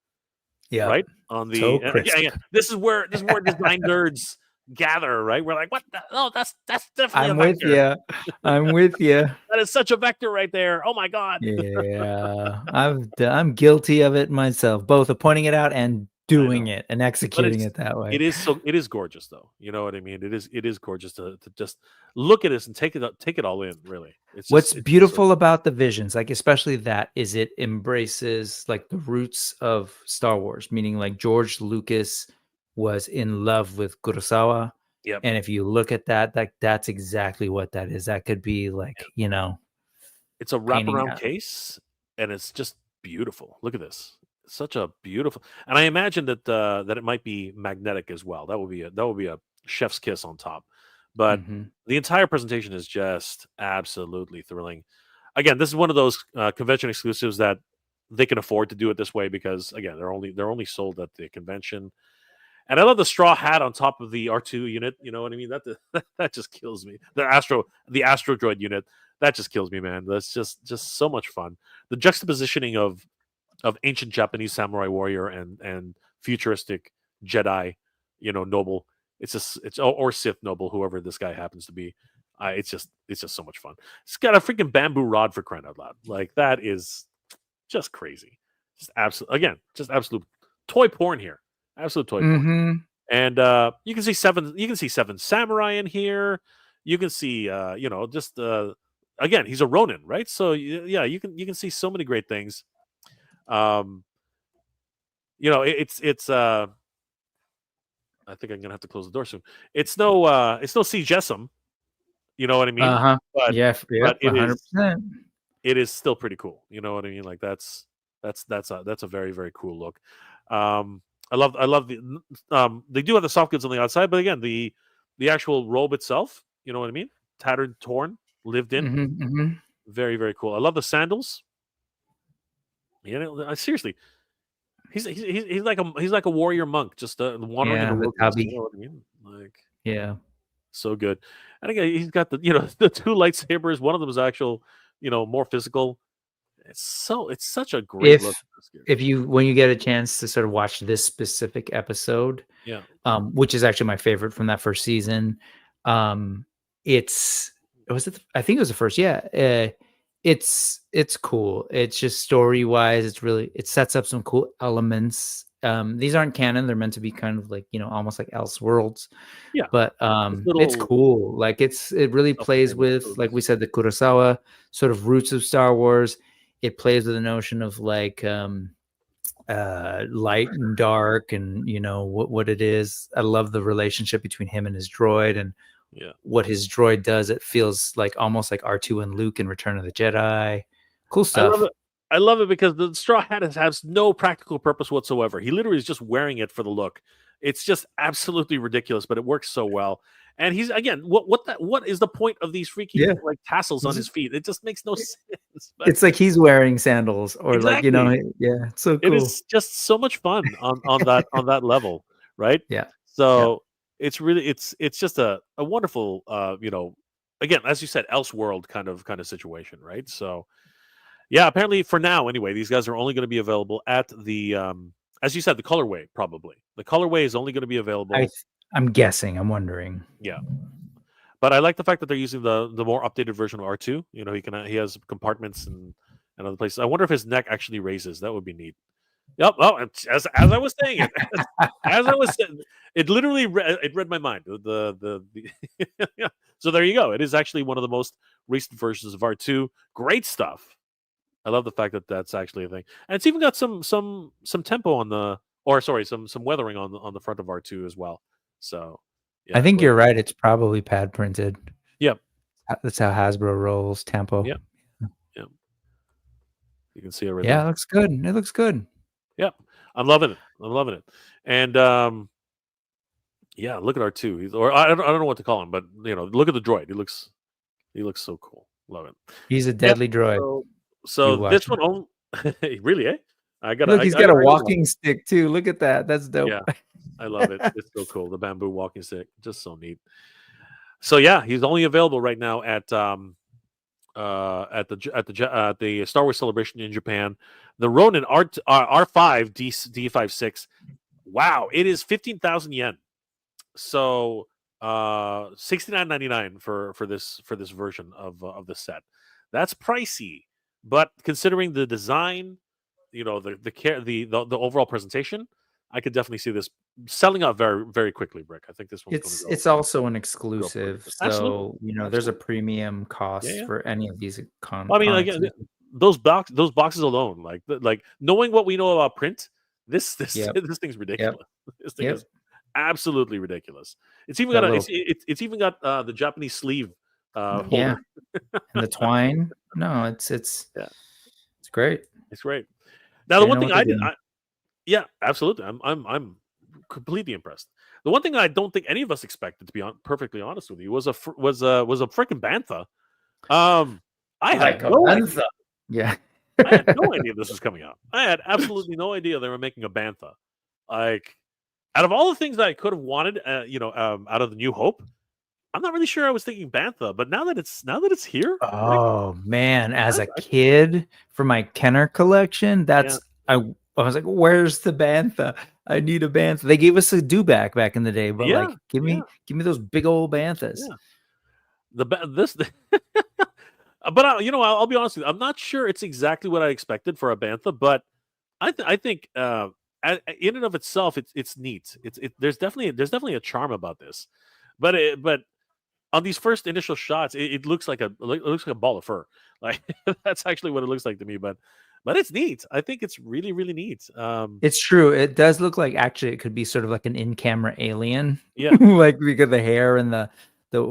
Yeah, right? On so the crisp. yeah. This is where design nerds gather, right? We're like, what? Oh, that's definitely a I'm with vector. you. I'm with you. That is such a vector right there. Oh my god. Yeah, I'm guilty of it myself, both of pointing it out and I doing know. it and But executing it that way. it is gorgeous though. You know what I mean? It is gorgeous to just look at this and take it all in, really. What's It's just so beautiful about the visions, like especially that, is it embraces like the roots of Star Wars, meaning like George Lucas was in love with Kurosawa. yep. And if you look at that, that's exactly what that is. That could be like, It's a painting wraparound out. case and it's just beautiful. Look at this. Such a beautiful, and I imagine that it might be magnetic as well. That would be a chef's kiss on top. But Hmm. the entire presentation is just absolutely thrilling. Again, this is one of those convention exclusives that they can afford to do it this way because again, they're only sold at the convention. And I love the straw hat on top of the R2 unit. You know what I mean? That just kills me. The Astro Droid unit, that just kills me, man. That's just so much fun. The juxtapositioning of ancient Japanese samurai warrior and futuristic Jedi, noble. Or Sith noble, whoever this guy happens to be. It's just so much fun. It's got a freaking bamboo rod for crying out loud. Like that is just crazy. Just absolute toy porn here. Absolute toy porn. Hmm. And you can see seven samurai in here. You can see just again, he's a Ronin, right? So yeah, you can see so many great things. Um, it's I think I'm gonna have to close the door soon. It's no C Jessam, you know what I mean? Uh-huh. But Yeah, yep, it is 100%. it is still pretty cool. You know what I mean? Like that's a very very cool look. Um, I love they do have the soft goods on the outside, but again the actual robe itself, you know what I mean? Tattered, torn, lived in, Hmm. Hmm. very very cool. I love the sandals. Seriously, he's like a warrior monk, just wandering in the Yeah, the wilderness. You tubby. know what I mean? Like Yeah. so good. And again, he's got the the two lightsabers. One of them is actual, more physical. It's such a great look. If if you when you get a chance to sort of watch this specific episode, Yeah, which is actually my favorite from that first season, um, it's was it? I think it was the first. Yeah, it's cool. It's just story wise, it sets up some cool elements. These aren't canon; they're meant to be kind of like almost like Elseworlds, yeah. but Just it's little cool. Like it really plays self-contained with, like we episodes. said, the Kurosawa sort of roots of Star Wars. It plays with the notion of like light and dark, and what it is. I love the relationship between him and his droid, and Yeah. what his droid does. It feels like almost like R2 and Luke in Return of the Jedi. Cool I love stuff. it. I love it because the straw hat has no practical purpose whatsoever. He literally is just wearing it for the look. It's just absolutely ridiculous, but it works so well. And he's again, what is the point of these Yeah. freaking like tassels on It's his feet? It just makes no sense. But it's like he's wearing sandals, or like, exactly, yeah, it's so it cool. is just so much fun on that level, right? Yeah. Yeah. So it's just a wonderful again, as you said, Elseworld kind of situation, right? So yeah, apparently for now anyway, these guys are only going to be available at the as you said, the colorway probably. The colorway is only going to be available. I'm guessing. I'm wondering. Yeah. But I like the fact that they're using the more updated version of R2. He has compartments and other places. I wonder if his neck actually raises. That would be neat. Yep. Oh, as I was saying it, as I was saying, it literally it read my mind. Yeah. So there you go. It is actually one of the most recent versions of R2. Great stuff. I love the fact that that's actually a thing, and it's even got some tempo on the, or sorry, some weathering on the front of R2 as well. So I yeah, think great. you're right. It's probably pad printed. Yep, That's how Hasbro rolls. Tempo. yep, yep. You can see it right Yeah, there. it looks good. It looks good. Yep, I'm loving it. I'm loving it, and Yeah, look at R2. Or I don't know what to call him, but look at the droid. He looks so cool. Love it. He's a Yep. deadly droid. So You watch this him. one, really, eh? I gotta, Look, I he's got a gotta watch walking it. stick too. Look at that. That's dope. Yeah, I love it. It's so cool. The bamboo walking stick, just so neat. So yeah, he's only available right now at the Star Wars Celebration in Japan. The Ronin R5 D56. Wow, it is 15,000 yen. So 69.99 for this version of the set. That's pricey, but considering the design, the overall presentation, I could definitely see this selling out very, very quickly, Brick. I think this one's going to It's also an exclusive, absolutely. so there's a premium Yeah, cost yeah. for any of these Well, I mean, like exclusives. those boxes alone, like knowing what we know about print, this Yep. this thing's ridiculous. This thing Yep. is absolutely ridiculous. It's even That got little it's even got the Japanese sleeve yeah, holder. and the twine. No, it's Yeah, great. it's great. Now the They one know thing what they're doing. yeah, absolutely. I'm completely impressed. The one thing I don't think any of us expected, to be perfectly honest with you, was a freaking bantha. I had Like a no idea. bantha. Yeah. I had no idea this was coming out. I had absolutely no idea they were making a bantha. Like, out of all the things that I could have wanted, out of the New Hope, I'm not really sure I was thinking bantha. But now that it's here, Rick, Oh man, as a I- kid for my Kenner collection, yeah, I was like, "Where's the bantha? I need a bantha." They gave us a dewback back in the day, but yeah, like, give yeah, me those big old banthas. yeah. This, but I'll be honest with you. I'm not sure it's exactly what I expected for a bantha, but I think in and of itself, it's neat. There's definitely a charm about this, but on these first initial shots, it looks like it looks like a ball of fur. Like that's actually what it looks like to me. But it's neat. I think it's really, really neat. It's true. It does look like actually it could be sort of like an in-camera alien, Yeah, like because the hair and the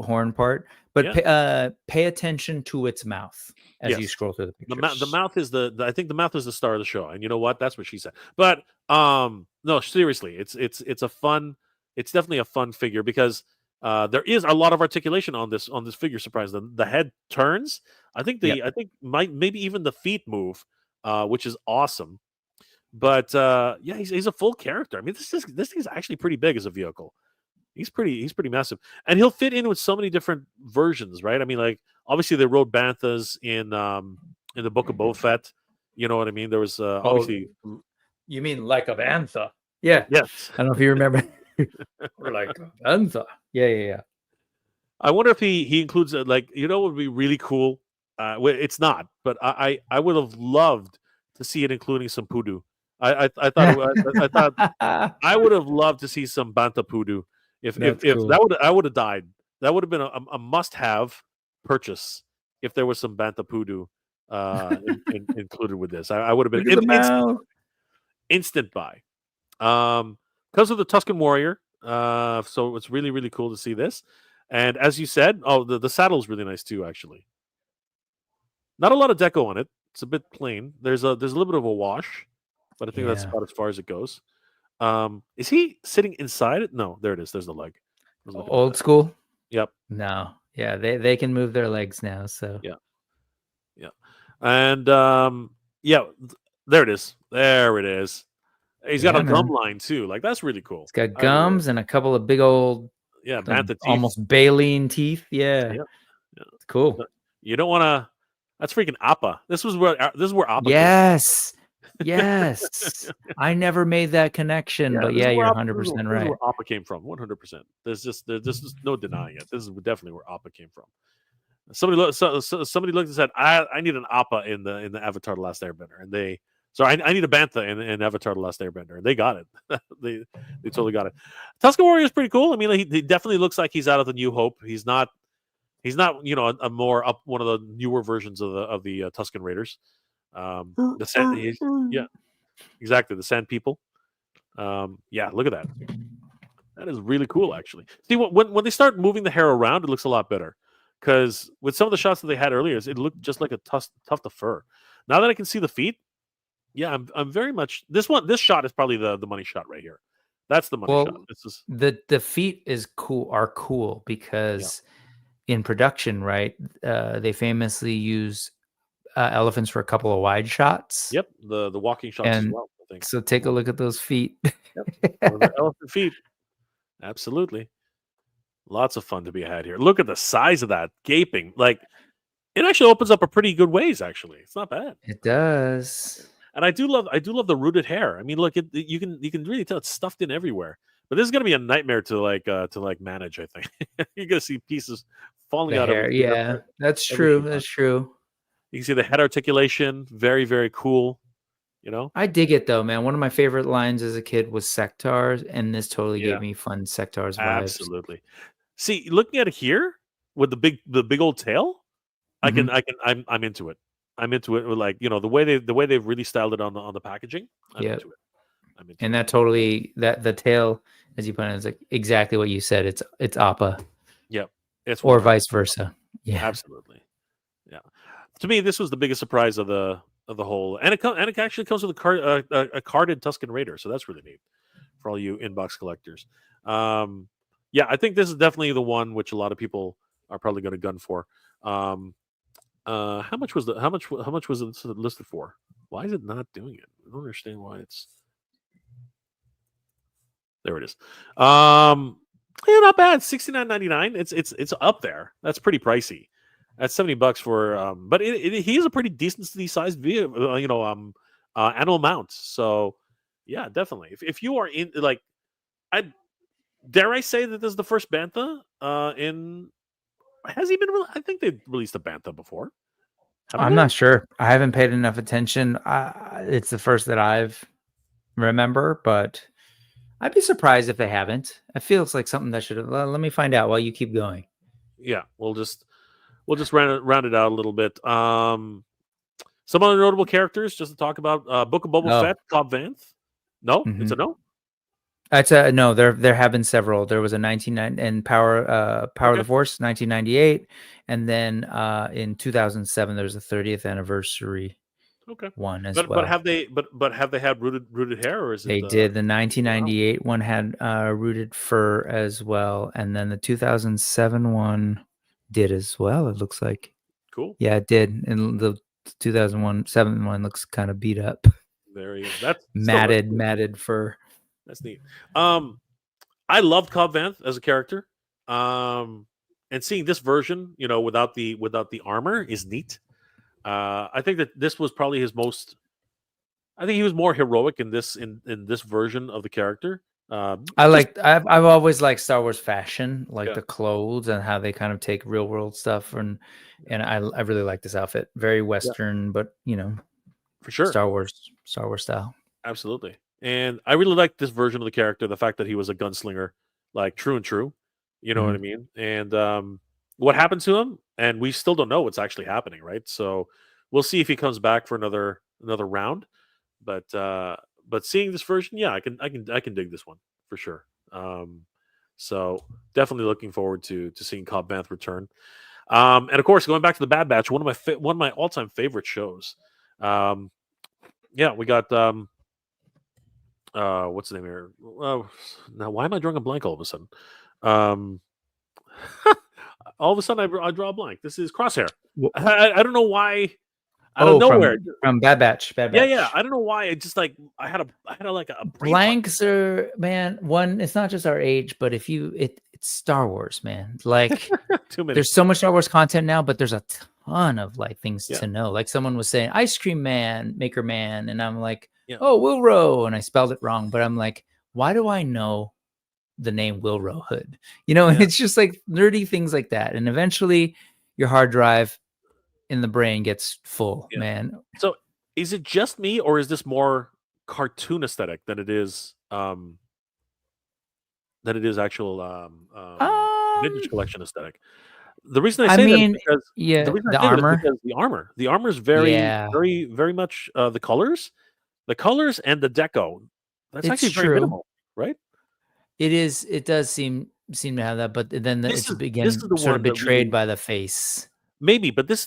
horn part. But yeah, pay attention to its mouth as you yes. scroll through the The pictures. mouth is I think the mouth is the star of the show, and you know what? That's what she said. But no, seriously, it's a fun. It's definitely a fun figure because there is a lot of articulation on this figure. Surprise! The head turns. Yep. I think maybe even the feet move, which is awesome. But yeah, he's a full character. I mean, this thing's actually pretty big as a vehicle. He's pretty massive, and he'll fit in with so many different versions, right? I mean, like obviously they rode banthas in the Book of Boba Fett. You know what I mean? There was obviously You mean like a bantha? Yeah. yes. I don't know if you remember. Or like a bantha. Yeah. I wonder if he includes like what would be really cool. It's not, but I would have loved to see it including some poodoo. I thought I thought I would have loved to see some banta poodoo. That's If cool. I would have died. That would have been a must have purchase if there was some banta poodoo included with this. I would have Look been at the mouth. instant buy. Because of the Tuscan Warrior. So it's really, really cool to see this. And as you said, the saddle is really nice too, actually. Not a lot of deco on it. It's a bit plain. There's a little bit of a wash, but I think that's Yeah. about as far as it goes. Is he sitting inside it? No, there it is. There's the leg. I was looking at Old that. school? Yep. No. Yeah, they can move their legs now, so Yeah. Yeah. And yeah, there it is. There it is. He's got yeah, a gum man. line too. Like that's really cool. It's got I really like gums and a couple of big old yeah, bantha teeth. almost baleen teeth. Yeah. Yeah. Yeah. It's cool. You don't want to. That's freaking Appa. This is where Appa came Yes. Yes. I never made that connection, from. Yeah, but this is yeah, where you're Appa, 100% this is right. where Appa came from. 100%. There's just no denying it. This is definitely where Appa came from. Somebody looked and said, "I need an Appa in the Avatar: The Last Airbender," and I need a Bantha in Avatar: The Last Airbender, and they got it. they totally got it. Tusken Warrior is pretty cool. I mean, he definitely looks like he's out of the New Hope. He's not a more up one of the newer versions of the Tusken Raiders. The sand, yeah, exactly, the Sand People. Yeah, look at that. That is really cool, actually. See, when they start moving the hair around, it looks a lot better. Because with some of the shots that they had earlier, it looked just like a tuft of fur. Now that I can see the feet, yeah, I'm very much this shot is probably the money shot right here. That's the money shot. Well, This is the feet are cool yeah. because in production, right? They famously use elephants for a couple of wide shots, Yep. The walking shots as and well. I think. so take a look at those feet. Yep. The elephant feet. Absolutely. Lots of fun to be had here. Look at the size of that gaping. Like it actually opens up a pretty good ways. Actually, it's not bad. It does. And I do love the rooted hair. I mean, look, you can really tell it's stuffed in everywhere. But this is gonna be a nightmare to like manage. I think you're gonna see pieces falling The out hair, yeah, that's every true. few That's times. true. You can see the head articulation, very very cool. You know, I dig it though, man. One of my favorite lines as a kid was Sectars, and this totally yeah, gave me fun Sectars vibes. absolutely. See, looking at it here with the big old tail, Mhm. I'm into it. I'm into it with like the way they've really styled it on the packaging. I'm Yep. into it. I'm into And it. that totally that the tail, as you put it, is like exactly what you said. It's Appa Yep, it's or 100. vice versa. Yeah. Absolutely. Yeah. To me, this was the biggest surprise of the whole, and it actually comes with a carded Tuscan Raider, so that's really neat for all you inbox collectors. Um, yeah, I think this is definitely the one which a lot of people are probably going to gun for. Um, how much was it listed for? Why is it not doing it? I don't understand why it's there. It is. Yeah, not bad. 69.99. It's up there. That's pretty pricey. That's $70 for but he is a pretty decently sized vehicle, animal mount. So yeah, definitely. If you are in like I dare I say that this is the first Bantha in has he been I think they've released a Bantha before. Haven't I'm they? not sure. I haven't paid enough attention. It's the first that I've remember, but I'd be surprised if they haven't. It feels like something that should have. Let me find out while you keep going. Yeah, we'll just round it out a little bit. Some other notable characters just to talk about Book of Boba Oh, Fett, Cobb Vanth. No, it's hmm a no. that's a no. There have been several. There was a 1990 and Power of Okay, the Force 1998, and then in 2007 there was a 30th anniversary okay. one as But well. have they had rooted hair or is it They did. The wow 1998 one had rooted fur as well, and then the 2007 one did as well. It looks like. cool? Yeah, it did. And the 2001 7 one looks kind of beat up. There you go. That's Matted, cool. matted fur. That's neat. Um, I loved Cobb Vanth as a character. Um, and seeing this version, without the armor is neat. I think that this was probably his most. I think he was more heroic in this version of the character. Just I've always liked Star Wars fashion, like yeah, the clothes and how they kind of take real world stuff, and I really like this outfit. Very yeah, Western, but for sure. Star Wars style. Absolutely. And I really like this version of the character, the fact that he was a gunslinger, like true and true. You know what I Mhm. mean? And what happened to him? And we still don't know what's actually happening, right? So we'll see if he comes back for another round. But seeing this version, yeah, I can dig this one for sure. So definitely looking forward to seeing Cobb Vanth return. And of course, going back to the Bad Batch, one of my all time favorite shows. Um, yeah, we got what's the name here? Now why am I drawing a blank all of a sudden? Um, all of a sudden I draw a blank. This is Crosshair. Wh- I don't know why. Out of Oh, nowhere. from Bad Batch, Bad Yeah, yeah. Batch. I don't know why. It just like I had like a brain fart. Blanks are, man, one, it's not just our age, but it's Star Wars, man. Like Too many. there's so much Star Wars content now, but there's a ton of like things Yeah, to know. Like someone was saying Ice Cream Man, Maker Man, and I'm like, yeah, oh, Wilro, and I spelled it wrong, but I'm like, why do I know the name Wilro Hood? yeah, It's just like nerdy things like that. And eventually your hard drive in the brain gets full, yeah. man. So is it just me, or is this more cartoon aesthetic than it is actual vintage Um, collection aesthetic? The reason I I say that is mean, because the yeah, reason I the say that is armor. because the armor is very, Yeah, very, very much the colors and the deco. That's it's actually very true. minimal, right? It is. It does seem to have that, but then This it's is this again is the sort of one that betrayed really by the face. maybe, but this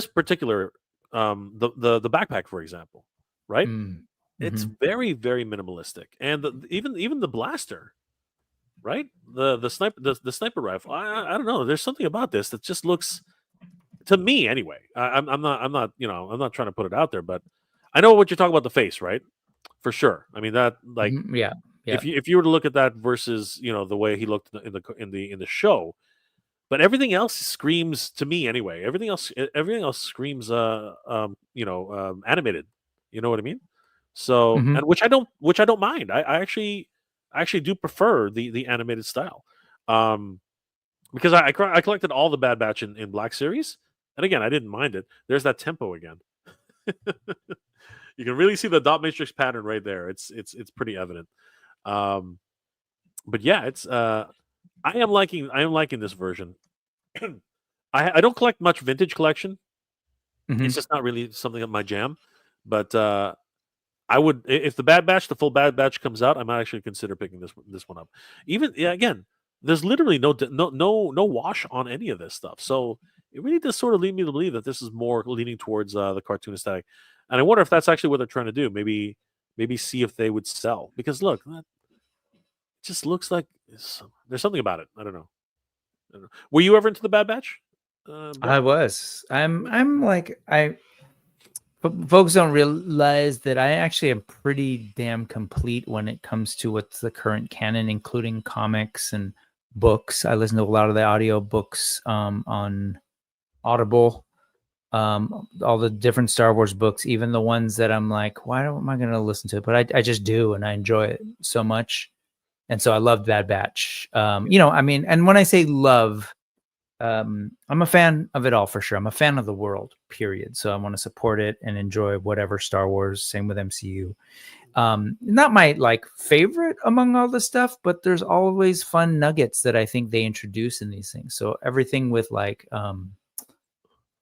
particular the backpack, for example, right? Mm. It's Mhm. very, very minimalistic, and even the blaster, right? The sniper rifle. I don't know. There's something about this that just looks, to me anyway. I'm not I'm not trying to put it out there, but I know what you're talking about, the face, right? For sure. I mean that, like, Mhm. Yeah. Yeah. if you were to look at that versus the way he looked in the show, but everything else screams, to me anyway. Everything else screams animated. You know what I mean? So, Mhm. and which I don't mind. I actually do prefer the animated style. Um because I collected all the Bad Batch in Black Series, and again, I didn't mind it. There's that tempo again. You can really see the dot matrix pattern right there. It's pretty evident. Um, but yeah, it's I am liking this version. I don't collect much vintage collection. It's Mhm. just not really something of my jam. But I would, if the full Bad Batch comes out, I might actually consider picking this one up. Even, yeah, again, there's literally no wash on any of this stuff. So it really does sort of lead me to believe that this is more leaning towards the cartoon aesthetic. And I wonder if that's actually what they're trying to do. Maybe see if they would sell, because look, that just looks like there's something about it. I don't know. Were you ever into the Bad Batch, Brett? I was. I'm. Yeah. I'm like I. Folks don't realize that I actually am pretty damn complete when it comes to what's the current canon, including comics and books. I listen to a lot of the audio books on Audible. All the different Star Wars books, even the ones that I'm like, why am I going to listen to it? But I just do, and I enjoy it so much. And so I love Bad Batch. I mean, and when I say love, I'm a fan of it all for sure. I'm a fan of the world, period. So I want to support it and enjoy whatever Star Wars. Same with MCU. Not my like favorite among all the stuff, but there's always fun nuggets that I think they introduce in these things. So everything with like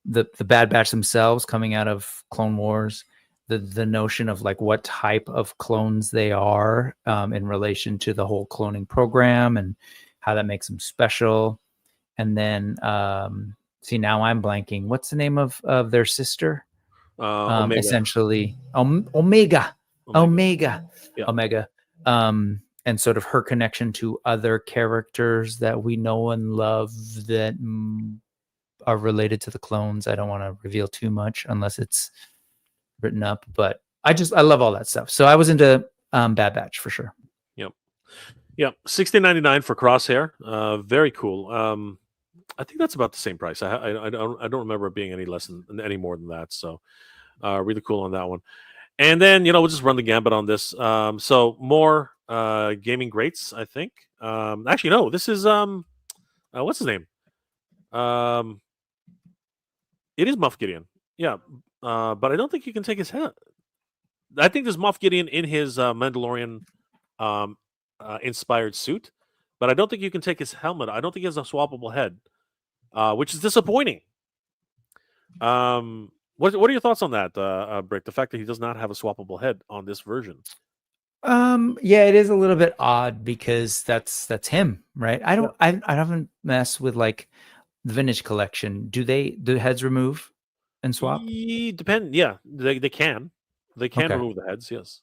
the Bad Batch themselves coming out of Clone Wars, the notion of like what type of clones they are in relation to the whole cloning program and how that makes them special. And then see, now I'm blanking. What's the name of their sister? Omega. Essentially Omega. Omega. Omega. Yeah. Omega. And sort of her connection to other characters that we know and love that are related to the clones. I don't want to reveal too much unless it's written up, but I love all that stuff. So I was into Bad Batch for sure. Yep. Yep. 16.99 for Crosshair. Very cool. I think that's about the same price. I don't remember it being any more than that. So really cool on that one. And then we'll just run the gambit on this. So more gaming greats, I think. Actually, no. This is what's his name? It is Moff Gideon. Yeah. But I don't think you can take his head. I think there's Moff Gideon in his Mandalorian inspired suit, but I don't think you can take his helmet. I don't think he has a swappable head, which is disappointing. What are your thoughts on that, Brick? The fact that he does not have a swappable head on this version. Yeah, it is a little bit odd because that's him, right? Yeah. I haven't messed with like the vintage collection. Do heads remove and swap? Depend. Yeah, they can. They can Okay. remove the heads. Yes.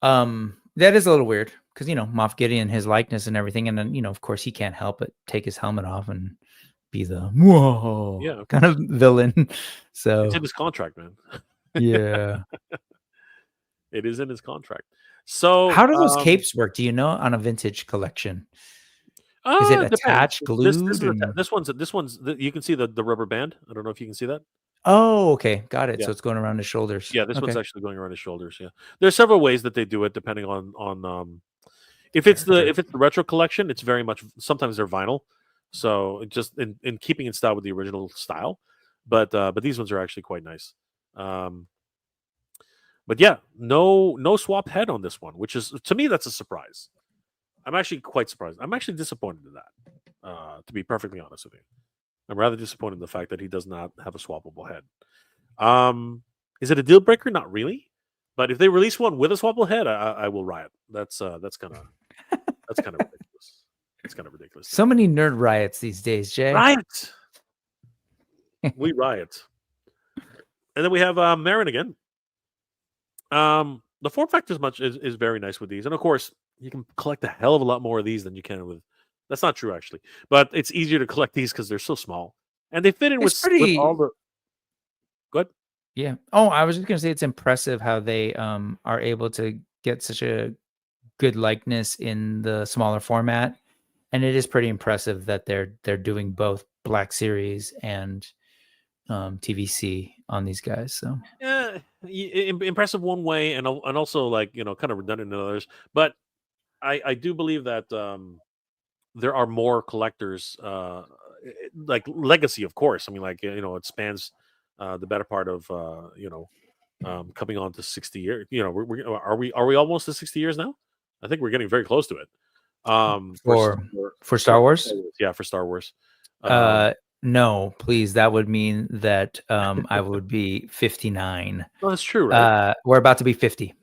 That is a little weird because Moff Gideon, his likeness and everything, and then of course he can't help but take his helmet off and be the whoa Yeah, of kind course. of villain. It's So in his contract, man. yeah. It is in his contract. So, How do those capes work? Do you know on a vintage collection? Is it it depends. attached, This this glued, is and this one's you can see the rubber band. I don't know if you can see that. oh, okay, got it. Yeah. So it's going around his shoulders. Yeah, this one's Okay. actually going around his shoulders. Yeah, there's several ways that they do it depending on The if it's the character. if it's the retro collection, it's very much sometimes they're vinyl, so just in keeping in style with the original style, but these ones are actually quite nice. Um, but yeah, no swap head on this one, which is, to me, that's a surprise. I'm actually quite surprised. I'm actually disappointed in that. To be perfectly honest with you, I'm rather disappointed in the fact that he does not have a swappable head. Is it a deal breaker? Not really. But if they release one with a swappable head, I will riot. That's kind of ridiculous. It's kind of ridiculous to So me. many nerd riots these days, Jay. Riot. We riot. And then we have Marin again. The form factor is very nice with these, and of course, you can collect a hell of a lot more of these than you can with. That's not true actually, but it's easier to collect these because they're so small, and they fit in It's with all pretty. the. Good. Yeah. Oh, I was just gonna say it's impressive how they are able to get such a good likeness in the smaller format, and it is pretty impressive that they're doing both Black Series and TVC on these guys. So Yeah, impressive one way, and also like kind of redundant in others. But I do believe that there are more collectors, like legacy, of course. I mean, like it spans the better part of coming on to 60 years. Are we almost to 60 years now? I think we're getting very close to it. For for for for for Star Wars, Star Wars. Yeah, for Star Wars. Um, uh, no, please. That would mean that I would be 59. well, that's true, right? We're about to be 50.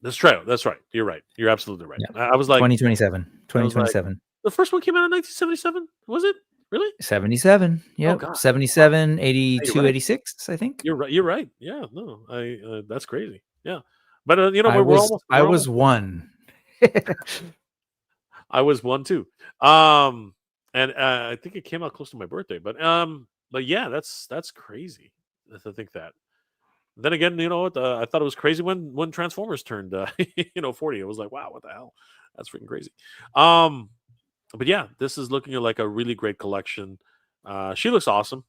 That's true. That's right. You're right. You're absolutely right. Yeah, I was like, 2027. I was like, 2027. the first one came out in 1977. Was it really? 77. Oh Yep. God. Wow. 77, You're 82, right. 86, I think. You're right. You're right. Yeah. No. That's crazy. Yeah. But I we're was almost. I We're was almost. one. I was one too. And I think it came out close to my birthday. But yeah, that's crazy to think that. Then again, you know what? I thought it was crazy when Transformers turned 40. I was like, wow, what the hell? That's freaking crazy. Um, but yeah, this is looking like a really great collection. She looks awesome.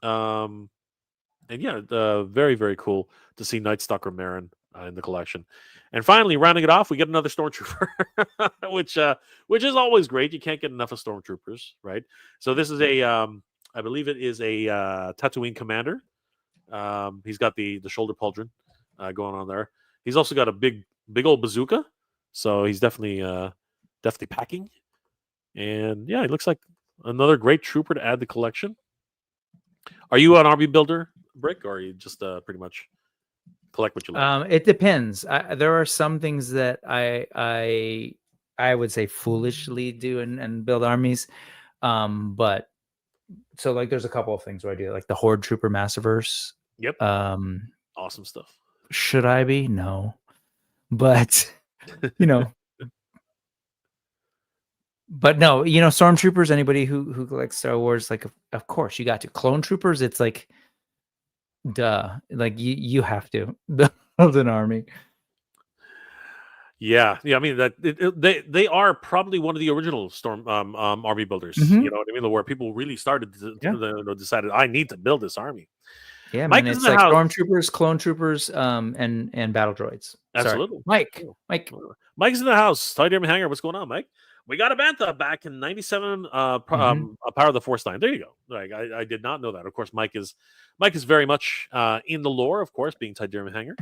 Um, and yeah, very very cool to see Night Stalker Marin in the collection. And finally, rounding it off, we get another Stormtrooper, which is always great. You can't get enough of Stormtroopers, right? So this is I believe it is a Tatooine commander. He's got the shoulder pauldron going on there. He's also got a big old bazooka, so he's definitely packing. And yeah, it looks like another great trooper to add the collection. Are you an army builder, Brick, or are you just pretty much collect what you like? It depends. There are some things that I would say foolishly do and build armies. But so like there's a couple of things where I do like the Horde Trooper Massiverse. Yep, Um, awesome stuff. should I be? No, but you know, but no, Stormtroopers. Anybody who likes Star Wars, like of course you got to. Clone Troopers. It's like, duh, like you have to build an army. Yeah. I mean they are probably one of the original storm army builders. Mhm. You know what I mean? Where people really started Yeah. decided I need to build this army. Yeah, Mike man. is in It's the like house. Stormtroopers, Clone Troopers, and battle droids. Sorry, Absolutely. Mike. Yeah. Mike. Mike's in the house. Tidy Hanger, what's going on, Mike? We got a Bantha back in '97. Mhm. Power of the Force line. There you go. Like I did not know that. Of course, Mike is very much in the lore. Of course, being Tiderium Hanger.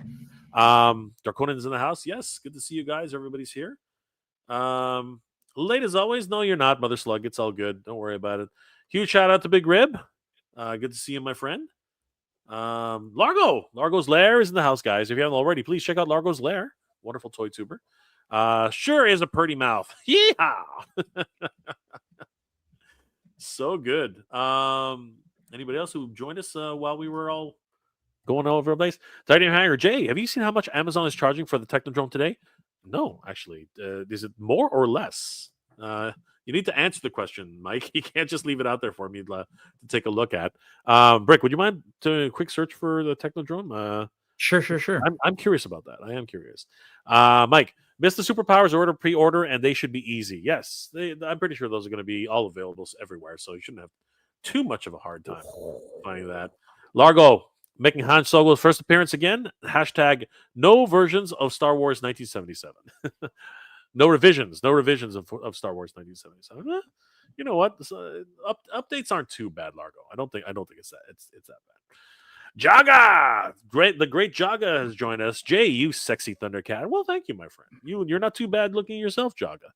Darkonan's in the house. Yes, good to see you guys. Everybody's here. Late as always. No, you're not, Mother Slug. It's all good. Don't worry about it. Huge shout out to Big Rib. Good to see you, my friend. Largo's Lair is in the house, guys. If you haven't already, please check out Largo's Lair. Wonderful toy tuber. Sure is a pretty mouth. Yeehaw! So good. Anybody else who joined us while we were all going all over the place? Titanium Hanger Jay, have you seen how much Amazon is charging for the Technodrome today? No, actually. Is it more or less? You need to answer the question, Mike. You can't just leave it out there for me to take a look at. Brick, would you mind doing a quick search for the Technodrome? Sure. I'm curious about that. I am curious. Mike, miss the superpowers order pre-order, and they should be easy. Yes, I'm pretty sure those are going to be all available everywhere, so you shouldn't have too much of a hard time finding that. Largo making Han Solo's first appearance again. Hashtag no versions of Star Wars 1977. No revisions of Star Wars 1977. You know what? Updates aren't too bad, Largo. I don't think it's that bad. Jaga, the great Jaga has joined us. Jay, you sexy Thundercat. Well, thank you, my friend. You're not too bad looking yourself, Jaga.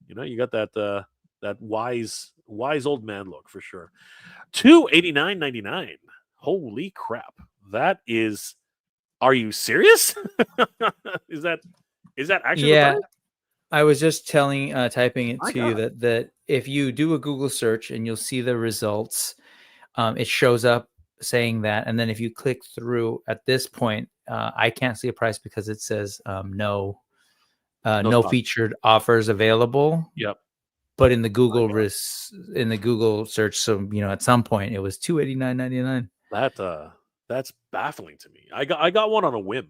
You got that wise old man look for sure. $289.99. Holy crap! That is. Are you serious? is that actually the price? I was just typing it My to you that if you do a Google search and you'll see the results, it shows up saying that, and then if you click through at this point, I can't see a price because it says no No no stock. featured offers available. Yep. But in the Google search, so at some point it was $289.99. That's baffling to me. I got one on a whim.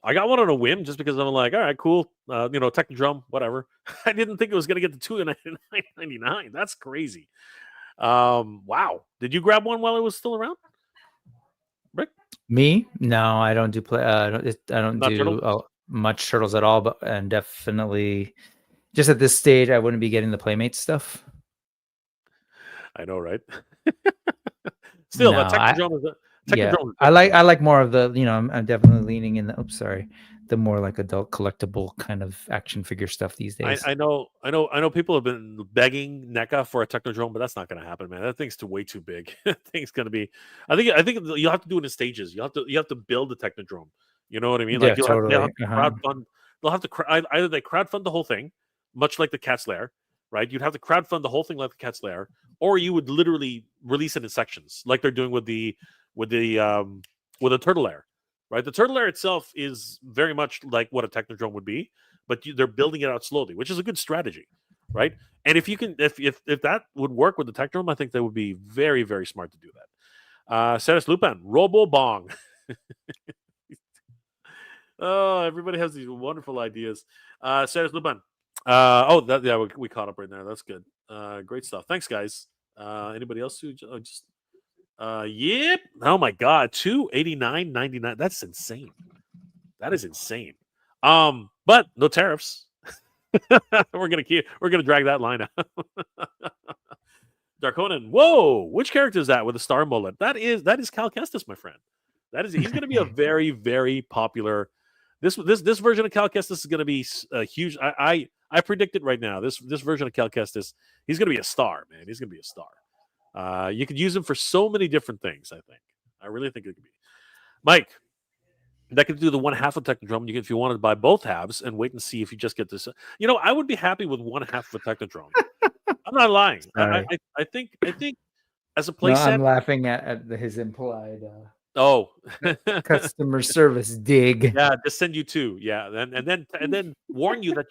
I got one on a whim just because I'm like, all right, cool. Technodrome, whatever. I didn't think it was gonna get to $299.99. That's crazy. Wow. Did you grab one while it was still around? Rick? Me? No, I don't do play. I don't Not do turtles? much turtles at all. But and definitely, just at this stage, I wouldn't be getting the Playmates stuff. I know, right? Still, No, a Technodrome is a yeah, Technodrome is I Technodrome. like more of the. I'm definitely leaning in the. Oops, sorry, the more like adult collectible kind of action figure stuff these days. I know people have been begging NECA for a Technodrome, but that's not gonna happen, man. That thing's way too big. That thing's gonna be I think you'll have to do it in stages. You have to build the Technodrome. You know what I mean? Yeah, Like they'll totally. have to crowdfund. They'll have to either they crowdfund the whole thing, much like the Cat's Lair, right? You'd have to crowdfund the whole thing like the Cat's Lair, or you would literally release it in sections, like they're doing with the Turtle Lair, right? The Turtle Lair itself is very much like what a Technodrome would be, but they're building it out slowly, which is a good strategy, right? And if you can, if that would work with the Technodrome, I think that would be very, very smart to do that. Ceres Lupin, Robo Bong. Oh, everybody has these wonderful ideas. Ceres Lupin. We caught up right there. That's good. Great stuff. Thanks, guys. Anybody else who just yep. Oh my god, 289.99. That's insane. That is insane. But no tariffs. we're gonna drag that line out. Darkonin. Whoa, which character is that with a star mullet? That is Cal Kestis, my friend. He's gonna be a very, very popular. This version of Cal Kestis is gonna be a huge. I predict it right now. This version of Cal Kestis, he's gonna be a star, man. He's gonna be a star. You could use him for so many different things. I really think it could be. Mike, that could do the one half of Technodrome. If you wanted to buy both halves and wait and see if you just get this. I would be happy with one half of a Technodrome. I'm not lying. I think as a No, playset. I'm laughing at his implied Oh, customer service dig. yeah, just send you two. Yeah, and then warn you that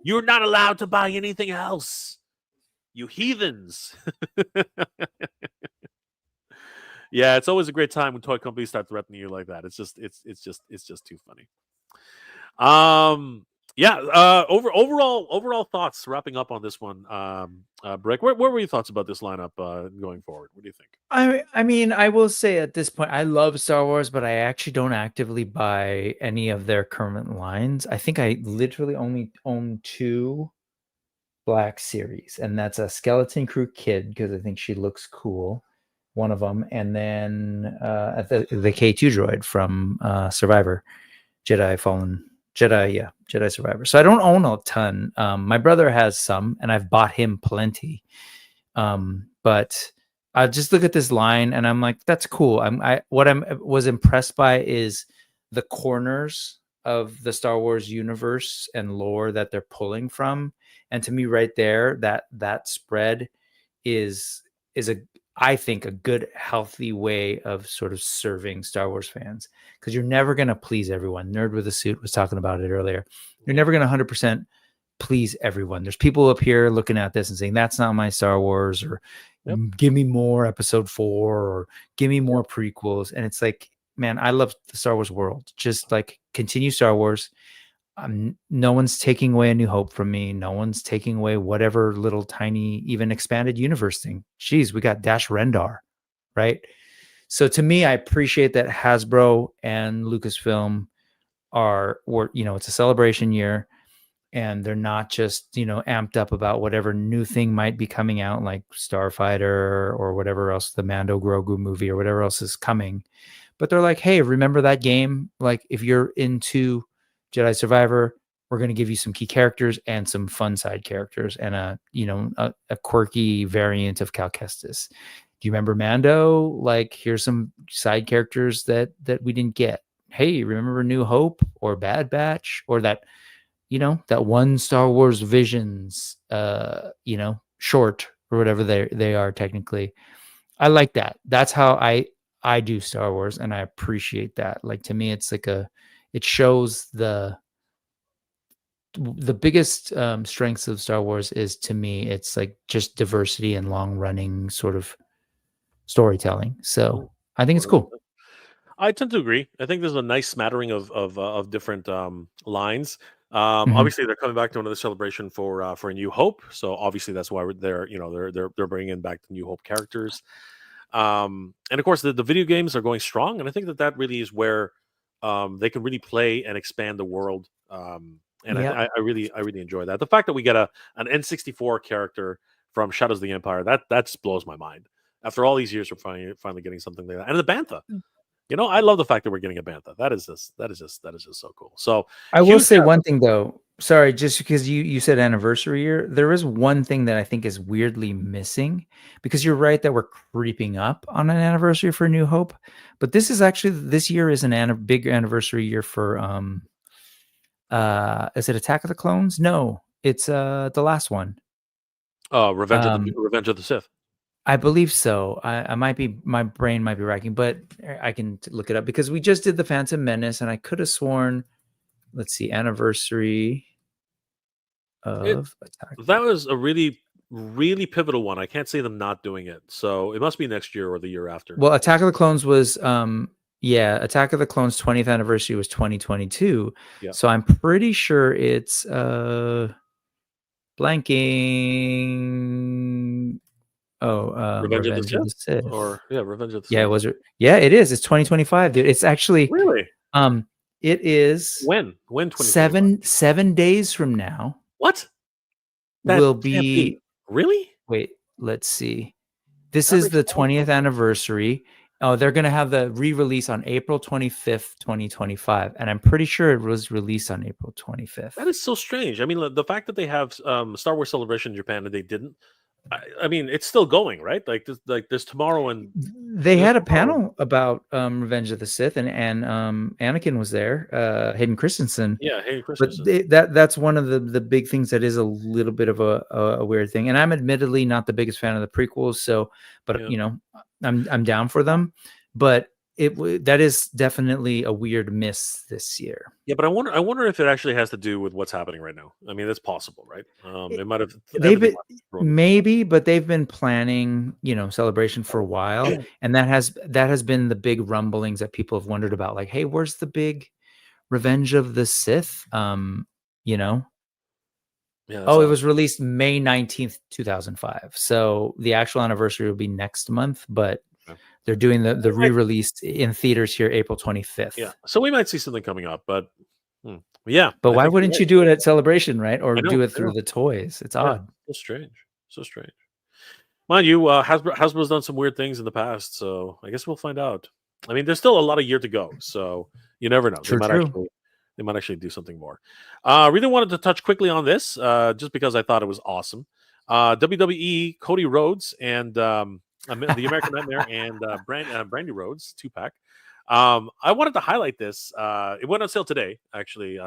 you're not allowed to buy anything else. You heathens. Yeah, it's always a great time when toy companies start threatening you like that. It's just too funny. Overall thoughts. Wrapping up on this one, Brick. What were your thoughts about this lineup going forward? What do you think? I mean, I will say at this point, I love Star Wars, but I actually don't actively buy any of their current lines. I think I literally only own 2 Black Series, and that's a Skeleton Crew Kid because I think she looks cool, one of them, and then the K2 droid from Survivor, Jedi Survivor. So I don't own a ton. My brother has some, and I've bought him plenty. But I just look at this line, and I'm like, that's cool. I was impressed by is the corners of the Star Wars universe and lore that they're pulling from. And to me, right there, that spread is I think a good, healthy way of sort of serving Star Wars fans, because you're never going to please everyone. Nerd with a Suit was talking about it earlier. You're never going to 100% please everyone. There's people up here looking at this and saying, that's not my Star Wars, or give me more episode 4, or give me more prequels. And it's like, man, I love the Star Wars world. Just like continue Star Wars. No one's taking away A New Hope from me. No one's taking away whatever little tiny, even expanded universe thing. Jeez, we got Dash Rendar, right? So to me, I appreciate that Hasbro and Lucasfilm it's a celebration year, and they're not just, amped up about whatever new thing might be coming out, like Starfighter or whatever else, the Mando Grogu movie or whatever else is coming. But they're like, hey, remember that game? Like, if you're into Jedi Survivor, we're going to give you some key characters and some fun side characters and a quirky variant of Cal Kestis. Do you remember Mando? Like, here's some side characters that we didn't get. Hey, remember New Hope or Bad Batch or that one Star Wars Visions, short or whatever they are technically. I like that. That's how I do Star Wars, and I appreciate that. Like, to me, it's like it shows the biggest strengths of Star Wars is, to me, it's like just diversity and long running sort of storytelling. Mm, So I think it's cool. 100%. I tend to agree. I think there's a nice smattering of different lines. Mhm. Obviously, they're coming back to another celebration for A New Hope, so obviously that's why they're they're bringing back the New Hope characters. And of course, the video games are going strong, and I think that really is where they can really play and expand the world. And Yep. I really enjoy that. The fact that we get an N64 character from Shadows of the Empire, that just blows my mind. After all these years, we're finally getting something like that, and the Bantha. I love the fact that we're getting a Bantha. That is just so cool. So I will huge. say one thing though. Sorry, just because you said anniversary year, there is one thing that I think is weirdly missing, because you're right that we're creeping up on an anniversary for New Hope, but this year is big anniversary year for is it Attack of the Clones? No, it's the last one. Um Revenge of the Sith. I believe so. I might be, my brain might be racking, but I can look it up because we just did the Phantom Menace, and I could have sworn, let's see, anniversary It of Attack. That was a really pivotal one. I can't see them not doing it. So it must be next year or the year after. Well, Attack of the Clones was yeah, Attack of the Clones 20th anniversary was 2022. Yeah. So I'm pretty sure it's blanking. Oh, Revenge of the Sith. Or Revenge of the Yeah, Sith. it was. Yeah, it is. It's 2025, dude. It's actually Really? it is When 2025? 7 days from now What? That will can't be. be. Really? Wait, let's see. This That is makes the all 20th anniversary. Oh, they're going to have the re-release on April 25th, 2025. And I'm pretty sure it was released on April 25th. That is so strange. I mean, the fact that they have Star Wars Celebration in Japan and they didn't. I mean, it's still going, right? Like this tomorrow and They had a panel about Revenge of the Sith, and Anakin was there, Hayden Christensen. yeah, Hayden But Christensen. that's one of the big things that is a little bit of a weird thing. And I'm admittedly not the biggest fan of the prequels, so, but Yeah. I'm down for them. But that is definitely a weird miss this year. Yeah, but I wonder if it actually has to do with what's happening right now. I mean, that's possible, right? It- It might have They've everything been, might have thrown. maybe, but they've been planning, celebration for a while, and that has been the big rumblings that people have wondered about. Like, hey, where's the big Revenge of the Sith? Yeah, that's Oh, it odd. was released May 19th, 2005. So the actual anniversary will be next month, but Okay. they're doing the We might- re-release in theaters here April 25th. yeah, so we might see something coming up, but yeah, But I why think you're wouldn't right. you do it at Celebration, right? Or I know, do it I know. through the toys? It's Yeah, odd. so strange, so strange. Mind you, Hasbro's done some weird things in the past, so I guess we'll find out. I mean, there's still a lot of year to go, so you never know. True. They might actually do something more. Really wanted to touch quickly on this, just because I thought it was awesome. WWE Cody Rhodes and the American Nightmare and Brandy Rhodes 2-pack. I wanted to highlight this. It went on sale today, actually,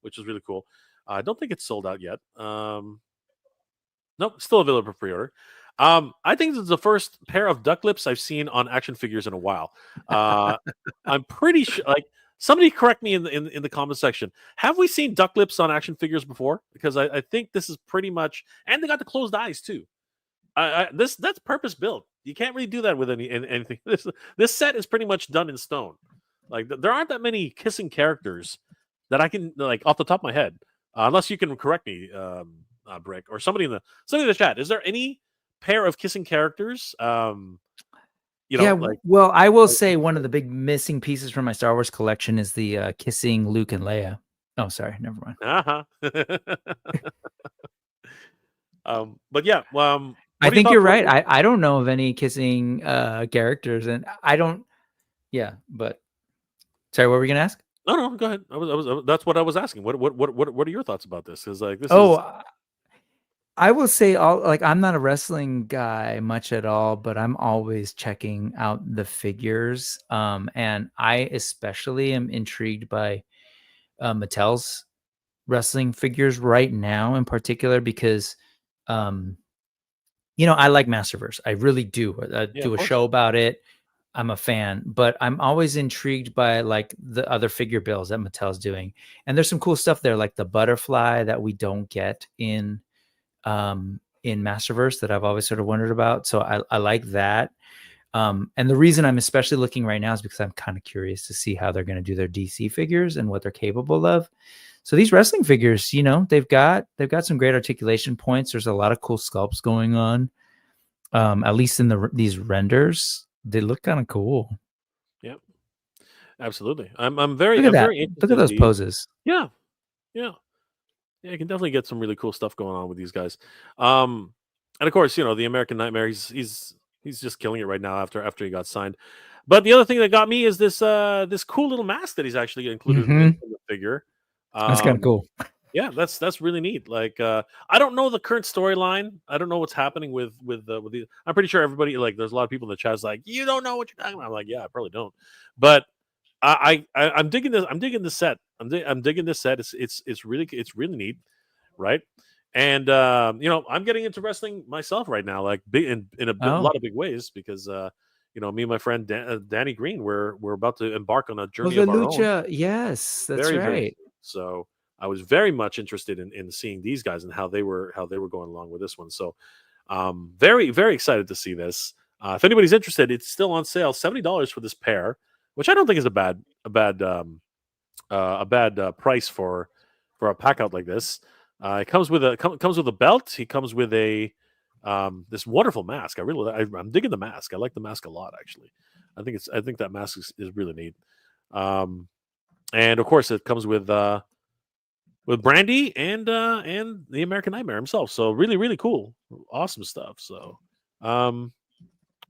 which is really cool. I don't think it's sold out yet. Nope, still available for pre-order. I think this is the first pair of duck lips I've seen on action figures in a while. I'm pretty sure. Like, somebody correct me in the comment section. Have we seen duck lips on action figures before? Because I think this is pretty much, and they got the closed eyes too. That's purpose built. You can't really do that with anything. This set is pretty much done in stone. Like, there aren't that many kissing characters that I can, like, off the top of my head, unless you can correct me, Brick, or somebody in the chat. Is there any pair of kissing characters? Like, well, I will say one of the big missing pieces from my Star Wars collection is the kissing Luke and Leia. Oh, sorry, never mind. But yeah, I think you're right. I don't know of any kissing characters, and I don't. Yeah, but sorry, what were we gonna ask? No, go ahead. That's what I was asking. What are your thoughts about this? Because, like, this is. Oh, I will say, I'm not a wrestling guy much at all, but I'm always checking out the figures. And I especially am intrigued by Mattel's wrestling figures right now, in particular, because I like Masterverse. I really do. I Yeah, do of a course. show about it. I'm a fan, but I'm always intrigued by like the other figure builds that Mattel's doing. And there's some cool stuff there, like the butterfly that we don't get in Masterverse that I've always sort of wondered about. So I like that. And the reason I'm especially looking right now is because I'm kind of curious to see how they're going to do their DC figures and what they're capable of. So these wrestling figures, you know, they've got some great articulation points. There's a lot of cool sculpts going on. At least in these renders, they look kind of cool. Yep, absolutely. I'm Look at that. very Look interested at in those these. poses. Yeah, yeah. Yeah, you can definitely get some really cool stuff going on with these guys. And of course, you know, the American Nightmare. He's just killing it right now after he got signed. But the other thing that got me is this cool little mask that he's actually included in the figure. That's kind of cool. Yeah, that's really neat. Like, I don't know the current storyline. I don't know what's happening with the. I'm pretty sure everybody, like, there's a lot of people in the chat's like, you don't know what you're talking about. I'm like, yeah, I probably don't. But I'm digging this. I'm digging this set. I'm digging this set. It's really neat, right? And you know, I'm getting into wrestling myself right now, like big in a Oh, lot of big ways, because you know, me and my friend Danny Green, we're about to embark on a oh, journey the of our own, lucha. Yes, that's very right. soon. So I was very much interested in seeing these guys and how they were going along with this one. So very excited to see this. If anybody's interested, it's still on sale, $70 for this pair, which I don't think is a bad price for a pack out like this. It comes with a belt. He comes with a this wonderful mask. I'm digging the mask. I like the mask a lot, actually. I think that mask is really neat. And of course, it comes with Brandy and the American Nightmare himself. So really cool, awesome stuff. So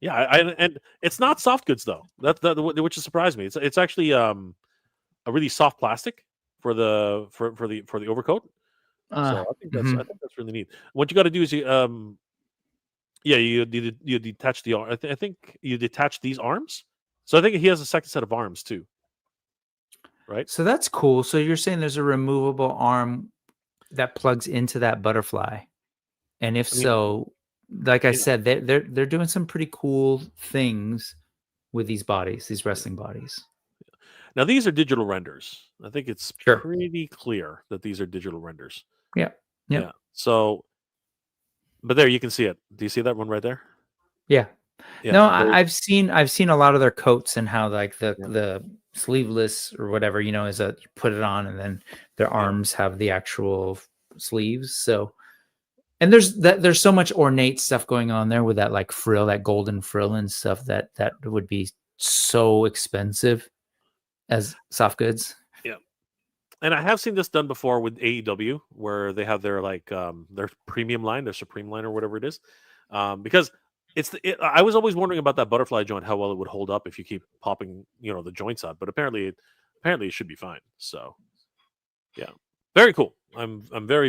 yeah, and it's not soft goods though. Which has surprised me. It's actually a really soft plastic for the overcoat. So Mhm. I think that's really neat. What you got to do is yeah, you detach the arm. I think you detach these arms. So I think he has a second set of arms too, right? So that's cool. So you're saying there's a removable arm that plugs into that butterfly, and if I mean, so, like I yeah. said, they're doing some pretty cool things with these bodies, these wrestling bodies. Now these are digital renders. I think it's Sure. pretty clear that these are digital renders. Yeah. Yeah. Yep. So, but there you can see it. Do you see that one right there? Yeah. Yeah. No, There's I've seen a lot of their coats and how like yeah, the sleeveless or whatever, you know, is a you put it on and then their yeah. arms have the actual sleeves. So and there's so much ornate stuff going on there with that like frill, that golden frill and stuff that would be so expensive as soft goods. Yeah. And I have seen this done before with AEW, where they have their their premium line, their Supreme line, or whatever it is. Because I was always wondering about that butterfly joint, how well it would hold up if you keep popping, you know, the joints out. But apparently it should be fine. So yeah, very cool. I'm very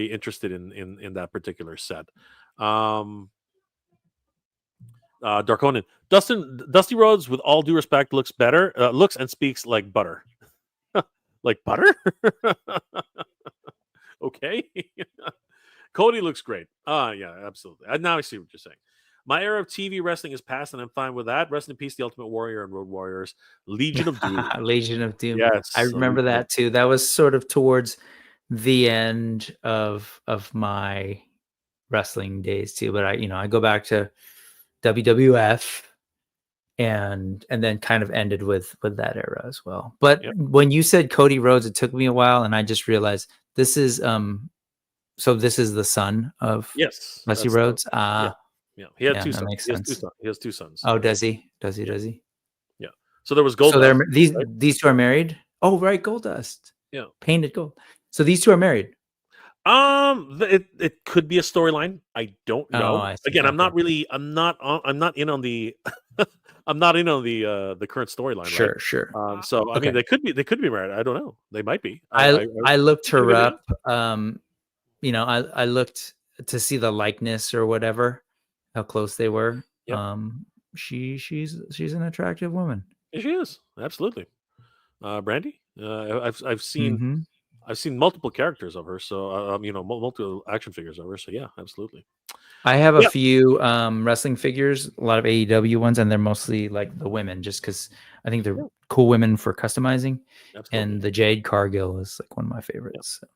interested in that particular set. Um, Darkonin, Dusty Rhodes, with all due respect, looks and speaks like butter. Like butter? Okay. Cody looks great. Yeah, absolutely. Now I see what you're saying. My era of TV wrestling is past, and I'm fine with that. Rest in peace, the Ultimate Warrior and Road Warriors, Legion of Doom. Legion of Doom. I Yes, remember Legion of that too. That was sort of towards the end of my wrestling days too. But I go back to WWF and then kind of ended with that era as well. But Yep. when you said Cody Rhodes, it took me a while, and I just realized this is so this is the son of Yes, Dusty that's the Rhodes. yeah, Ah, yeah. He had yeah, two that sons. makes He has two sense. sons. He has two sons. Oh, does he? Does he? Yeah. So there was So they're Goldust, these right? these two are married. Oh, right, Goldust, Yeah. painted gold. So these two are married. It could be a storyline. I don't Oh, know. I see. Again, Okay, I'm not in on the I'm not in on the current storyline, right? sure. So I mean, Okay, they could be married. I don't know. They might be. I looked Could be her good, yeah. up. I looked to see the likeness or whatever, how close they were. Yep. She's an attractive woman. Yeah, she is absolutely. Brandy. Hmm. I've seen multiple characters of her. So you know, multiple action figures of her. So yeah, absolutely. I have a Yeah, few wrestling figures, a lot of AEW ones, and they're mostly like the women, just because I think they're yeah, cool women for customizing. absolutely. And the Jade Cargill is like one of my Yeah. favorites. So.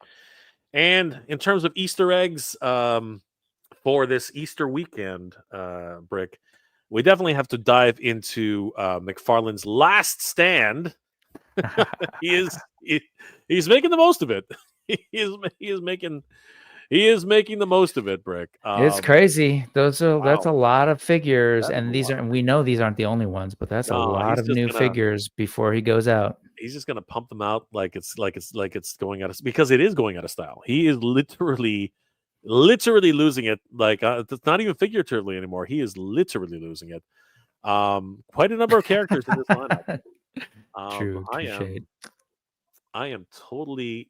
And in terms of Easter eggs, for this Easter weekend, Brick, we definitely have to dive into McFarlane's Last Stand. he is he, he's making the most of it. He is making the most of it, Brick. It's crazy. That's Wow, a lot of figures, that's a and lot. we know these aren't the only ones, but that's a No, lot of new figures before he goes out. he's just gonna pump them out like it's going out of, because it is going out of style. He is literally losing it. Like it's not even figuratively anymore. He is literally losing it. Quite a number of characters in this lineup. Um, True, I touche. am I am totally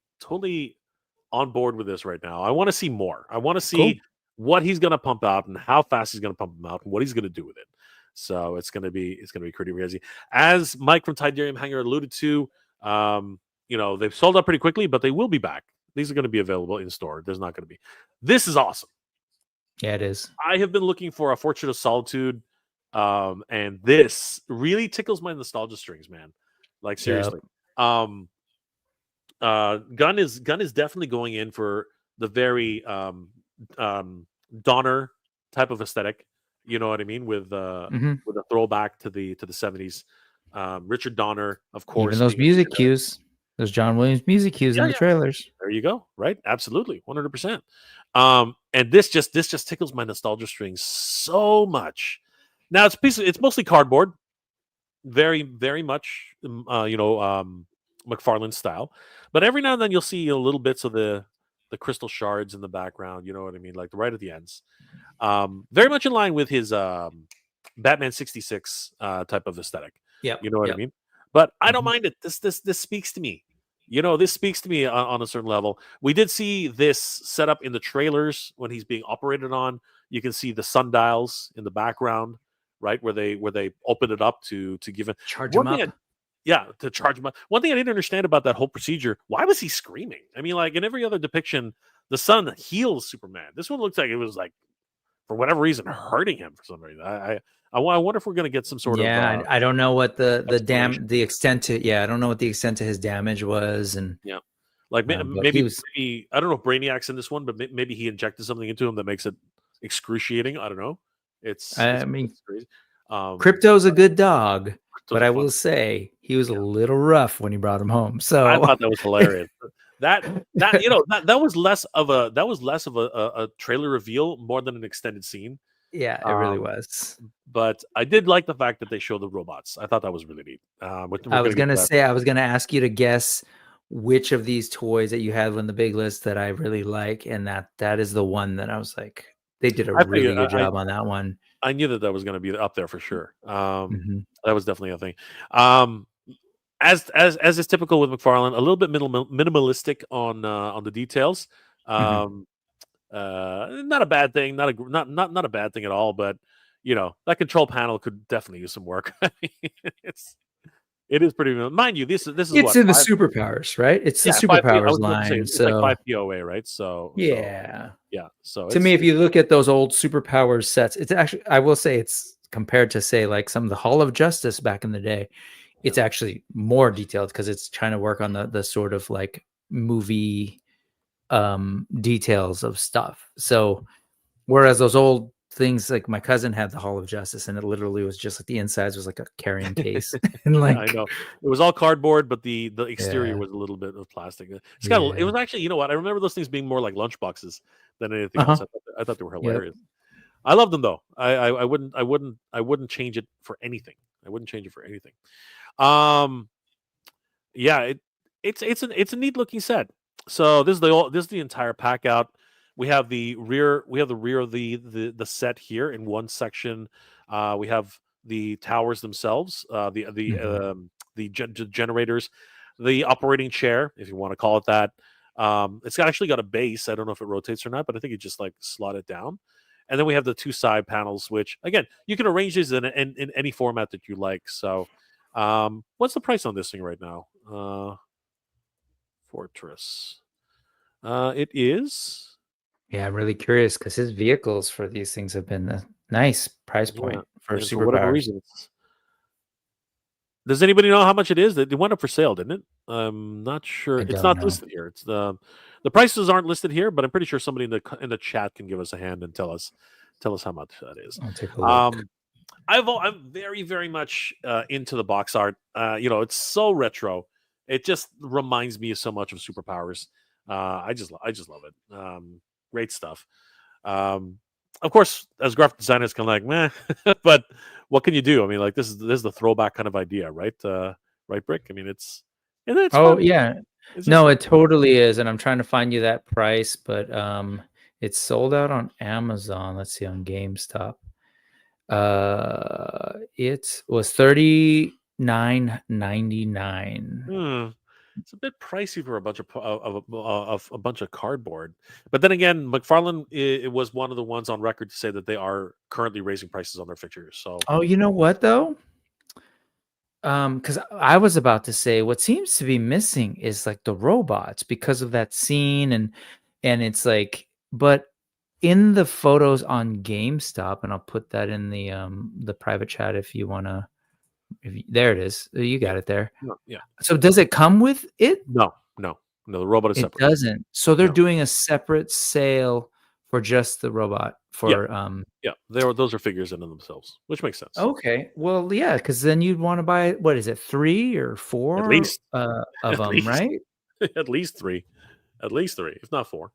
on board with this right now. I want to see more. I want to Cool. see what he's going to pump out and how fast he's going to pump them out and what he's going to do with it. So it's going to be pretty crazy. As Mike from Tidarium Hanger alluded to, they've sold out pretty quickly, but they will be back. These are going to be available in store. There's not going to be. This is awesome. Yeah, it is. I have been looking for a Fortune of Solitude, and this really tickles my nostalgia strings, man. Like Yep. seriously. Um, Gunn is definitely going in for the very Donner type of aesthetic. You know what I mean, Hmm. with a throwback to the 70s. Richard Donner, of Even course, those being music featured. cues, those John Williams music cues in Yeah, the yeah. trailers. There you go. Right, absolutely, 100%. And this just tickles my nostalgia strings so much. Now it's mostly cardboard, very much McFarlane style, but every now and then you'll see little bits of the crystal shards in the background. You know what I mean, like right at the ends. Very much in line with his Batman 66 type of aesthetic. Yep. You know what I Yep. mean? But I don't Hmm. mind it. This speaks to me. This speaks to me on a certain level. We did see this set up in the trailers when he's being operated on. You can see the sundials in the background, right where they open it up to give it. Charge One them thing, up. yeah, to charge him up. One thing I didn't understand about that whole procedure: why was he screaming? I mean, like in every other depiction, the sun heals Superman. This one looks like it was like for whatever reason hurting him for some reason. I wonder if we're going to get some sort of Yeah, I don't know what explanation. the extent to I don't know what the extent to his damage was, and Yeah, like but he was. maybe I don't know if Brainiac's in this one, but maybe he injected something into him that makes it excruciating. I don't know. I mean, It's crazy. Um, Crypto's a good dog, those but are I fun. will say he was a Yeah, little rough when he brought him home. I So thought that was hilarious. That was less of a trailer reveal more than an extended scene. yeah, it really Um, was. but I did like the fact that they showed the robots. I thought that was really neat. We're I going was to get gonna to that. say I was gonna ask you to guess which of these toys that you had on the big list that I really like, and that is the one that I was like, they did a I really figured good job on that one. I knew that was going to be up there for sure. Mhm. That was definitely a thing. Um, as is typical with McFarlane, a little bit minimalistic on the details. Mhm. Um, not a bad thing, not a bad thing at all. But that control panel could definitely use some work. I mean, it is pretty. Mind you, this is It's what in the five. superpowers, right? It's the Yeah, 5 P. I superpowers was about to say line. it's like So 5 POA, right? So yeah. yeah. So To me, if it's you look at those old superpowers sets, it's actually, I will say, it's compared to say like some of the Hall of Justice back in the day, yeah. it's actually more detailed because it's trying to work on the sort of like movie details of stuff. So whereas those old things, like my cousin had the Hall of Justice, and it literally was just like the insides was like a carrying case, and Yeah, I like know. It was all cardboard, but the exterior yeah, was a little bit of plastic. It yeah, was actually, you know what? I remember those things being more like lunch boxes than anything else. uh-huh, I thought they were yep. hilarious. I love them though. I wouldn't change it for anything. I wouldn't change it for anything. Um, yeah, it's a neat looking set. So this is the entire pack out. We have the rear of the set here in one section. We have the towers themselves, Mhm. generators, the operating chair, if you want to call it that. It's actually got a base. I don't know if it rotates or not, but I think you just like slot it down. And then we have the two side panels, which again you can arrange these in any format that you like. So, what's the price on this thing right now? Fortress. It is. Yeah, I'm really curious because his vehicles for these things have been a nice price Yeah, point for and for whatever superpowers. reason, does anybody know how much it is? It went up for sale, didn't it? I'm not sure. I It's don't not know. listed here. It's the prices aren't listed here, but I'm pretty sure somebody in the chat can give us a hand and tell us how much that is. I'll take a look. Um, I'm very very much into the box art. It's so retro. It just reminds me so much of superpowers. I just love it. Great stuff. Um, of course, as graphic designers, kind of like meh, but what can you do? I mean, like this is the throwback kind of idea, right? Right, Brick. I mean, it's Oh fun. yeah. It's just No, fun. it totally is. And I'm trying to find you that price, but it's sold out on Amazon. Let's see on GameStop. It was $39.99. Hmm. It's a bit pricey for a bunch of a bunch of cardboard, but then again, McFarlane it was one of the ones on record to say that they are currently raising prices on their figures. So Oh, you know what though? Because I was about to say what seems to be missing is like the robots because of that scene and it's like, but in the photos on GameStop, and I'll put that in the private chat if you wanna. There it is. You yeah, got it there. no, yeah, So does it come with it? no, no, no. The robot is It separate. doesn't. So they're Yeah, doing a separate sale for just the robot yeah, for yeah. Those are figures in themselves, which makes sense. okay. Well, yeah, because then you'd want to buy what is it, 3 or At 4 least, of at them, least, right? at least three, if not four.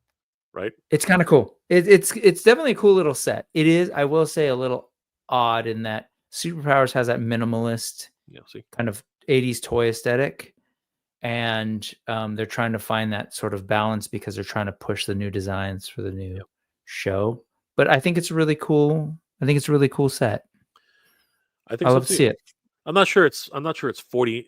Right? It's kind of cool. It's definitely a cool little set. It is, I will say, a little odd in that Superpowers has that minimalist Yeah. See. kind of 80s toy aesthetic. And they're trying to find that sort of balance because they're trying to push the new designs for the new Yeah. show. But I think it's really cool. I think it's a really cool set. I I think so love to too. see it. I'm not sure it's 40.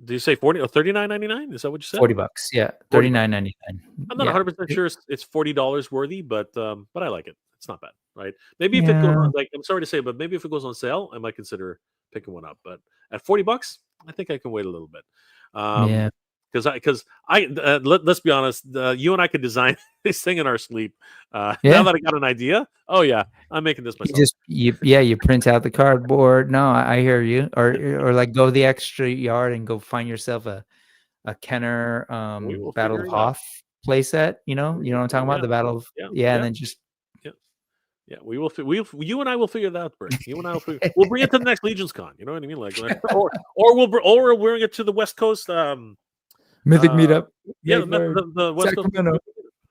Did you say 40 or 39.99? Is that what you said? $40. Yeah. 40 bucks. 39.99. I'm not Yeah. 100% sure it's $40 worthy, but I like it. It's not bad, right? Maybe if it goes Yeah. on, like, I'm sorry to say, but maybe if it goes on sale, I might consider picking one up. But at $40, I think I can wait a little bit. Yeah. Because let's be honest, you and I could design this thing in our sleep. Now Yeah. that I got an idea, oh yeah, I'm making this You myself. just you print out the cardboard. No, I hear you. Or like go the extra yard and go find yourself a Kenner We will Battle of figure it out. Hoth playset, We you know will what I'm talking figure it about? The out. Battle of Yeah, yeah, and yeah, then just yeah. Yeah, we will. You and I will figure that out, Brick. You and I will figure. We'll bring it to the next Legions Con. You know what I mean? Or we'll bring it to the West Coast. Mythic Uh, Meetup, yeah, May 3rd, the West Coast. Sacramento.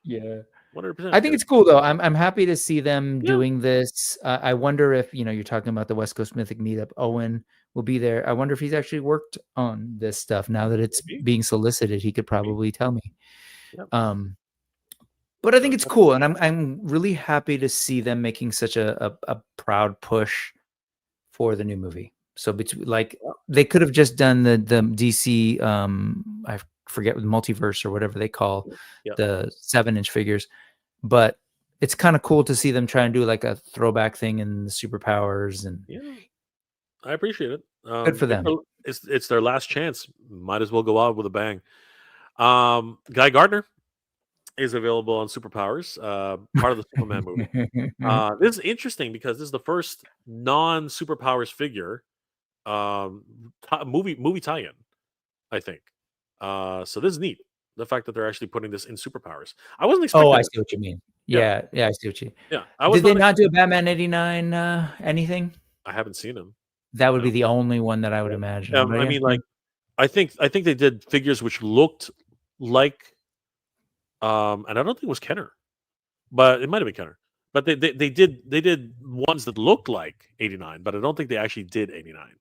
Yeah. 100%. I think it's cool though. I'm happy to see them Yeah, doing this. I wonder if, you're talking about the West Coast Mythic Meetup. Owen will be there. I wonder if he's actually worked on this stuff now that it's maybe, being solicited. He could maybe. probably tell me. Yeah, Um, but I think it's but cool, and I'm really happy to see them making such a proud push for the new movie. So between like yeah, they could have just done the DC I forget what multiverse or whatever they call yeah, the 7-inch figures, but it's kind of cool to see them try and do like a throwback thing in the superpowers and yeah. I appreciate it. good for them. It's their last chance. Might as well go out with a bang. Guy Gardner is available on Superpowers, part of the Superman movie. This is interesting because this is the first non superpowers figure movie tie-in, I think. So this is neat. The fact that they're actually putting this in superpowers. I wasn't Oh, I expecting it. see what you mean. Yeah, Yeah, I see what you. yeah. I was Did they not. not do a Batman 89 anything? I haven't seen him. That would be No. the only one that I would Yeah. imagine. But I yeah, mean, yeah. like, I think they did figures which looked like, and I don't think it was Kenner, but it might have been Kenner. But they did ones that looked like 89, but I don't think they actually did 89.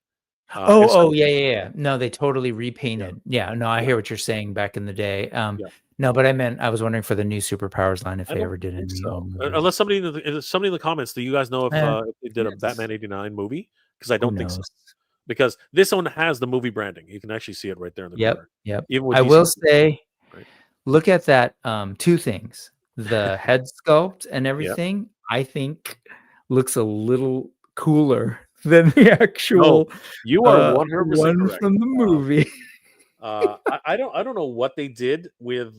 And so, Yeah. No, they totally yeah, repainted. Yeah, no, I yeah, hear what you're saying back in the day. yeah. No, but I was wondering for the new superpowers line if I they don't ever did think any so. old movies. Unless somebody in the comments, do you guys know if they did a Yes. Batman 89 movie? Because I Who don't think so. knows? Because this one has the movie branding. You can actually see it right there in the Yep, corner. yep. Even with I will DC, say, right? look at that, 2 things. The head sculpt and Yeah. everything, I think looks a little cooler than the No, actual, you are 100% one correct. from the movie. I don't know what they did with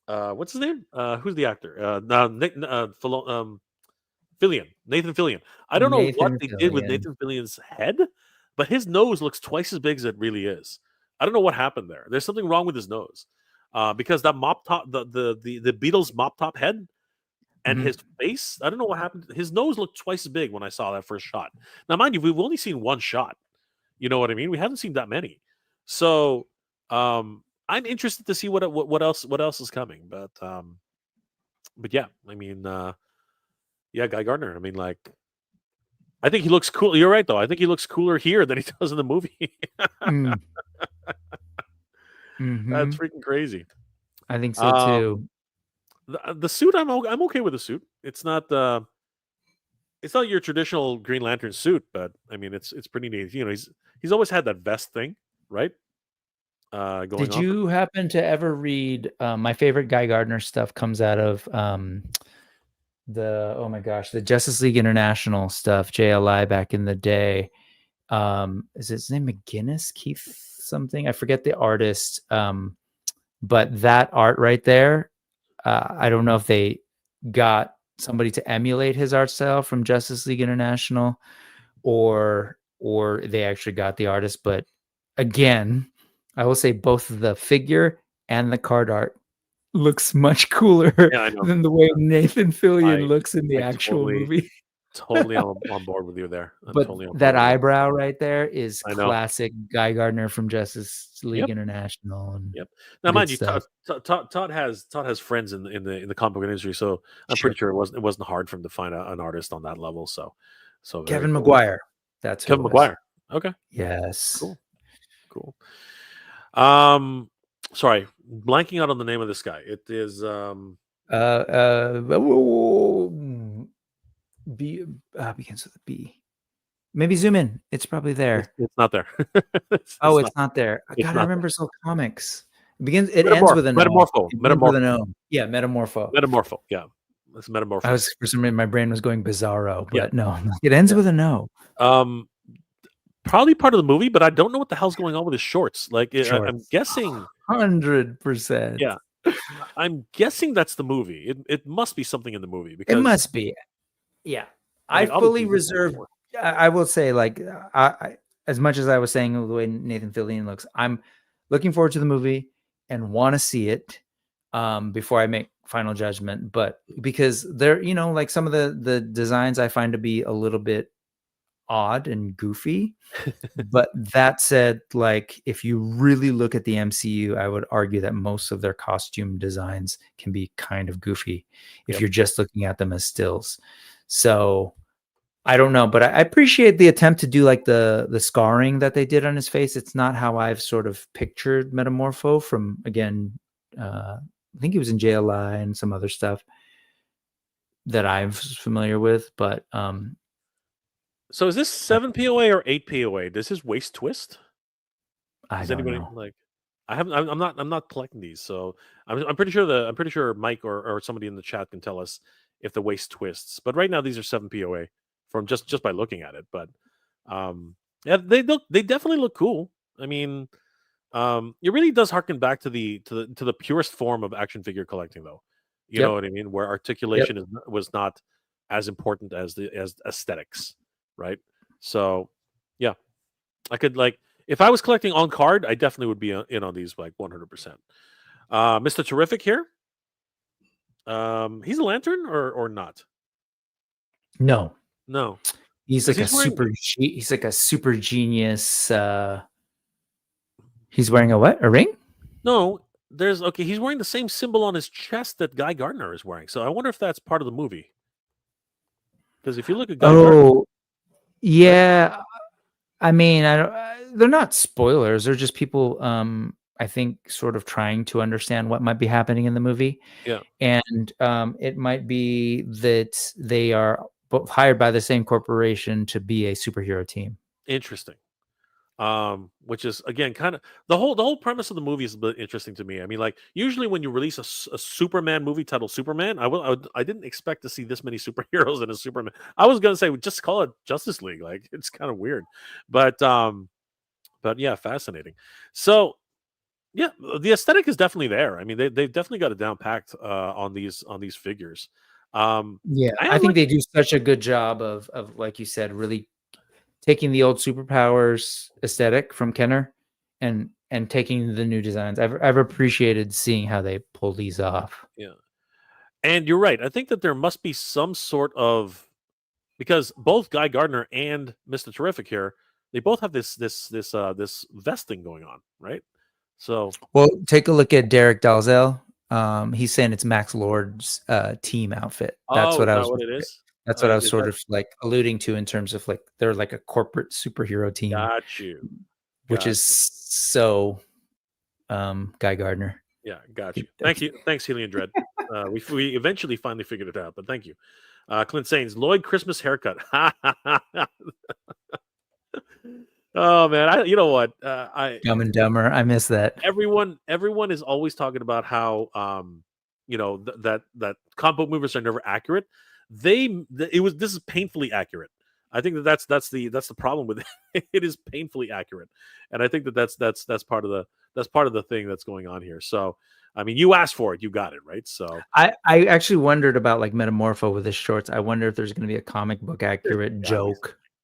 what's his name? Who's the actor? Nick, Fillion, Nathan Fillion. I don't know what Nathan they did with Fillion. Nathan Fillion's head, but his nose looks twice as big as it really is. I don't know what happened there. There's something wrong with his nose, because that mop top, the Beatles mop top head, and Mhm. his face. I don't know what happened. His nose looked twice as big when I saw that first shot. Now, mind you, we've only seen one shot. You know what I mean? We haven't seen that many. So, I'm interested to see what else is coming. But yeah, I mean, yeah, Guy Gardner. I mean, like, I think he looks cool. You're right, though. I think he looks cooler here than he does in the movie. Mm. That's Mhm. freaking crazy. I think so Um, too. the suit, I'm okay with the suit. It's not your traditional Green Lantern suit, but I mean, it's pretty neat. You know, he's always had that vest thing, right? Going Did on. you happen to ever read my favorite Guy Gardner stuff comes out of the oh my gosh, the Justice League International stuff, JLI back in the day. Is his name McGinnis? Keith something? I forget the artist. But that art right there, I don't know if they got somebody to emulate his art style from Justice League International or they actually got the artist. But again, I will say both the figure and the card art looks much cooler Yeah, I know. than the way Nathan Fillion I looks in the I actual totally movie. totally on board with you there. I'm But totally on that board with you. eyebrow right there is I know. classic Guy Gardner from Justice League Yep. International and Yep. Now, good mind you, stuff. Todd has friends in the comic book industry, so I'm Sure. pretty sure it wasn't hard for him to find an artist on that level. So very Kevin cool. McGuire. That's who it Kevin was. McGuire. Okay. Yes. Cool. Cool. Um, sorry, blanking out on the name of this guy. It is B begins with a B. Maybe zoom in. It's probably there. it's not there. Oh, It's not. it's not there. It's God, I not there. remember Soul Comics. It ends with an O. It ends with an O. Yeah, Metamorpho. Metamorpho. Yeah, it's I Metamorpho. was for some reason my brain was going bizarro, Yeah, but no, it ends yeah. with an O. Probably part of the movie, but I don't know what the hell's going on with his shorts. Like, I'm Shorts. guessing. 100%. Yeah, I'm guessing that's the movie. It must be something in the movie It because must be. Yeah. I I mean, fully obviously, we've seen it reserve. before. I will say, like, as much as I was saying the way Nathan Fillion looks, I'm looking forward to the movie and want to see it before I make final judgment. But because they're, like some of the designs I find to be a little bit odd and goofy. But that said, like, if you really look at the MCU, I would argue that most of their costume designs can be kind of goofy if Yep. you're just looking at them as stills. So I don't know, but I appreciate the attempt to do like the scarring that they did on his face. It's not how I've sort of pictured Metamorpho from, again, I think he was in JLI and some other stuff that I'm familiar with. But So is this 7 POA or 8 POA? Does his waist twist? I Does don't anybody know. like? I haven't. I'm not collecting these, so I'm pretty sure Mike or somebody in the chat can tell us if the waist twists. But right now these are 7 POA from just by looking at it. But yeah, they definitely look cool. I mean, it really does harken back to the purest form of action figure collecting, though. You know Yep. what I mean? Where Yep. articulation was not as important as aesthetics, right? So, yeah, I could like if I was collecting on card, I definitely would be in on these like 100%. Mr. Terrific here. He's a lantern or not? No. No, He's because like he's like a super genius. He's wearing a what? A ring? no. He's wearing the same symbol on his chest that Guy Gardner is wearing. So I wonder if that's part of the movie. Because if you look at Guy Gardner, Oh, right? yeah. I mean, I don't. They're not spoilers. They're just people. I think sort of trying to understand what might be happening in the movie, Yeah, and it might be that they are both hired by the same corporation to be a superhero team. interesting. Which is again kind of the whole premise of the movie is a bit interesting to me. I mean, like usually when you release a Superman movie titled Superman, I didn't expect to see this many superheroes in a Superman. I was gonna say just call it Justice League. Like it's kind of weird, but yeah, fascinating. So Yeah, the aesthetic is definitely there. I mean, they've definitely got it down packed on these figures. Yeah, I I am think like, they do such a good job of like you said, really taking the old superpowers aesthetic from Kenner and taking the new designs. I've appreciated seeing how they pull these off. yeah, and you're right. I think that there must be some sort of, because both Guy Gardner and Mister Terrific here, they both have this vesting going on, right? So, Well, take a look at Derek Dalzell. He's saying it's Max Lord's team outfit. oh, is that what it is? That's what I was Is sort that of like alluding to in terms of like they're like a corporate superhero team, got you? which Got is you. so Guy Gardner. Yeah, got you. Thank you. Thanks, Helion Dread. We eventually finally figured it out, but thank you. Clint Sains, Lloyd Christmas haircut. Oh man, you know what? Dumb and Dumber. I miss that. Everyone is always talking about how that comic book movies are never accurate. This is painfully accurate. I think that's the problem with it. It is painfully accurate, and I think that's part of the thing that's going on here. So, I mean, you asked for it, you got it, right? So, I actually wondered about like Metamorpho with his shorts. I wonder if there's going to be a comic book accurate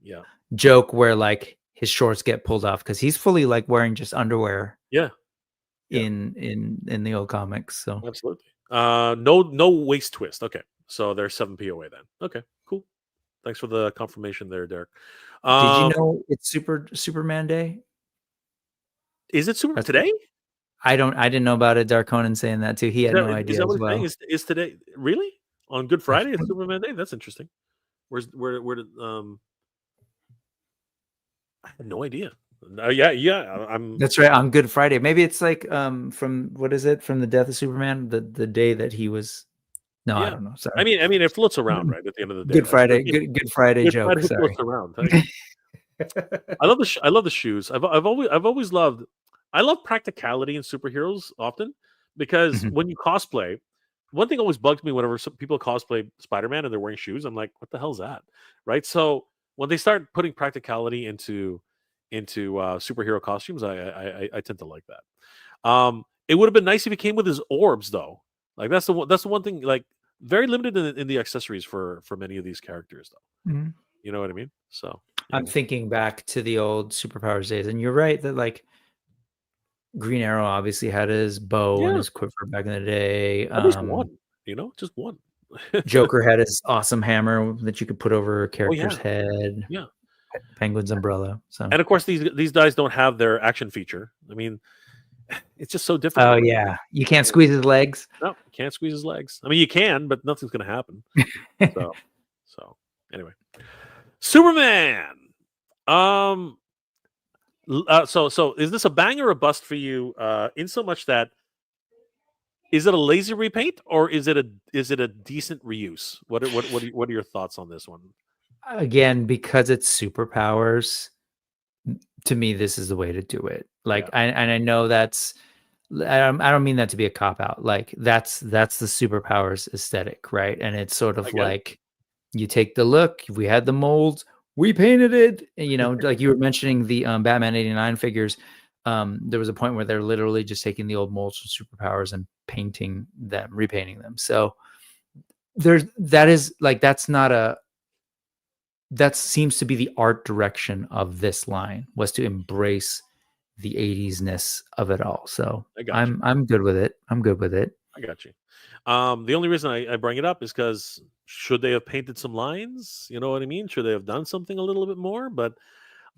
yeah, joke where like his shorts get pulled off because he's fully like wearing just underwear yeah, in the old comics. So absolutely. No waist twist. Okay, so there's 7 POA then. Okay, cool. Thanks for the confirmation there, Derek. did you know it's Superman Day? Is it Super That's today? I didn't know about it. Dark Conan saying that too. He had no idea Is that as what it's saying? well. Is today really on Good Friday? It's Superman Day. That's interesting. Where did I had no idea. Yeah. I'm. That's right. On Good Friday. Maybe it's like from what is it? From the death of Superman, the day that he was. No, I Yeah. don't know. Sorry. I mean, it floats around right at the end of the day. Good Right? Friday. I mean, Good Friday Good joke. Friday Sorry. floats around. I love I love the shoes. I've always loved. I love practicality in superheroes often because Mhm. when you cosplay, one thing always bugs me whenever some people cosplay Spider-Man and they're wearing shoes. I'm like, what the hell's that, right? So when they start putting practicality into superhero costumes, I tend to like that. It would have been nice if he came with his orbs though. Like that's the one thing. Like very limited in the accessories for many of these characters though. Mhm. You know what I mean? So I'm anyway. thinking back to the old superpowers days, and you're right that like Green Arrow obviously had his bow and Yeah, his quiver back in the day. at least one. Just one. Joker had his awesome hammer that you could put over a Oh character's yeah, head. yeah. Penguin's umbrella. So, And of course, these guys don't have their action feature. I mean, it's just so oh difficult. yeah, you can't squeeze his legs. No, you can't squeeze his legs. I mean, you can, but nothing's going to happen. So, so anyway, Superman. Um. So is this a bang or a bust for you? In so much that is it a lazy repaint or is it a decent reuse? What are your thoughts on this one? Again, because it's superpowers, to me, this is the way to do it. Like, Yeah, I know that's. I don't mean that to be a cop out. Like that's the superpowers aesthetic, right? And it's sort I of get it. like you take the look. We had the molds. We painted it. And, you know, like you were mentioning the Batman '89 figures. There was a point where they're literally just taking the old molds from superpowers and painting them, repainting them. So that's not a that seems to be the art direction of this line was to embrace the 80s-ness of it all. So I got you. I'm good with it. I'm good with it. I got you. The only reason I bring it up is because should they have painted some lines? You know what I mean? Should they have done something a little bit more? But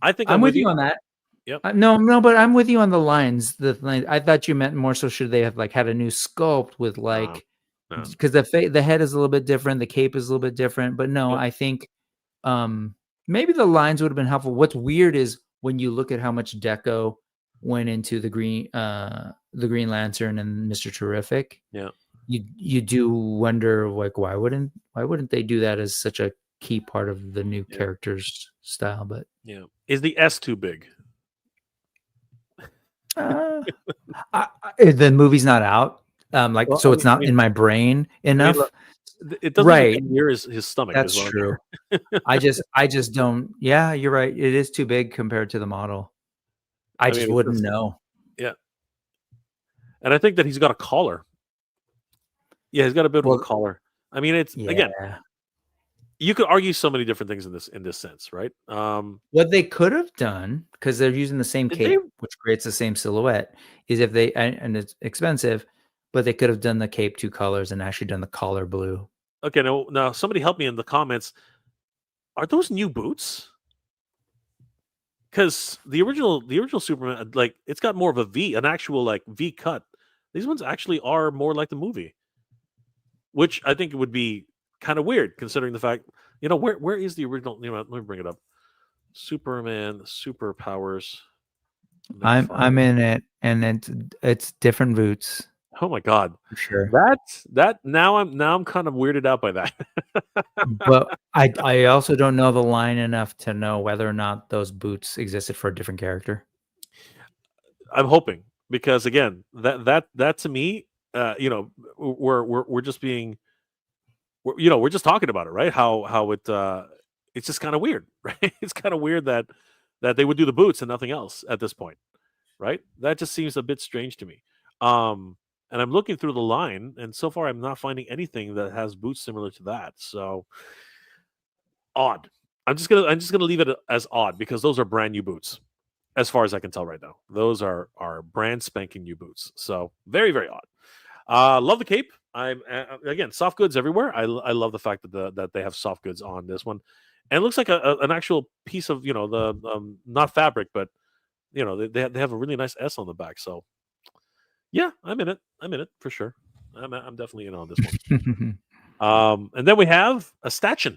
I think I'm I'm with with you you. on that. Yep. No, but I'm with you on the lines. I thought you meant more so should they have like had a new sculpt with No, like no. because the head is a little bit different, the cape is a little bit different. But no, Yep. I think maybe the lines would have been helpful. What's weird is when you look at how much deco went into the Green Lantern and Mr. Terrific. Yeah. You do wonder like why wouldn't they do that as such a key part of the new Yeah. character's style? But Yeah. Is the S too big? the movie's not out, Well, so it's not in my brain look, enough. it doesn't even Right, get near his stomach. Is that's what true. I'm. I just don't. Yeah, you're right. It is too big compared to the model. I I just mean, it's wouldn't just know. yeah. and I think that he's got a collar. Yeah, he's got a bit of a Well, collar. I mean, it's again, yeah. you could argue so many different things in this sense, right? What they could have done, because they're using the same Did they? cape, which creates the same silhouette, is if they and it's expensive, but they could have done the cape 2 colors and actually done the collar blue. Okay, now somebody help me in the comments. Are those new boots? Because the original Superman, like it's got more of a V, an actual like V cut. These ones actually are more like the movie, which I think it would be kind of weird considering the fact, where is the original? Let me bring it up. Superman superpowers. I'm McFarlane. in it, and it's different boots Oh my god, for sure. that now I'm kind of weirded out by that. But I also don't know the line enough to know whether or not those boots existed for a different character. I'm hoping because again, that to me, we're just being, we're just talking about it, right? How it's just kind of weird, right? It's kind of weird that they would do the boots and nothing else at this point, right? That just seems a bit strange to me. And I'm looking through the line, and so far I'm not finding anything that has boots similar to that. So odd. I'm just gonna leave it as odd because those are brand new boots, as far as I can tell right now. Those are brand spanking new boots. So very very odd. Love the cape. I'm again soft goods everywhere. I love the fact that they have soft goods on this one, and it looks like an actual piece of the not fabric, but they have a really nice S on the back. So yeah, I'm in it. I'm in it for sure. I'm definitely in on this one. And then we have a statue.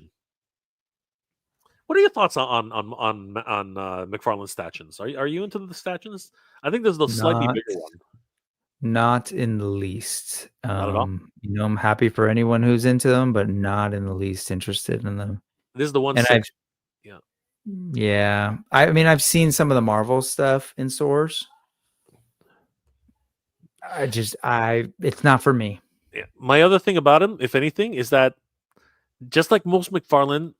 What are your thoughts on McFarlane's statins? Are you into the statins? I think there's the slightly Not bigger one. not in the least. Not at all. I'm happy for anyone who's into them, but not in the least interested in them. This is the And I've 1/6. Yeah. yeah, I mean, I've seen some of the Marvel stuff in stores. It's not for me. Yeah. My other thing about him, if anything, is that just like most McFarlane,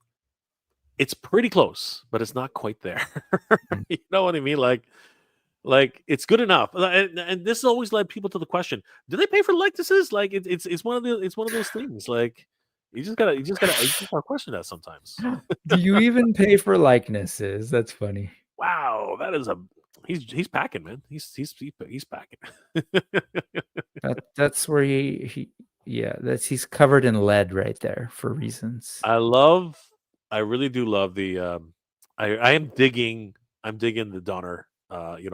it's pretty close, but it's not quite there. Mm. You know what I mean? Like it's good enough. And this has always led people to the question: do they pay for likenesses? Like it's one of those things. Like you just gotta question that sometimes. Do you even pay for likenesses? That's funny. Wow, that is a he's packing, man. He's packing. That's where he's covered in lead right there for reasons. I really do love the I'm digging the Donner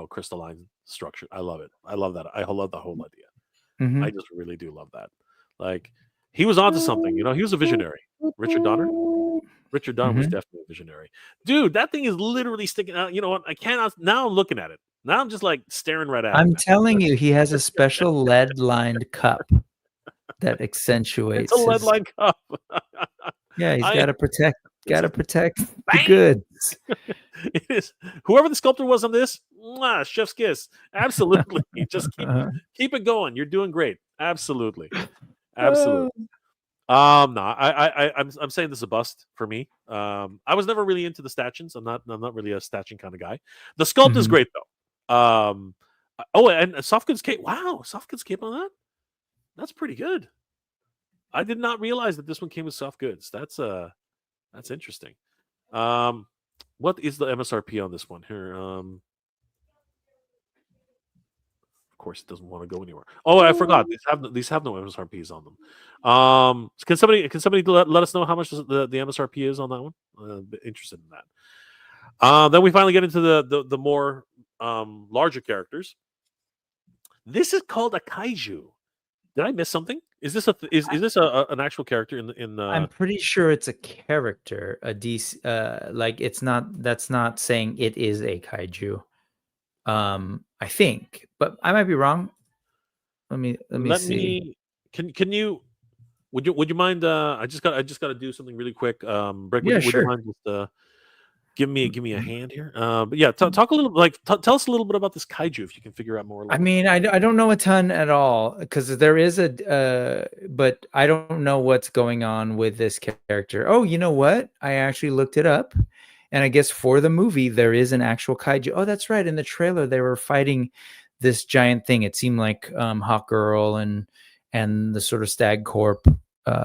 crystalline structure. I love it. I love that. I love the whole idea. I Mhm. just really do love that. Like he was onto something, he was a visionary. Richard Donner? Richard Donner was Mhm. definitely a visionary. Dude, that thing is literally sticking out. You know what? I cannot now I'm looking at it. Now I'm just like staring right at it, I'm man. telling you, he has a special lead-lined cup that It's a accentuates lead his. line cup. Yeah, he's I this gotta is protect the bang. goods. It is whoever the sculptor was on this, mwah, chef's kiss. Absolutely. Just keep it going. You're doing great. Absolutely. Absolutely. Oh. No, I'm saying this is a bust for me. I was never really into the statins. I'm not really a statue kind of guy. The sculpt is Mhm. great though. Oh, and soft goods cape. Wow, soft goods cape on that. That's pretty good. I did not realize that this one came with soft goods. That's interesting. Um, what is the MSRP on this one here? Of course, it doesn't want to go anywhere. Oh, I forgot. These have no MSRPs on them. Can somebody let us know how much the MSRP is on that one? Interested in that. Then we finally get into the more larger characters. This is called a kaiju. Did I miss something? Is this an actual character in I'm pretty sure it's a character, a DC, like it's not. That's not saying it is a kaiju. I think, but I might be wrong. Let me let see. me can you would you mind I just got to do something really quick. Break, Yeah, would you sure. mind just give me a hand here? But yeah, talk a little tell us a little bit about this kaiju if you can figure out more a I little bit. mean, I don't know a ton at all because there is but I don't know what's going on with this character. Oh, you know what? I actually looked it up, and I guess for the movie there is an actual kaiju. Oh, that's right. In the trailer, they were fighting this giant thing. It seemed like Hawk Girl and the sort of Stag Corp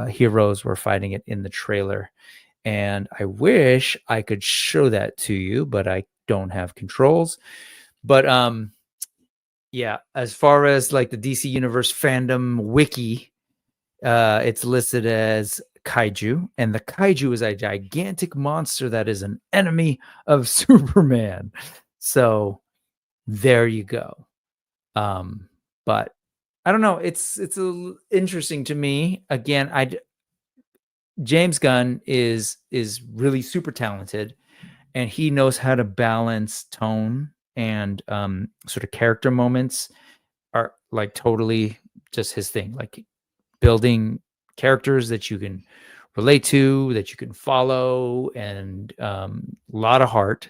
heroes were fighting it in the trailer. And I wish I could show that to you, but I don't have controls. But yeah, as far as like the DC Universe fandom wiki, it's listed as kaiju, and the kaiju is a gigantic monster that is an enemy of Superman. So there you go. But I don't know. It's interesting to me. Again, James Gunn is really super talented, and he knows how to balance tone and sort of character moments are like totally just his thing. Like building characters that you can relate to, that you can follow, and a lot of heart.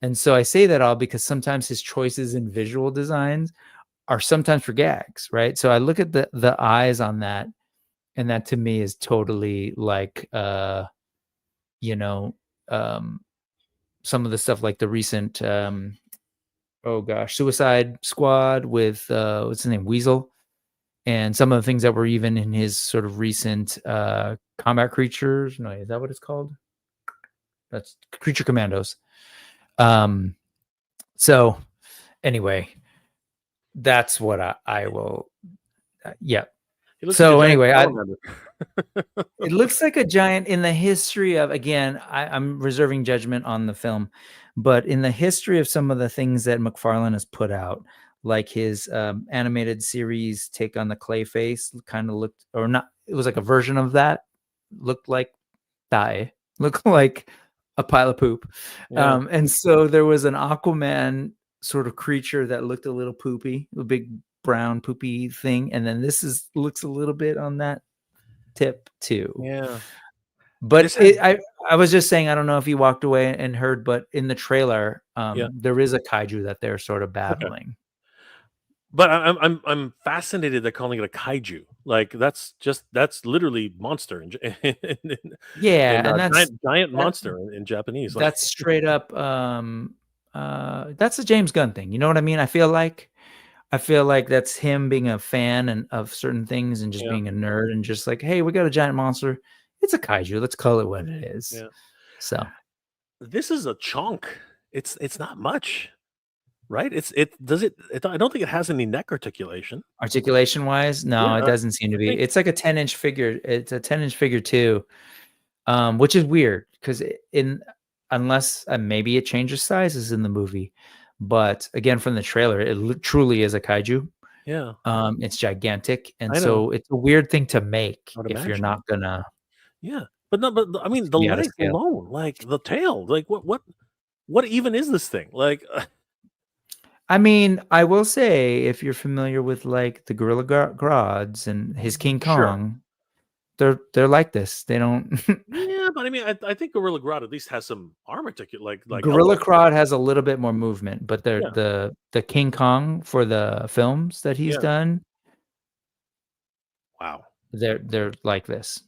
And so I say that all because sometimes his choices in visual designs are sometimes for gags, right? So I look at the eyes on that, and that to me is totally like you know, some of the stuff like the recent oh gosh, Suicide Squad with what's his name, Weasel, and some of the things that were even in his sort of recent Combat Creatures. No, is that what it's called? That's Creature Commandos. So anyway, that's what I will. Yeah. He looks like a So giant anyway, salamander. it looks like a giant in the history of, again, I'm reserving judgment on the film, but in the history of some of the things that McFarlane has put out, like his animated series Take on the Clayface, kind of looked, or not, it was like a version of that, looked like looked like a pile of poop. Yeah. And so there was an Aquaman sort of creature that looked a little poopy, a big brown poopy thing, and then this looks a little bit on that tip too. Yeah. But This has, I was just saying, I don't know if you walked away and heard, but in the trailer, yeah. there is a kaiju that they're sort of Okay. battling. But I'm fascinated they're calling it a kaiju. Like that's literally monster Yeah, and giant that monster in Japanese. Like that's straight up that's a James Gunn thing. You know what I mean? I feel like that's him being a fan and of certain things and just yeah, being a nerd and just like, hey, we got a giant monster. It's a kaiju. Let's call it what it is. yeah. So This is a chunk. It's not much, right? It I don't think it has any neck articulation. articulation wise, no, Yeah, it doesn't seem to I be. think It's like a 10-inch figure. It's a 10-inch figure too, which is weird because in unless maybe it changes sizes in the movie, but again from the trailer, it truly is a kaiju. yeah, It's gigantic, and I know. so it's a weird thing to make I would if you're imagine. not gonna Yeah. But no, but I mean the be out of legs scale. alone, like the tail, like what even is this thing? Like I mean, I will say if you're familiar with like the Gorilla Grodd and his King sure. Kong, they're like this. They don't. Yeah, but I mean I think Gorilla Grodd at least has some arm articulate like Gorilla elbow. Grodd has a little bit more movement, but Yeah, the King Kong for the films that he's yeah. done, Wow. they're like this.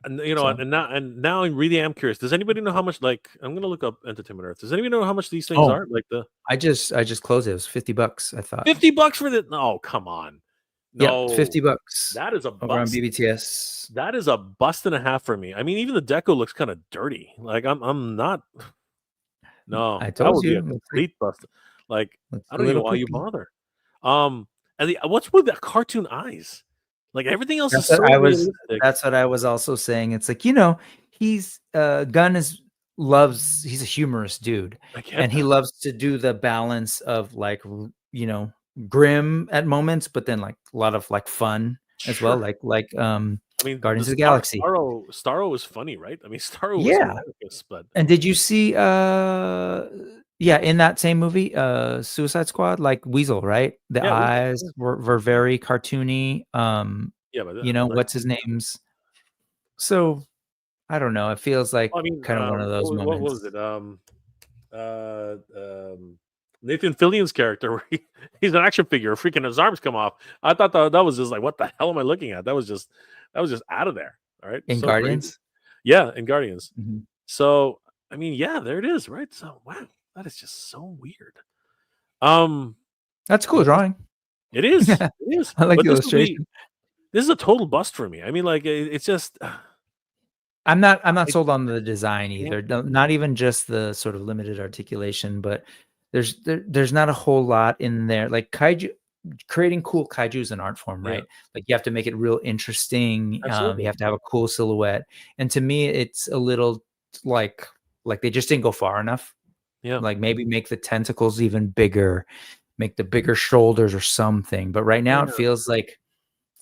And you know, So and now I really am curious. Does anybody know how much? Like, I'm gonna look up Entertainment Earth. Does anybody know how much these things oh, are? Like the I just closed it. It was $50, I thought. $50 for the? No, come on. Yep, No, $50 that is a over on bust. BBTS. That is a bust and a half for me. I mean, even the deco looks kind of dirty. Like, I'm not. No, I that told would be you, a complete bust. Like, looks I a don't even little know why you poopy. bother. And what's with the cartoon eyes? Like everything else is That's what so I was realistic. that's what I was also saying. It's like, he's Gunn he's a humorous dude, I get and he that. loves to do the balance of like, grim at moments, but then like a lot of like fun as well, Sure. like I mean, the Guardians of the Galaxy. Starro is funny, right? I mean, Starro was Yeah. hilarious, but And did you see yeah, in that same movie, Suicide Squad, like Weasel, right? The yeah, we eyes yeah, were very cartoony. yeah, but like, What's his name's? So I don't know. It feels like I mean, kind of one of those what was moments. it? Uh, Nathan Fillion's character, where he's an action figure, freaking his arms come off. I thought that was just like, what the hell am I looking at? That was just out of there. All right, In so crazy. Guardians? Yeah, in Guardians. Mhm. So I mean, yeah, there it is, right? So wow, that is just so weird. Um, That's a cool drawing. It is. It is. I like But the illustration. this is a total bust for me. I mean, like it's just I'm not I, sold on the design yeah, either. Not even just the sort of limited articulation, but there's not a whole lot in there. Like kaiju, creating cool kaiju is an art form, yeah, right? Like you have to make it real interesting. You absolutely. have to have a cool silhouette. And to me, it's a little like they just didn't go far enough. Yeah. Like maybe make the tentacles even bigger, make the bigger shoulders or something. But right now, it Yeah. feels like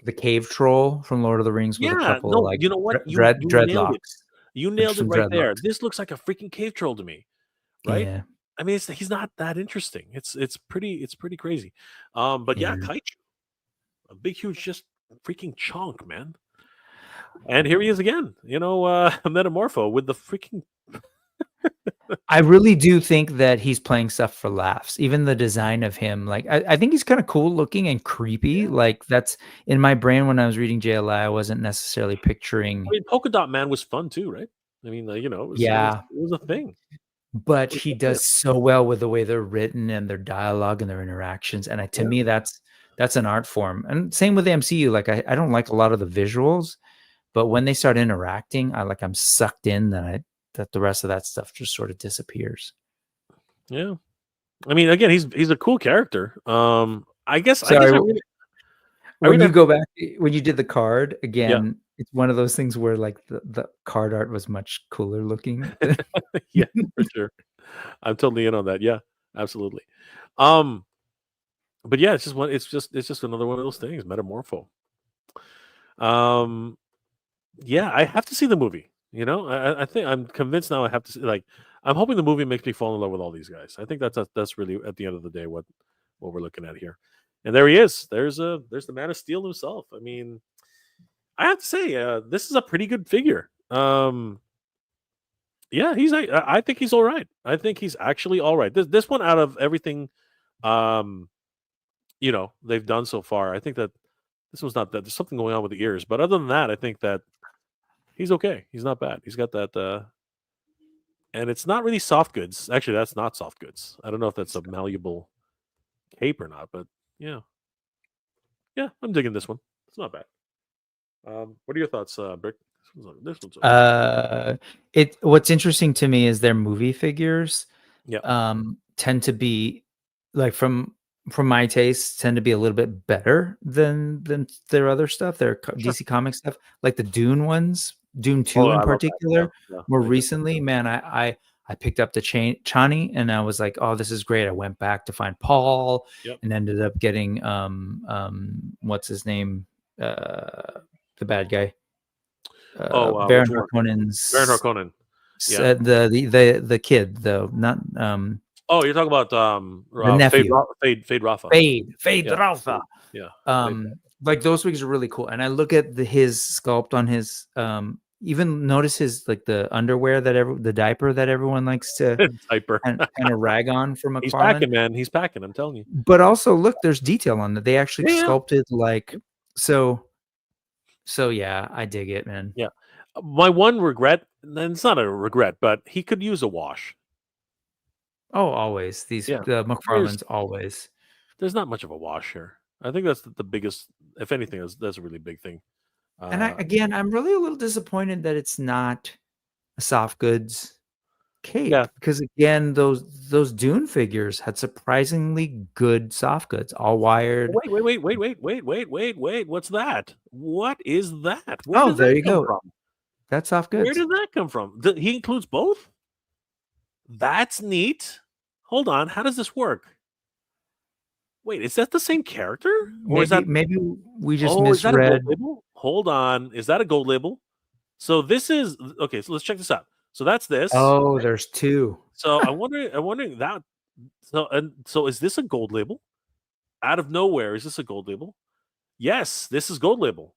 the cave troll from Lord of the Rings with a Yeah. couple of No, like you know what? You nailed it. dreadlocks. You Like nailed it some right there. dreadlocks. This looks like a freaking cave troll to me, right? Yeah, I mean, he's not that interesting. It's pretty crazy. But yeah, yeah. Kaiju, a big, huge, just freaking chunk, man. And here he is again. Metamorpho with the freaking I really do think that he's playing stuff for laughs. Even the design of him, like I think he's kind of cool looking and creepy. yeah. Like that's in my brain when I was reading JLI, I wasn't necessarily I picturing. mean, Polka Dot Man was fun too, right? I mean, Yeah, it was a thing. but It was he definitely does so well with the way they're written and their dialogue and their interactions. And to yeah, me, that's an art form. And same with the MCU. Like I don't like a lot of the visuals, but when they start interacting, I'm sucked in. That the rest of that stuff just sort of disappears. yeah. I mean, again, he's a cool character. I guess Sorry, I when really you have, go back, when you did the card yeah, again, it's one of those things where like the card art was much cooler looking. yeah, for sure. I'm totally in on that. Yeah, absolutely. Um, but yeah, it's just one. It's just another one of those things. Metamorpho. Um, yeah, I have to see the movie. I think I'm convinced now. I have to see. Like, I'm hoping the movie makes me fall in love with all these guys. I think that's really at the end of the day what we're looking at here. And there he is. There's the Man of Steel himself. I mean, I have to say, this is a pretty good figure. Yeah, I think he's all right. I think he's actually all right. This one out of everything, um, they've done so far. I think that this one's not that. There's something going on with the ears, but other than that, I think that he's okay. He's not bad. He's got that, and it's not really soft goods. Actually, that's not soft goods. I don't know if that's a malleable cape or not, but yeah, yeah, I'm digging this one. It's not bad. What are your thoughts, Brick? This one's okay. What's interesting to me is their movie figures Yeah, tend to be like from my taste tend to be a little bit better than their other stuff, their sure. DC comic stuff, like the Dune ones, Dune Oh, 2 in I love that. Yeah, particular. yeah, More I get that. recently, man, I picked up the Chani and I was like, oh, this is great. I went back to find Paul Yep. and ended up getting what's his name, the bad guy, Oh, Baron which one? Baron Harkonnen's Harkonnen. Yeah. the kid though, not Oh, you're talking about the nephew. Fade Rafa. Fade Yeah. Rafa. Yeah. Fade. Like those wigs are really cool. And I look at his sculpt on his even notice his like the underwear the diaper that everyone likes to Diaper. kind of rag on for He's McFarlane. packing, man. He's packing. I'm telling you. But also look, there's detail on that. They actually Yeah. Yeah. sculpted like Yep. so yeah, I dig it, man. Yeah. My one regret, and it's not a regret, but he could use a wash. Oh, always. Yeah. The There's McFarlane's always. there's not much of a wash here. I think that's the biggest. If anything, that's a really big thing. And Uh, I'm really a little disappointed that it's not a soft goods yeah. cape because again, those Dune figures had surprisingly good soft goods, all wired. Wait. What's that? What is that? Where Oh, did there that you come go. from? That's soft Where goods. did that come from? He includes both? That's neat. Hold on. How does this work? Wait, is that the same character? Or is that Maybe we just Oh, is that a gold misread. label? Hold on. Is that a gold label? So this is okay, so let's check this out. So that's this, Oh, right? there's two So I'm wondering that so is this a gold label? Out of nowhere, is this a gold label? Yes, this is gold label.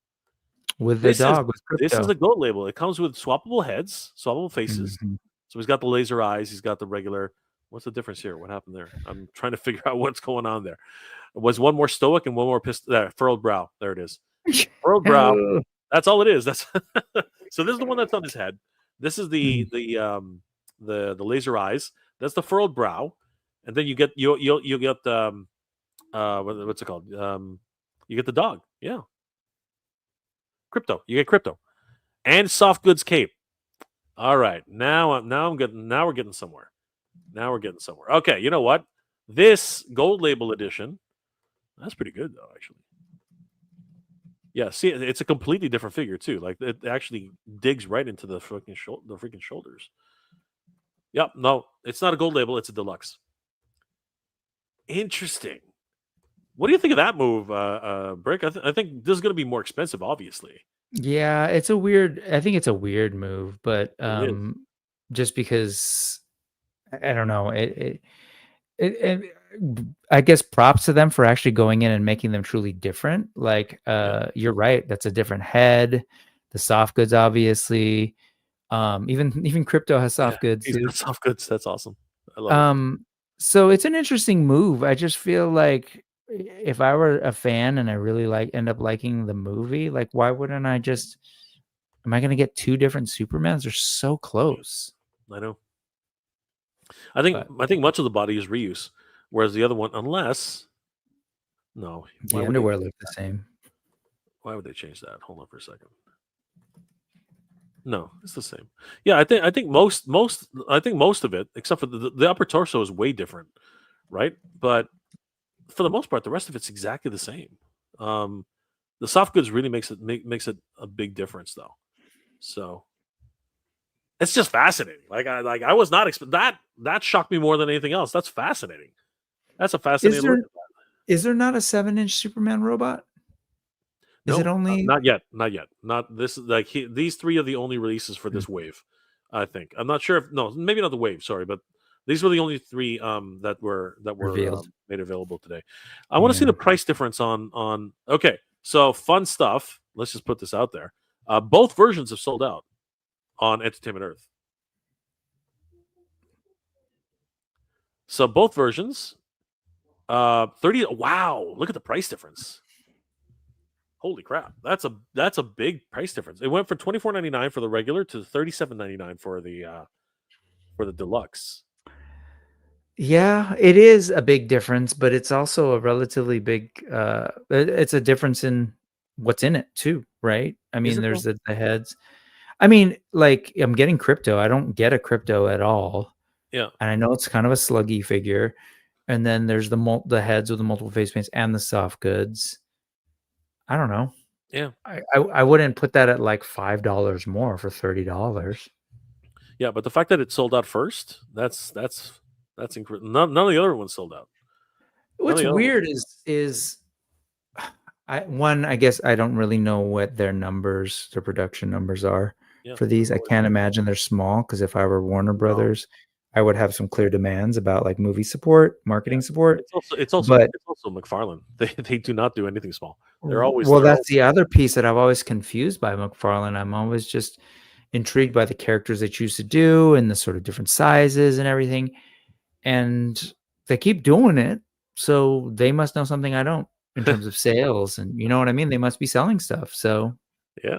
with the This is dog with this is crypto. a gold label. It comes with swappable heads, swappable faces. Mhm. So he's got the laser eyes, he's got the regular. What's the difference here? What happened there? I'm trying to figure out what's going on there. Was one more stoic and one more there, furrowed brow. There it is. Furrowed brow. Oh. That's all it is. That's so this is the one that's on his head. This is Mm. the laser eyes. That's the furrowed brow. And then you get what's it called? You get the dog. Yeah, crypto. You get crypto and soft goods cape. All right, now I'm getting now we're getting somewhere. Now we're getting somewhere. Okay, you know what? This gold label edition, that's pretty good though, actually. Yeah, see, it's a completely different figure too. Like it actually digs right into the freaking shoulders. Yep, no, it's not a gold label. It's a deluxe. Interesting. What do you think of that move, Brick? I think this is going to be more expensive, obviously. Yeah, it's a weird. I think it's a weird move, but It is. just because I don't know it I guess props to them for actually going in and making them truly different. Like, Yeah, you're right. That's a different head. The soft goods, obviously. Even crypto has yeah. soft goods He's too. got soft goods. That's awesome. I love it. Um, so it's an interesting move. I just feel like if I were a fan and I really end up liking the movie, like why wouldn't I just am I gonna get two different Supermans? They're so Yeah, close. I know. I think But I think much of the body is reuse, whereas the other one, unless no, why the would they underwear change look the that? same. Why would they change that? Hold on for a second. No, it's the same. Yeah, I think most of it, except for the upper torso, is way different, right? But for the most part, the rest of it's exactly the same. Um, the soft goods really makes it a big difference, though. So it's just fascinating. I was not that shocked me more than anything else. That's fascinating. That's a Is fascinating there look at that. is there not a 7-inch Superman robot? Is it No, only not yet, not yet. Not this. These three are the only releases for Hmm, this wave. I think. I'm not sure if no, maybe not the wave. Sorry, but these were the only three that were revealed? made available today. I want to see the Yeah. price difference on. Okay, so fun stuff. Let's just put this out there. Both versions have sold out on Entertainment Earth. So both versions, 30. Wow, look at the price difference. Holy crap, that's a big price difference. It went from $24.99 for the regular to $37.99 for the deluxe. Yeah, it is a big difference, but it's also a relatively big it's a difference in what's in it too, right? I Is mean, it there's though? the heads. I mean, like I'm getting crypto. I don't get a crypto at all. Yeah, And I know it's kind of a sluggy figure. And then there's the heads with the multiple face paints and the soft goods. I don't know. yeah, I wouldn't put that at like $5 more for $30. yeah. But the fact that it sold out first, that's incredible. None of the other ones sold out. None of What's the other ones. weird is I guess I don't really know what their production numbers are Yeah, for these. I can't imagine they're small because if I were Warner no, Brothers, I would have some clear demands about like movie support, yeah. marketing support. It's also But it's also McFarlane. They do not do anything small. They're that's always the other piece that I've always confused by McFarlane. I'm always just intrigued by the characters they choose to do and the sort of different sizes and everything. And they keep doing it. So they must know something I don't in terms of sales. And you know what I mean? They must be selling stuff. So yeah.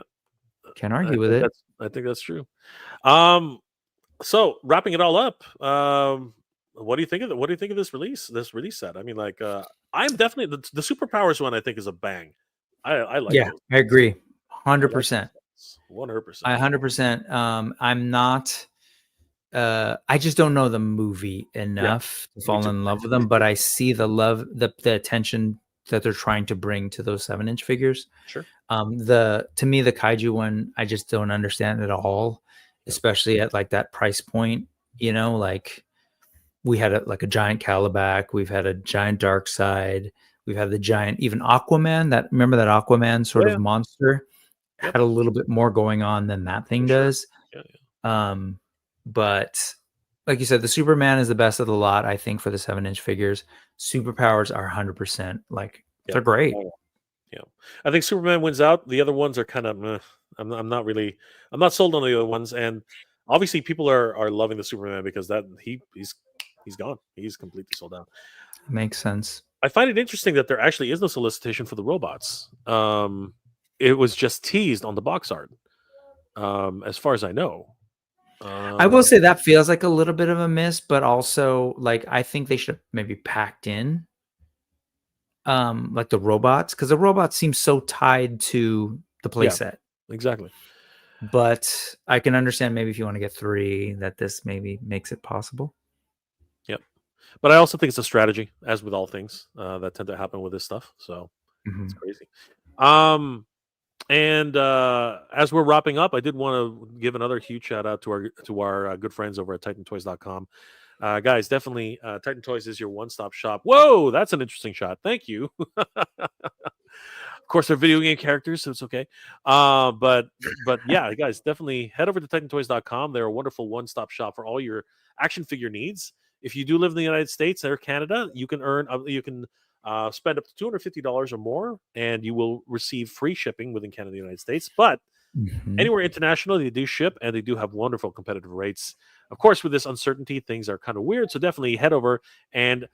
can't argue with it. I think that's true. Um, So wrapping it all up, what do you think of what do you think of this release? This release set? I mean, like, I'm definitely the superpowers one. I think is a bang. I like Yeah, those. I agree. I like those 100%. sets. 100%. I 100%. I'm not I just don't know the movie Yeah, enough to me fall too. in love with Me them, but too. I see the love, the attention that they're trying to bring to those 7-inch figures. Sure. The to me the kaiju one, I just don't understand at all, Yeah. especially at like that price point. Like we had like a giant Calabac, we've had a giant Dark Side, we've had the giant even Aquaman. That remember that Aquaman Oh sort yeah. of monster Yep. had a little bit more going on than that For thing sure. does. Yeah. Um, but like you said, the Superman is the best of the lot, I think, for the 7-inch figures. Superpowers are 100%. Like Yeah. they're great. Yeah. Yeah. I think Superman wins out. The other ones are kind of. I'm not really. I'm not sold on the other ones, and obviously people are loving the Superman because he's gone. He's completely sold out. Makes sense. I find it interesting that there actually is no solicitation for the robots. It was just teased on the box art, as far as I know. I will Uh, say that feels like a little bit of a miss, but also like I think they should have maybe packed in like the robots, because the robots seem so tied to the Yeah, playset. exactly. But I can understand maybe if you want to get 3, that this maybe makes it possible. Yep. But I also think it's a strategy, as with all things that tend to happen with this stuff. So it's Mhm. crazy. And as we're wrapping up, I did want to give another huge shout out to our good friends over at TitanToys.com. Guys, definitely Titan Toys is your one-stop shop. Whoa, that's an interesting shot. Thank you. Of course, they're video game characters, so it's okay. But yeah, guys, definitely head over to TitanToys.com. They're a wonderful one-stop shop for all your action figure needs. If you do live in the United States or Canada, you can spend up to $250 or more, and you will receive free shipping within Canada and the United States. But Mhm. anywhere international, they do ship, and they do have wonderful competitive rates. Of course, with this uncertainty, things are kind of weird. So definitely head over and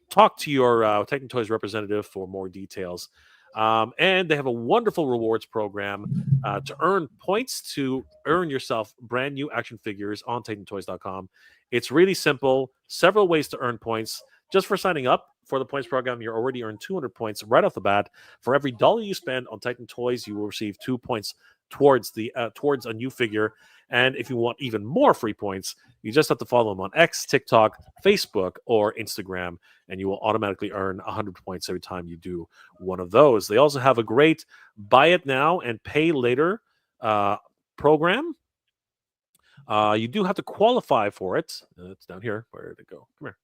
talk to your Titan Toys representative for more details. And they have a wonderful rewards program to earn points to earn yourself brand new action figures on TitanToys.com. It's really simple. Several ways to earn points. Just for signing up for the points program, you're already earned 200 points right off the bat. For every dollar you spend on Titan Toys, you will receive 2 points towards a new figure. And if you want even more free points, you just have to follow them on X, TikTok, Facebook, or Instagram, and you will automatically earn 100 points every time you do one of those. They also have a great buy it now and pay later program. You do have to qualify for it. It's down here. Where did it go? Come here.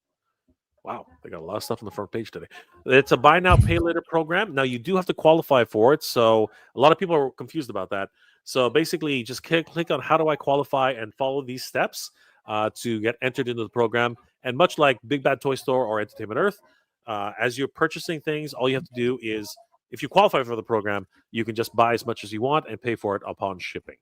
Wow, they got a lot of stuff on the front page today. It's a buy now, pay later program. Now, you do have to qualify for it. So, a lot of people are confused about that. So, basically, just click on how do I qualify and follow these steps to get entered into the program. And much like Big Bad Toy Store or Entertainment Earth, as you're purchasing things, all you have to do is, if you qualify for the program, you can just buy as much as you want and pay for it upon shipping.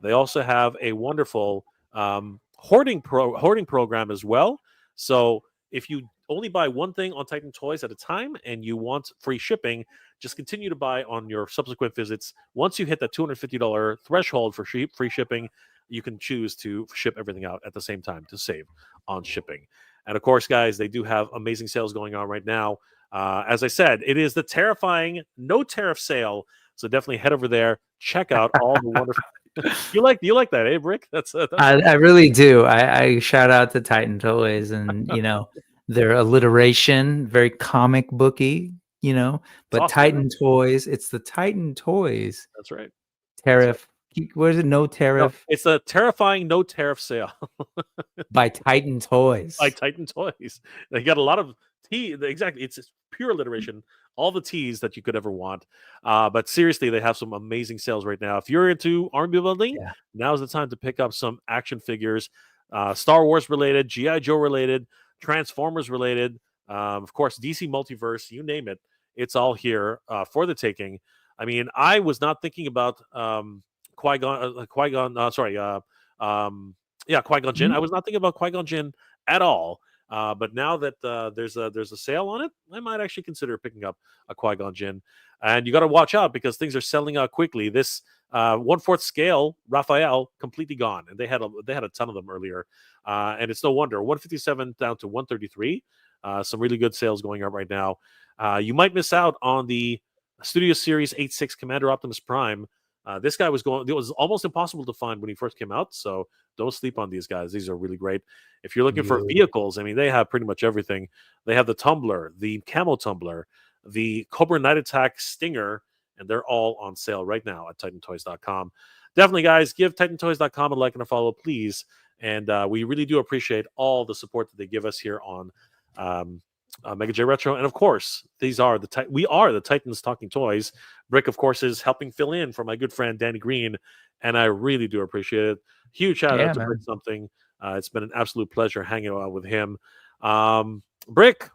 They also have a wonderful hoarding program as well. So, if you only buy one thing on Titan Toys at a time and you want free shipping, just continue to buy on your subsequent visits. Once you hit that $250 threshold for free shipping, you can choose to ship everything out at the same time to save on shipping. And of course, guys, they do have amazing sales going on right now. As I said, it is the terrifying no tariff sale. So definitely head over there, check out all the wonderful. You like that, eh, Brick? That's I really do. I shout out to Titan Toys and their alliteration, very comic booky, it's but awesome. Titan Toys, it's the Titan Toys That's right. tariff. What is it? No No, tariff it's a terrifying no tariff sale by Titan by Toys. Titan Toys. They got a lot of tea. Exactly, it's pure alliteration. All the teas that you could ever want. But seriously, they have some amazing sales right now. If you're into army building, Yeah. now's the time to pick up some action figures, Star Wars related, GI Joe related, Transformers related, of course, DC Multiverse. You name it, it's all here for the taking. I mean, I was not thinking about Qui Gon. Qui Gon Jinn. Mhm. I was not thinking about Qui Gon Jinn at all. But now that there's a sale on it, I might actually consider picking up a Qui Gon Jinn. And you got to watch out because things are selling out quickly. This 1/4 scale Raphael completely gone, and they had a ton of them earlier. And it's no wonder 157 down to 133. Some really good sales going on right now. You might miss out on the Studio Series 86 Commander Optimus Prime. This guy was going. It was almost impossible to find when he first came out. So don't sleep on these guys. These are really great. If you're looking for vehicles, I mean, they have pretty much everything. They have the Tumbler, the Camo Tumbler, the Cobra Night Attack Stinger, and they're all on sale right now at TitanToys.com. Definitely, guys, give TitanToys.com a like and a follow, please. And we really do appreciate all the support that they give us here on Mega J Retro. And of course, we are the Titans Talking Toys. Brick, of course, is helping fill in for my good friend Danny Green, and I really do appreciate it. Huge shout out to Brick Something. It's been an absolute pleasure hanging out with him. Brick,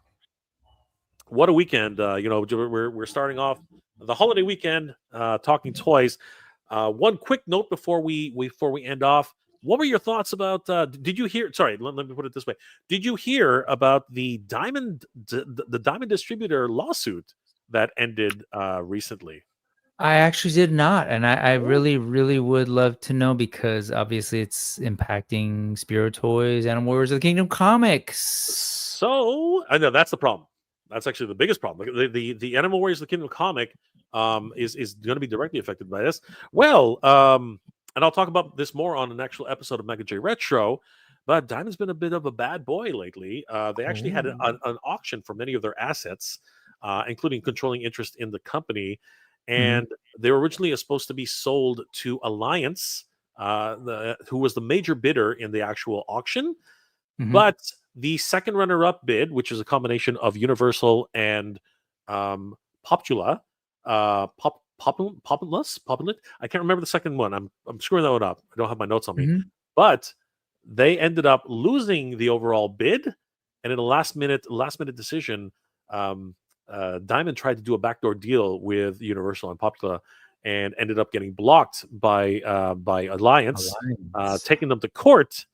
what a weekend! We're starting off the holiday weekend talking toys. One quick note before we end off. What were your thoughts about? Did you hear? Sorry, let me put it this way. Did you hear about the Diamond Distributor lawsuit that ended recently? I actually did not, and I really, really would love to know because obviously it's impacting Spirit Toys, Animal Warriors of the Kingdom comics. So I know that's the problem. That's actually the biggest problem. The Animal Warriors: The Kingdom comic is going to be directly affected by this. Well, and I'll talk about this more on an actual episode of Mega J Retro. But Diamond's been a bit of a bad boy lately. They actually had an auction for many of their assets, including controlling interest in the company, and they were originally supposed to be sold to Alliance, who was the major bidder in the actual auction. But the second runner-up bid, which is a combination of Universal and Popula, Populant. I can't remember the second one. I'm screwing that one up. I don't have my notes on me. But they ended up losing the overall bid, and in a last minute decision, Diamond tried to do a backdoor deal with Universal and Popula, and ended up getting blocked by Alliance. Taking them to court.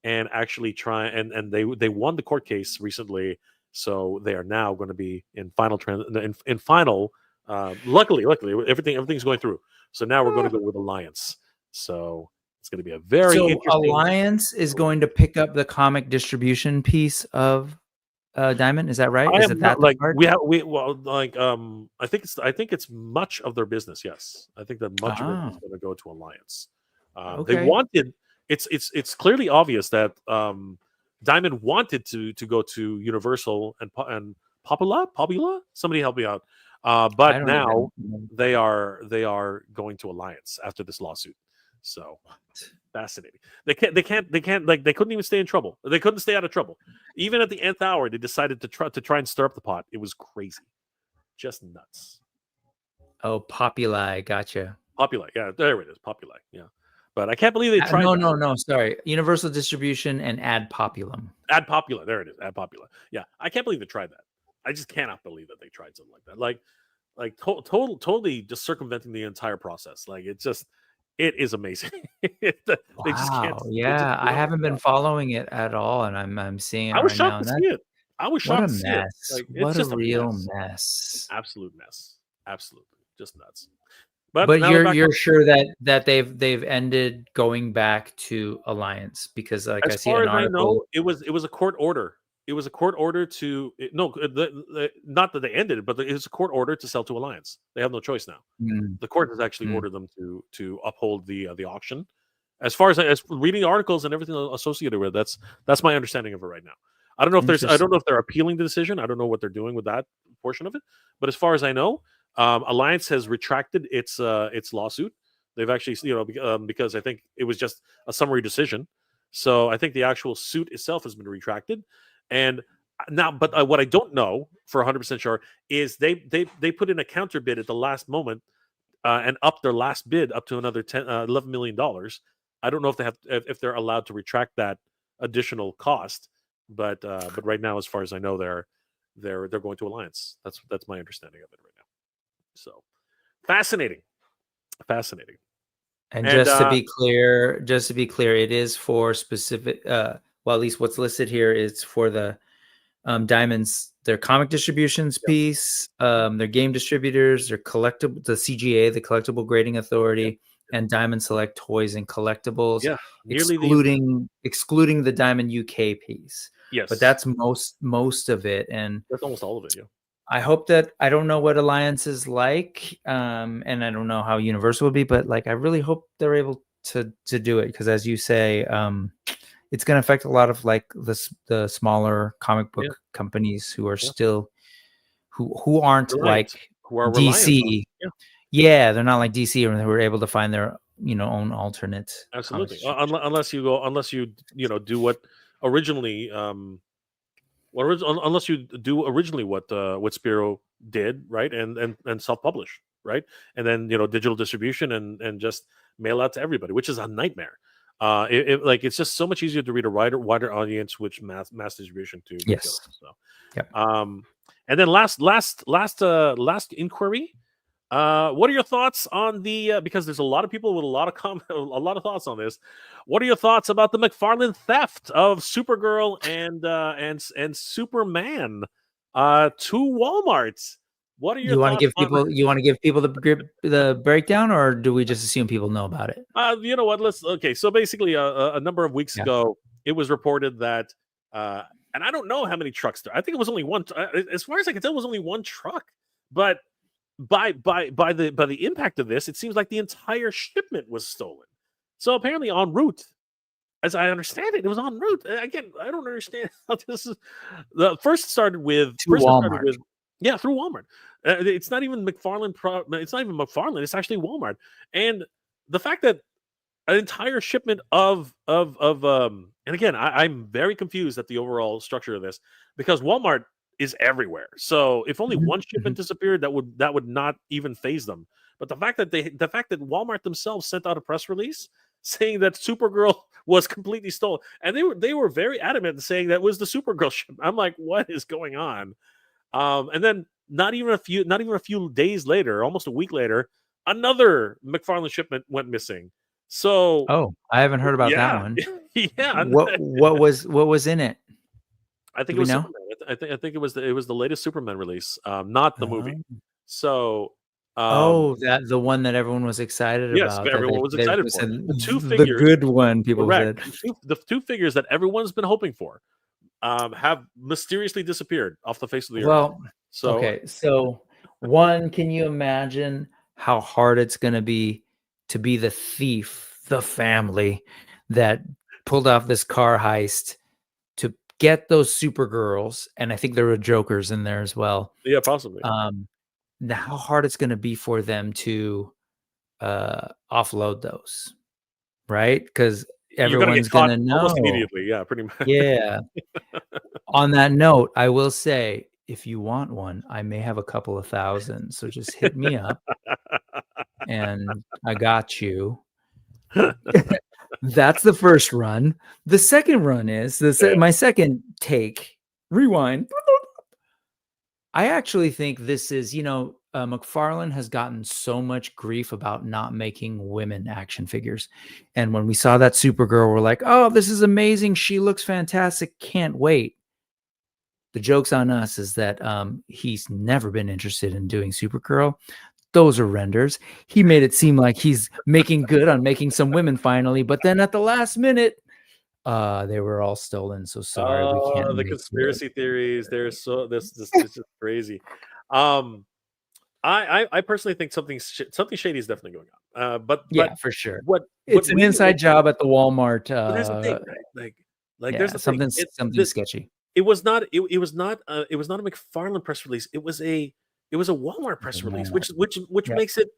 And actually and they won the court case recently, so they are now going to be in final luckily everything's going through, so now we're going to go with Alliance. So it's going to be a very interesting. Alliance is going to pick up the comic distribution piece of Diamond, is that right? Is it that like I think it's much of their business. Yes, I think that much of it is going to go to Alliance. They wanted. It's clearly obvious that Diamond wanted to go to Universal and Popula. Somebody help me out. But now they are going to Alliance after this lawsuit. So fascinating. They can't like they couldn't even stay in trouble. They couldn't stay out of trouble. Even at the nth hour, they decided to try and stir up the pot. It was crazy, just nuts. Oh, Populi, gotcha. Populi, yeah, there it is. Populi, yeah. But I can't believe they tried. No, sorry. Universal Distribution and Ad Populum. Ad Popula, there it is. Ad Popula. Yeah, I can't believe they tried that. I just cannot believe that they tried something like that. Totally just circumventing the entire process. Like it is amazing. They just can't. Yeah, I haven't been following it at all, and I'm seeing it. I was shocked to see it. I was shocked to see it. Like, what a real mess. Absolute mess. Absolutely, just nuts. But you're sure that they've ended going back to Alliance, because like as I see an article. It was a court order. It was a court order to not that they ended it, but it was a court order to sell to Alliance. They have no choice now. The court has actually ordered them to uphold the auction. As far as reading articles and everything associated with it, that's my understanding of it right now. I don't know if they're appealing the decision. I don't know what they're doing with that portion of it. But as far as I know, Alliance has retracted its lawsuit. They've actually, because I think it was just a summary decision. So I think the actual suit itself has been retracted. And now, but what I don't know for 100% sure is they put in a counter bid at the last moment and upped their last bid up to another $11 million. I don't know if they're allowed to retract that additional cost. But right now, as far as I know, they're going to Alliance. That's my understanding of it right now. So fascinating. And just to be clear, it is for specific. Well, at least what's listed here is for the Diamonds, their comic distributions piece, their game distributors, their collectible, the CGA, the Collectible Grading Authority, and Diamond Select Toys and Collectibles. Yeah, excluding the Diamond UK piece. Yes, but that's most of it, and that's almost all of it. Yeah. I hope that I don't know what Alliance is like, and I don't know how Universal would be, but like I really hope they're able to do it, because as you say, it's going to affect a lot of like the smaller comic book companies who are still who aren't like who are DC. Yeah, they're not like DC, or who are able to find their own alternate. Absolutely, unless you do what originally. Unless you do originally what Spiro did, right, and self-publish, right, and then digital distribution and just mail out to everybody, which is a nightmare. It's just so much easier to read a wider audience, which mass distribution too. Yes. So, and then last inquiry. What are your thoughts on the? Because there's a lot of people with a lot of thoughts on this. What are your thoughts about the McFarlane theft of Supergirl and Superman to Walmart? What are your? You want to give people the breakdown, or do we just assume people know about it? You know what? So basically, a number of weeks ago, it was reported that and I don't know how many trucks there. I think it was only one. As far as I can tell, it was only one truck. But by the impact of this, it seems like the entire shipment was stolen. So apparently en route, as I understand it, it was en route. Again, I don't understand how this is. The first started with To Walmart. yeah, through Walmart. It's not even McFarlane. It's not even McFarlane. It's actually Walmart. And the fact that an entire shipment and again, I'm very confused at the overall structure of this because Walmart is everywhere. So if only one shipment disappeared, that would not even phase them. But the fact that Walmart themselves sent out a press release saying that Supergirl was completely stolen, and they were very adamant in saying that was the Supergirl shipment. I'm like, what is going on? And then not even a few days later, almost a week later, another McFarlane shipment went missing. So Oh, I haven't heard about that yeah, one. yeah. What was in it? I think Do it was we know? Superman. I think it was the latest Superman release, not the movie. So the one that everyone was excited yes, about. everyone was They excited for said it. The two the figures, good one. People correct. said. The two figures that everyone's been hoping for, have mysteriously disappeared off the face of the earth. Well, So okay. So one, can you imagine how hard it's going to be to be the thief, the family that pulled off this car heist to get those Supergirls? And I think there were Jokers in there as well. yeah, possibly. How hard it's going to be for them to offload those, right? Because You're gonna get everyone's going caught to know. almost immediately. Yeah, pretty much. Yeah. On that note, I will say, if you want one, I may have a couple of thousand. So just hit me up and I got you. That's the first run. The second run is my second take. Rewind. I actually think this is, McFarlane has gotten so much grief about not making women action figures. And when we saw that Supergirl, we're like, oh, this is amazing. She looks fantastic. Can't wait. The joke's on us is that he's never been interested in doing Supergirl. Those are renders. He made it seem like he's making good on making some women finally, but then at the last minute, they were all stolen. So sorry, we can't. The conspiracy theories. This is just crazy. I personally think something shady is definitely going on. But for sure. It's an inside job at the Walmart. But there's the thing, right? There's the something sketchy. It was not a McFarlane press release. It was a Walmart press release, which makes it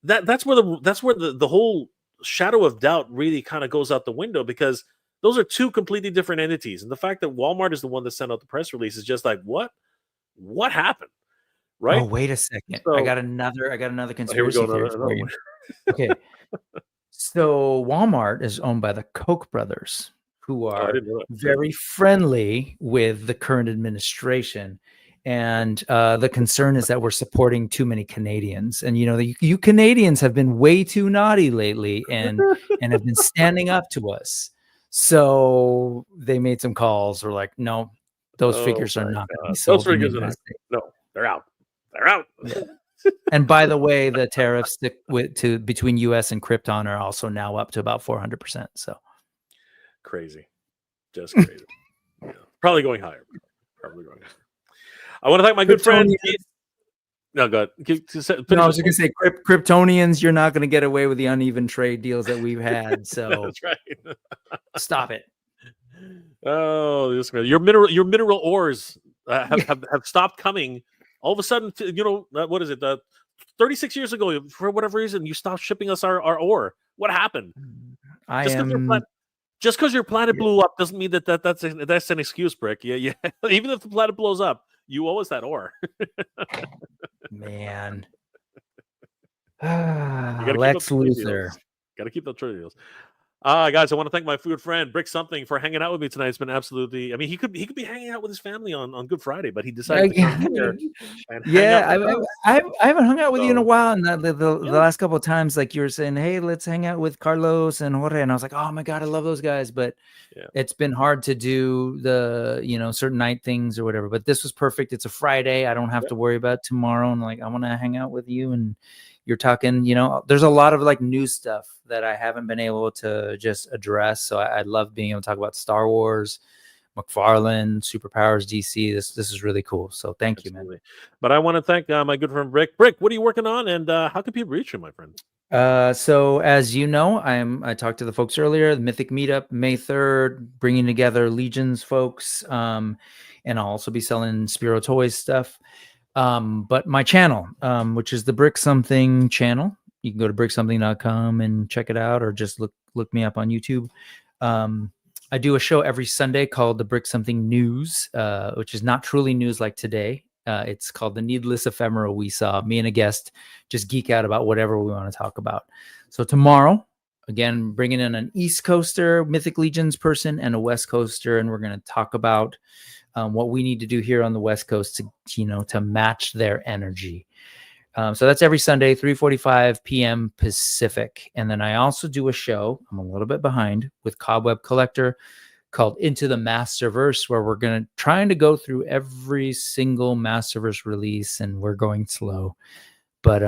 that's where the whole shadow of doubt really kind of goes out the window, because those are two completely different entities. And the fact that Walmart is the one that sent out the press release is just like, what happened? Right? Oh, wait a second. So, I got another conspiracy here we go. theory for you. Okay. So Walmart is owned by the Koch brothers, who are very friendly with the current administration. And the concern is that we're supporting too many Canadians. And, you Canadians have been way too naughty lately and have been standing up to us. So they made some calls. We're like, no, those figures are not going to be sold. Those figures are not. No, they're out. They're out. Yeah. And by the way, the tariffs between US and Krypton are also now up to about 400%. So crazy. Just crazy. Yeah. Probably going higher. I want to thank my good friend. No, go ahead. I was just going to say, Kryptonians, you're not going to get away with the uneven trade deals that we've had. So that's right. Stop it. Oh, your mineral ores have stopped coming. All of a sudden, what is it? 36 years ago, for whatever reason, you stopped shipping us our ore. What happened? Just because your planet blew up doesn't mean that's an excuse, Brick. Yeah. Even if the planet blows up, you owe us that ore. Man. Lex Luthor. Got to keep the trade deals. Guys, I want to thank my good friend Brick Something for hanging out with me tonight. It's been absolutely. I mean, he could be hanging out with his family on Good Friday, but he decided to come here and hang out. I haven't hung out with you in a while, and the last couple of times, like you were saying, hey, let's hang out with Carlos and Jorge, and I was like, oh my god, I love those guys, but it's been hard to do the certain night things or whatever. But this was perfect. It's a Friday. I don't have to worry about tomorrow, and like I want to hang out with you and. You're talking, there's a lot of like new stuff that I haven't been able to just address. So I love being able to talk about Star Wars, McFarlane, Superpowers DC. This is really cool. So thank you, man. But I want to thank my good friend Brick. Brick, what are you working on, and how can people reach you, my friend? So as you know, I talked to the folks earlier, the Mythic Meetup, May 3rd, bringing together Legions folks. And I'll also be selling Spiro Toys stuff. But my channel, which is the Brick Something channel, you can go to bricksomething.com and check it out, or just look me up on YouTube. I do a show every Sunday called the Brick Something News, which is not truly news like today. It's called The Needless Ephemera We Saw. Me and a guest just geek out about whatever we want to talk about. So tomorrow, again, bringing in an East Coaster Mythic Legions person and a West Coaster, and we're going to talk about what we need to do here on the West Coast to match their energy. So that's every Sunday, 3:45 p.m. Pacific. And then I also do a show, I'm a little bit behind, with Cobweb Collector called Into the Masterverse, where we're trying to go through every single Masterverse release, and we're going slow. But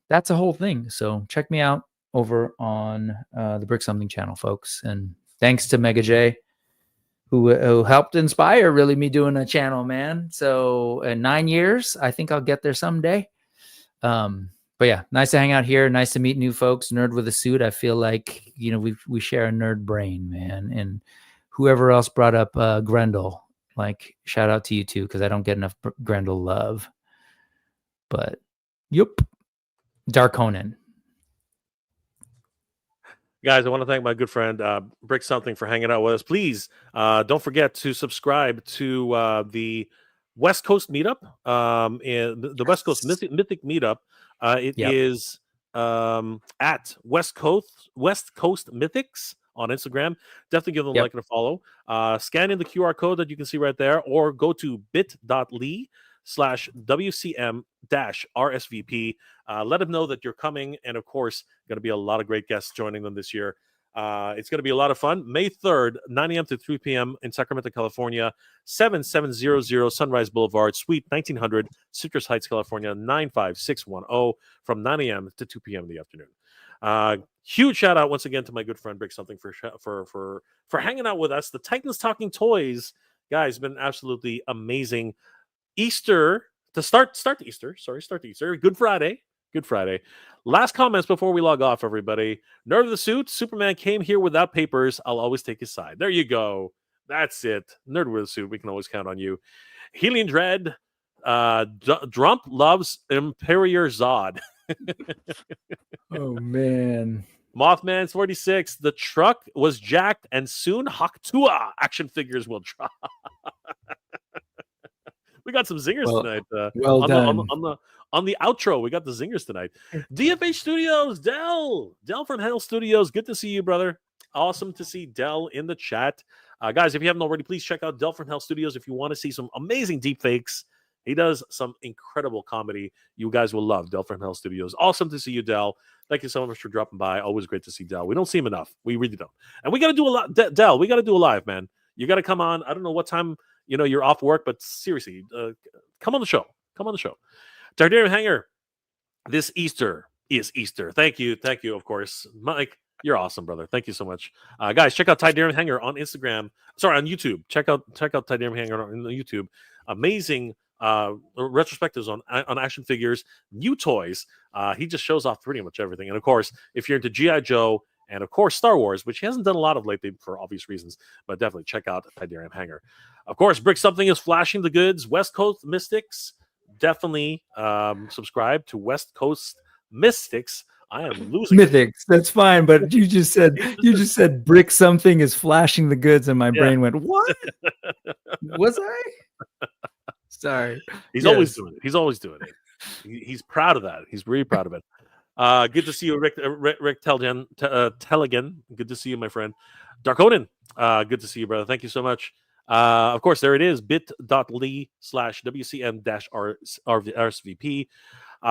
that's a whole thing. So check me out over on the Brick Something channel, folks. And thanks to Mega J, who helped inspire really me doing a channel, man. So in 9 years, I think I'll get there someday. But yeah, nice to hang out here. Nice to meet new folks. Nerd with a suit. I feel like, we share a nerd brain, man. And whoever else brought up Grendel, like, shout out to you too, because I don't get enough Grendel love. But yep, Darkonin. Guys, I want to thank my good friend Brick Something for hanging out with us. Please don't forget to subscribe to the West Coast Meetup, and the West Coast Mythic Meetup. It is at West Coast Mythics on Instagram. Definitely give them a like and a follow. Scan in the QR code that you can see right there, or go to bit.ly/WCM-RSVP. Let them know that you're coming, and of course, going to be a lot of great guests joining them this year. It's going to be a lot of fun. May 3rd, 9 a.m. to 3 p.m. in Sacramento, California, 7700 Sunrise Boulevard, Suite 1900, Citrus Heights, California, 95610, from 9 a.m. to 2 p.m. in the afternoon. Huge shout out once again to my good friend Brick Something for hanging out with us. The Titans Talking Toys, guys, been absolutely amazing. Easter to start Easter. Start Easter. Good Friday. Last comments before we log off, everybody. Nerd of the Suit. Superman came here without papers. I'll always take his side. There you go. That's it. Nerd with the Suit. We can always count on you. Helium Dread. Drump loves Imperior Zod. Oh man. Mothman's 46. The truck was jacked, and soon Haktua action figures will drop. We got some zingers tonight. Well done. On the outro, we got the zingers tonight. DFH Studios, Del from Hell Studios. Good to see you, brother. Awesome to see Del in the chat. Guys, if you haven't already, please check out Del from Hell Studios if you want to see some amazing deep fakes. He does some incredible comedy. You guys will love Del from Hell Studios. Awesome to see you, Del. Thank you so much for dropping by. Always great to see Del. We don't see him enough. We really don't. And we got to do a lot. Del, we got to do a live, man. You got to come on. I don't know what time you're off work, but seriously, come on the show. Tardier Hanger, this Easter is Easter. Thank you, of course. Mike, you're awesome, brother. Thank you so much. Guys, check out Tardier Hanger on Instagram. Sorry, on YouTube. Check out Tardier Hanger on YouTube. Amazing retrospectives on action figures, new toys. He just shows off pretty much everything. And of course, if you're into G.I. Joe and of course Star Wars, which he hasn't done a lot of lately for obvious reasons, but definitely check out Tidarium Hanger. Of course, Brick Something is flashing the goods. West Coast Mystics, definitely subscribe to West Coast Mystics. I am losing Mythics. That's fine, but you just said Brick Something is flashing the goods, and my brain went, what? Was I? Sorry. He's always doing it. He's proud of that. He's really proud of it. Good to see you, Rick Telligan. Good to see you, my friend. Darkonin, good to see you, brother. Thank you so much. Of course, there it is, bit.ly/WCM-RSVP.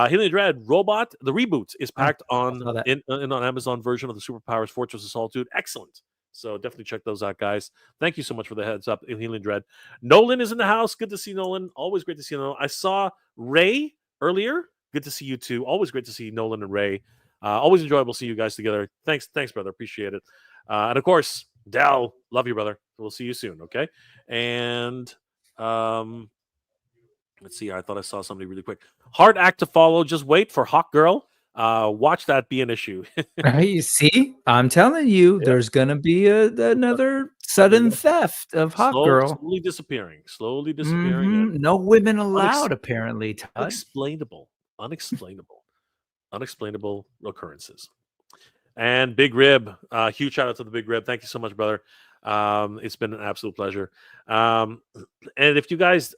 Helium Dread Robot, the reboot is packed on Amazon version of the Superpowers Fortress of Solitude. Excellent. So definitely check those out, guys. Thank you so much for the heads up in Helium Dread. Nolan is in the house. Good to see Nolan. Always great to see Nolan. I saw Ray earlier. Good to see you too. Always great to see Nolan and Ray. Always enjoyable to see you guys together. Thanks, brother. Appreciate it. And of course, Dal, love you, brother. We'll see you soon. Okay. And um, let's see. I thought I saw somebody really quick. Hard act to follow. Just wait for Hawk Girl. Watch that be an issue. You see, I'm telling you, Yep. there's gonna be another They're sudden gonna theft of Hot Girl. slowly disappearing, and No women unex- allowed, apparently, Todd. unexplainable, unexplainable, unexplainable occurrences. And Big Rib, huge shout out to the Big Rib. Thank you so much, brother. It's been an absolute pleasure. And if you guys,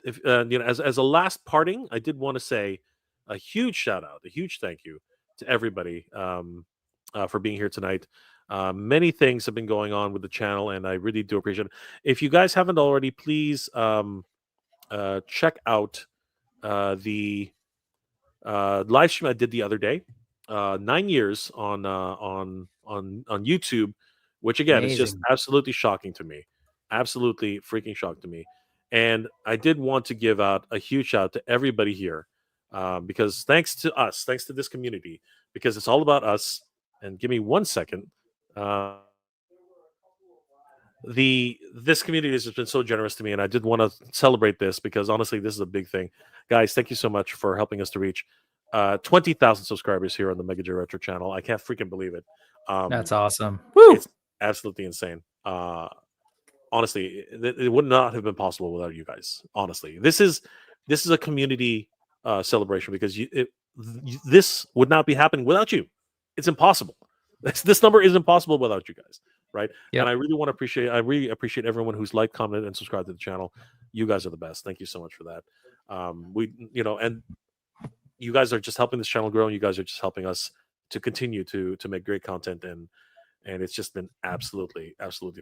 if as a last parting, I did want to say a huge shout out, a huge thank you to everybody for being here tonight. Many things have been going on with the channel, and I really do appreciate it. If you guys haven't already, please check out the live stream I did the other day. 9 years on YouTube, which again is just Amazing. absolutely shocking to me, absolutely freaking shocked to me. And I did want to give out a huge shout out to everybody here, because thanks to us, thanks to this community, because it's all about us. And give me 1 second. This community has just been so generous to me, and I did want to celebrate this because honestly, this is a big thing, guys. Thank you so much for helping us to reach 20,000 subscribers here on the Mega J Retro channel. I can't freaking believe it. That's awesome. Woo! It's absolutely insane. Honestly, it would not have been possible without you guys. Honestly, this is a community celebration because this would not be happening without you. It's impossible. This number is impossible without you guys, right? Yep. And I really appreciate everyone who's liked, commented, and subscribed to the channel. You guys are the best. Thank you so much for that. And you guys are just helping this channel grow, and you guys are just helping us to continue to make great content, and it's just been absolutely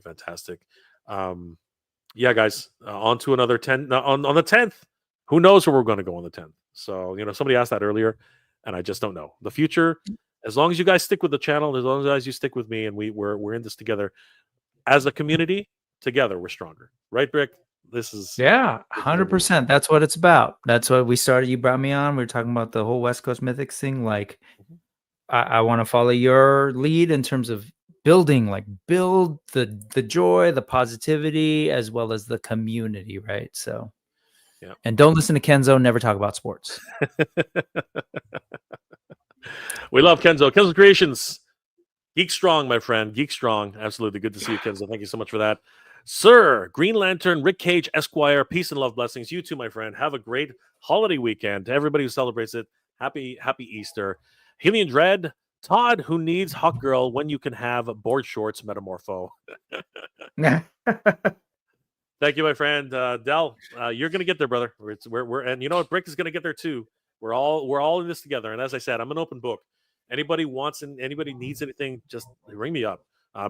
fantastic. Yeah, guys, on to another 10 on the 10th. Who knows where we're going to go on the 10th? So somebody asked that earlier, and I just don't know the future. As long as you guys stick with the channel, as long as you stick with me, and we're in this together as a community. Together, we're stronger, right, Brick? This is 100%. That's what it's about. That's what we started. You brought me on. We were talking about the whole West Coast Mythics thing. Like, I want to follow your lead in terms of build the joy, the positivity, as well as the community, right? So, yeah. And don't listen to Kenzo. Never talk about sports. We love Kenzo. Kenzo Creations. Geek Strong, my friend. Geek Strong. Absolutely. Good to see you, Kenzo. Thank you so much for that. Sir, Green Lantern, Rick Cage, Esquire, peace and love, blessings. You too, my friend. Have a great holiday weekend. To everybody who celebrates it, happy Easter. Helian Dread, Todd, who needs Hawk Girl when you can have board shorts, Metamorpho. Thank you, my friend. Del, you're gonna get there, brother. We're and you know what, Brick is gonna get there too. We're all in this together. And as I said, I'm an open book. Anybody wants and anybody needs anything, just ring me up.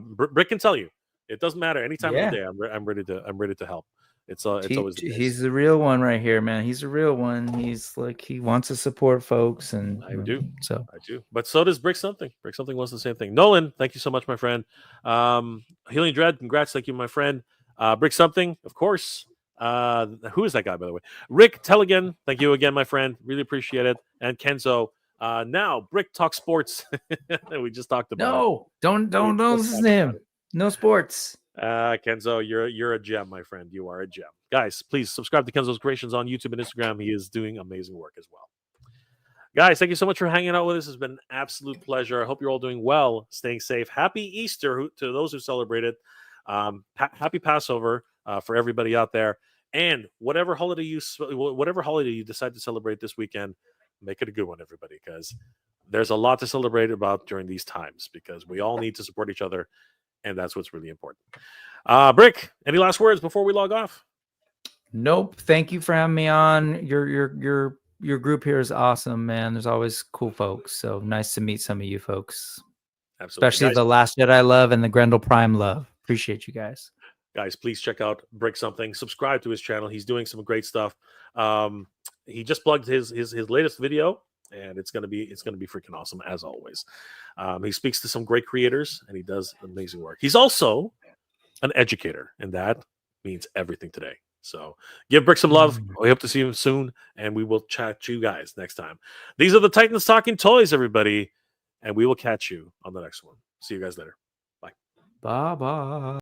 Brick can tell you. It doesn't matter. Any time of the day, I'm ready to help. It's always the case. He's the real one right here, man. He's the real one. He's like, he wants to support folks, and I do. So I do. But so does Brick Something. Brick Something wants the same thing. Nolan, thank you so much, my friend. Healing Dread, congrats. Thank you, my friend. Brick Something, of course. Who is that guy, by the way? Rick Telligan, thank you again, my friend. Really appreciate it. And Kenzo. Now Brick Talk Sports. We just talked about don't listen to him. No sports. Kenzo, you're a gem, my friend. You are a gem. Guys, please subscribe to Kenzo's Creations on YouTube and Instagram. He is doing amazing work as well. Guys, thank you so much for hanging out with us. It's been an absolute pleasure. I hope you're all doing well, staying safe. Happy Easter to those who celebrated. Happy Passover for everybody out there. And whatever holiday you decide to celebrate this weekend, make it a good one, everybody, because there's a lot to celebrate about during these times, because we all need to support each other, and that's what's really important. Brick, any last words before we log off? Nope. Thank you for having me on. Your group here is awesome, man. There's always cool folks. So nice to meet some of you folks. Absolutely. Especially guys, the Last Jedi love and the Grendel Prime love. Appreciate you guys. Guys, please check out Brick Something. Subscribe to his channel. He's doing some great stuff. He just plugged his latest video, and it's gonna be freaking awesome as always. He speaks to some great creators, and he does amazing work. He's also an educator, and that means everything today. So give Brick some love. We hope to see him soon, and we will chat to you guys next time. These are the Titans Talking Toys, everybody, and we will catch you on the next one. See you guys later. Bye. Bye-bye.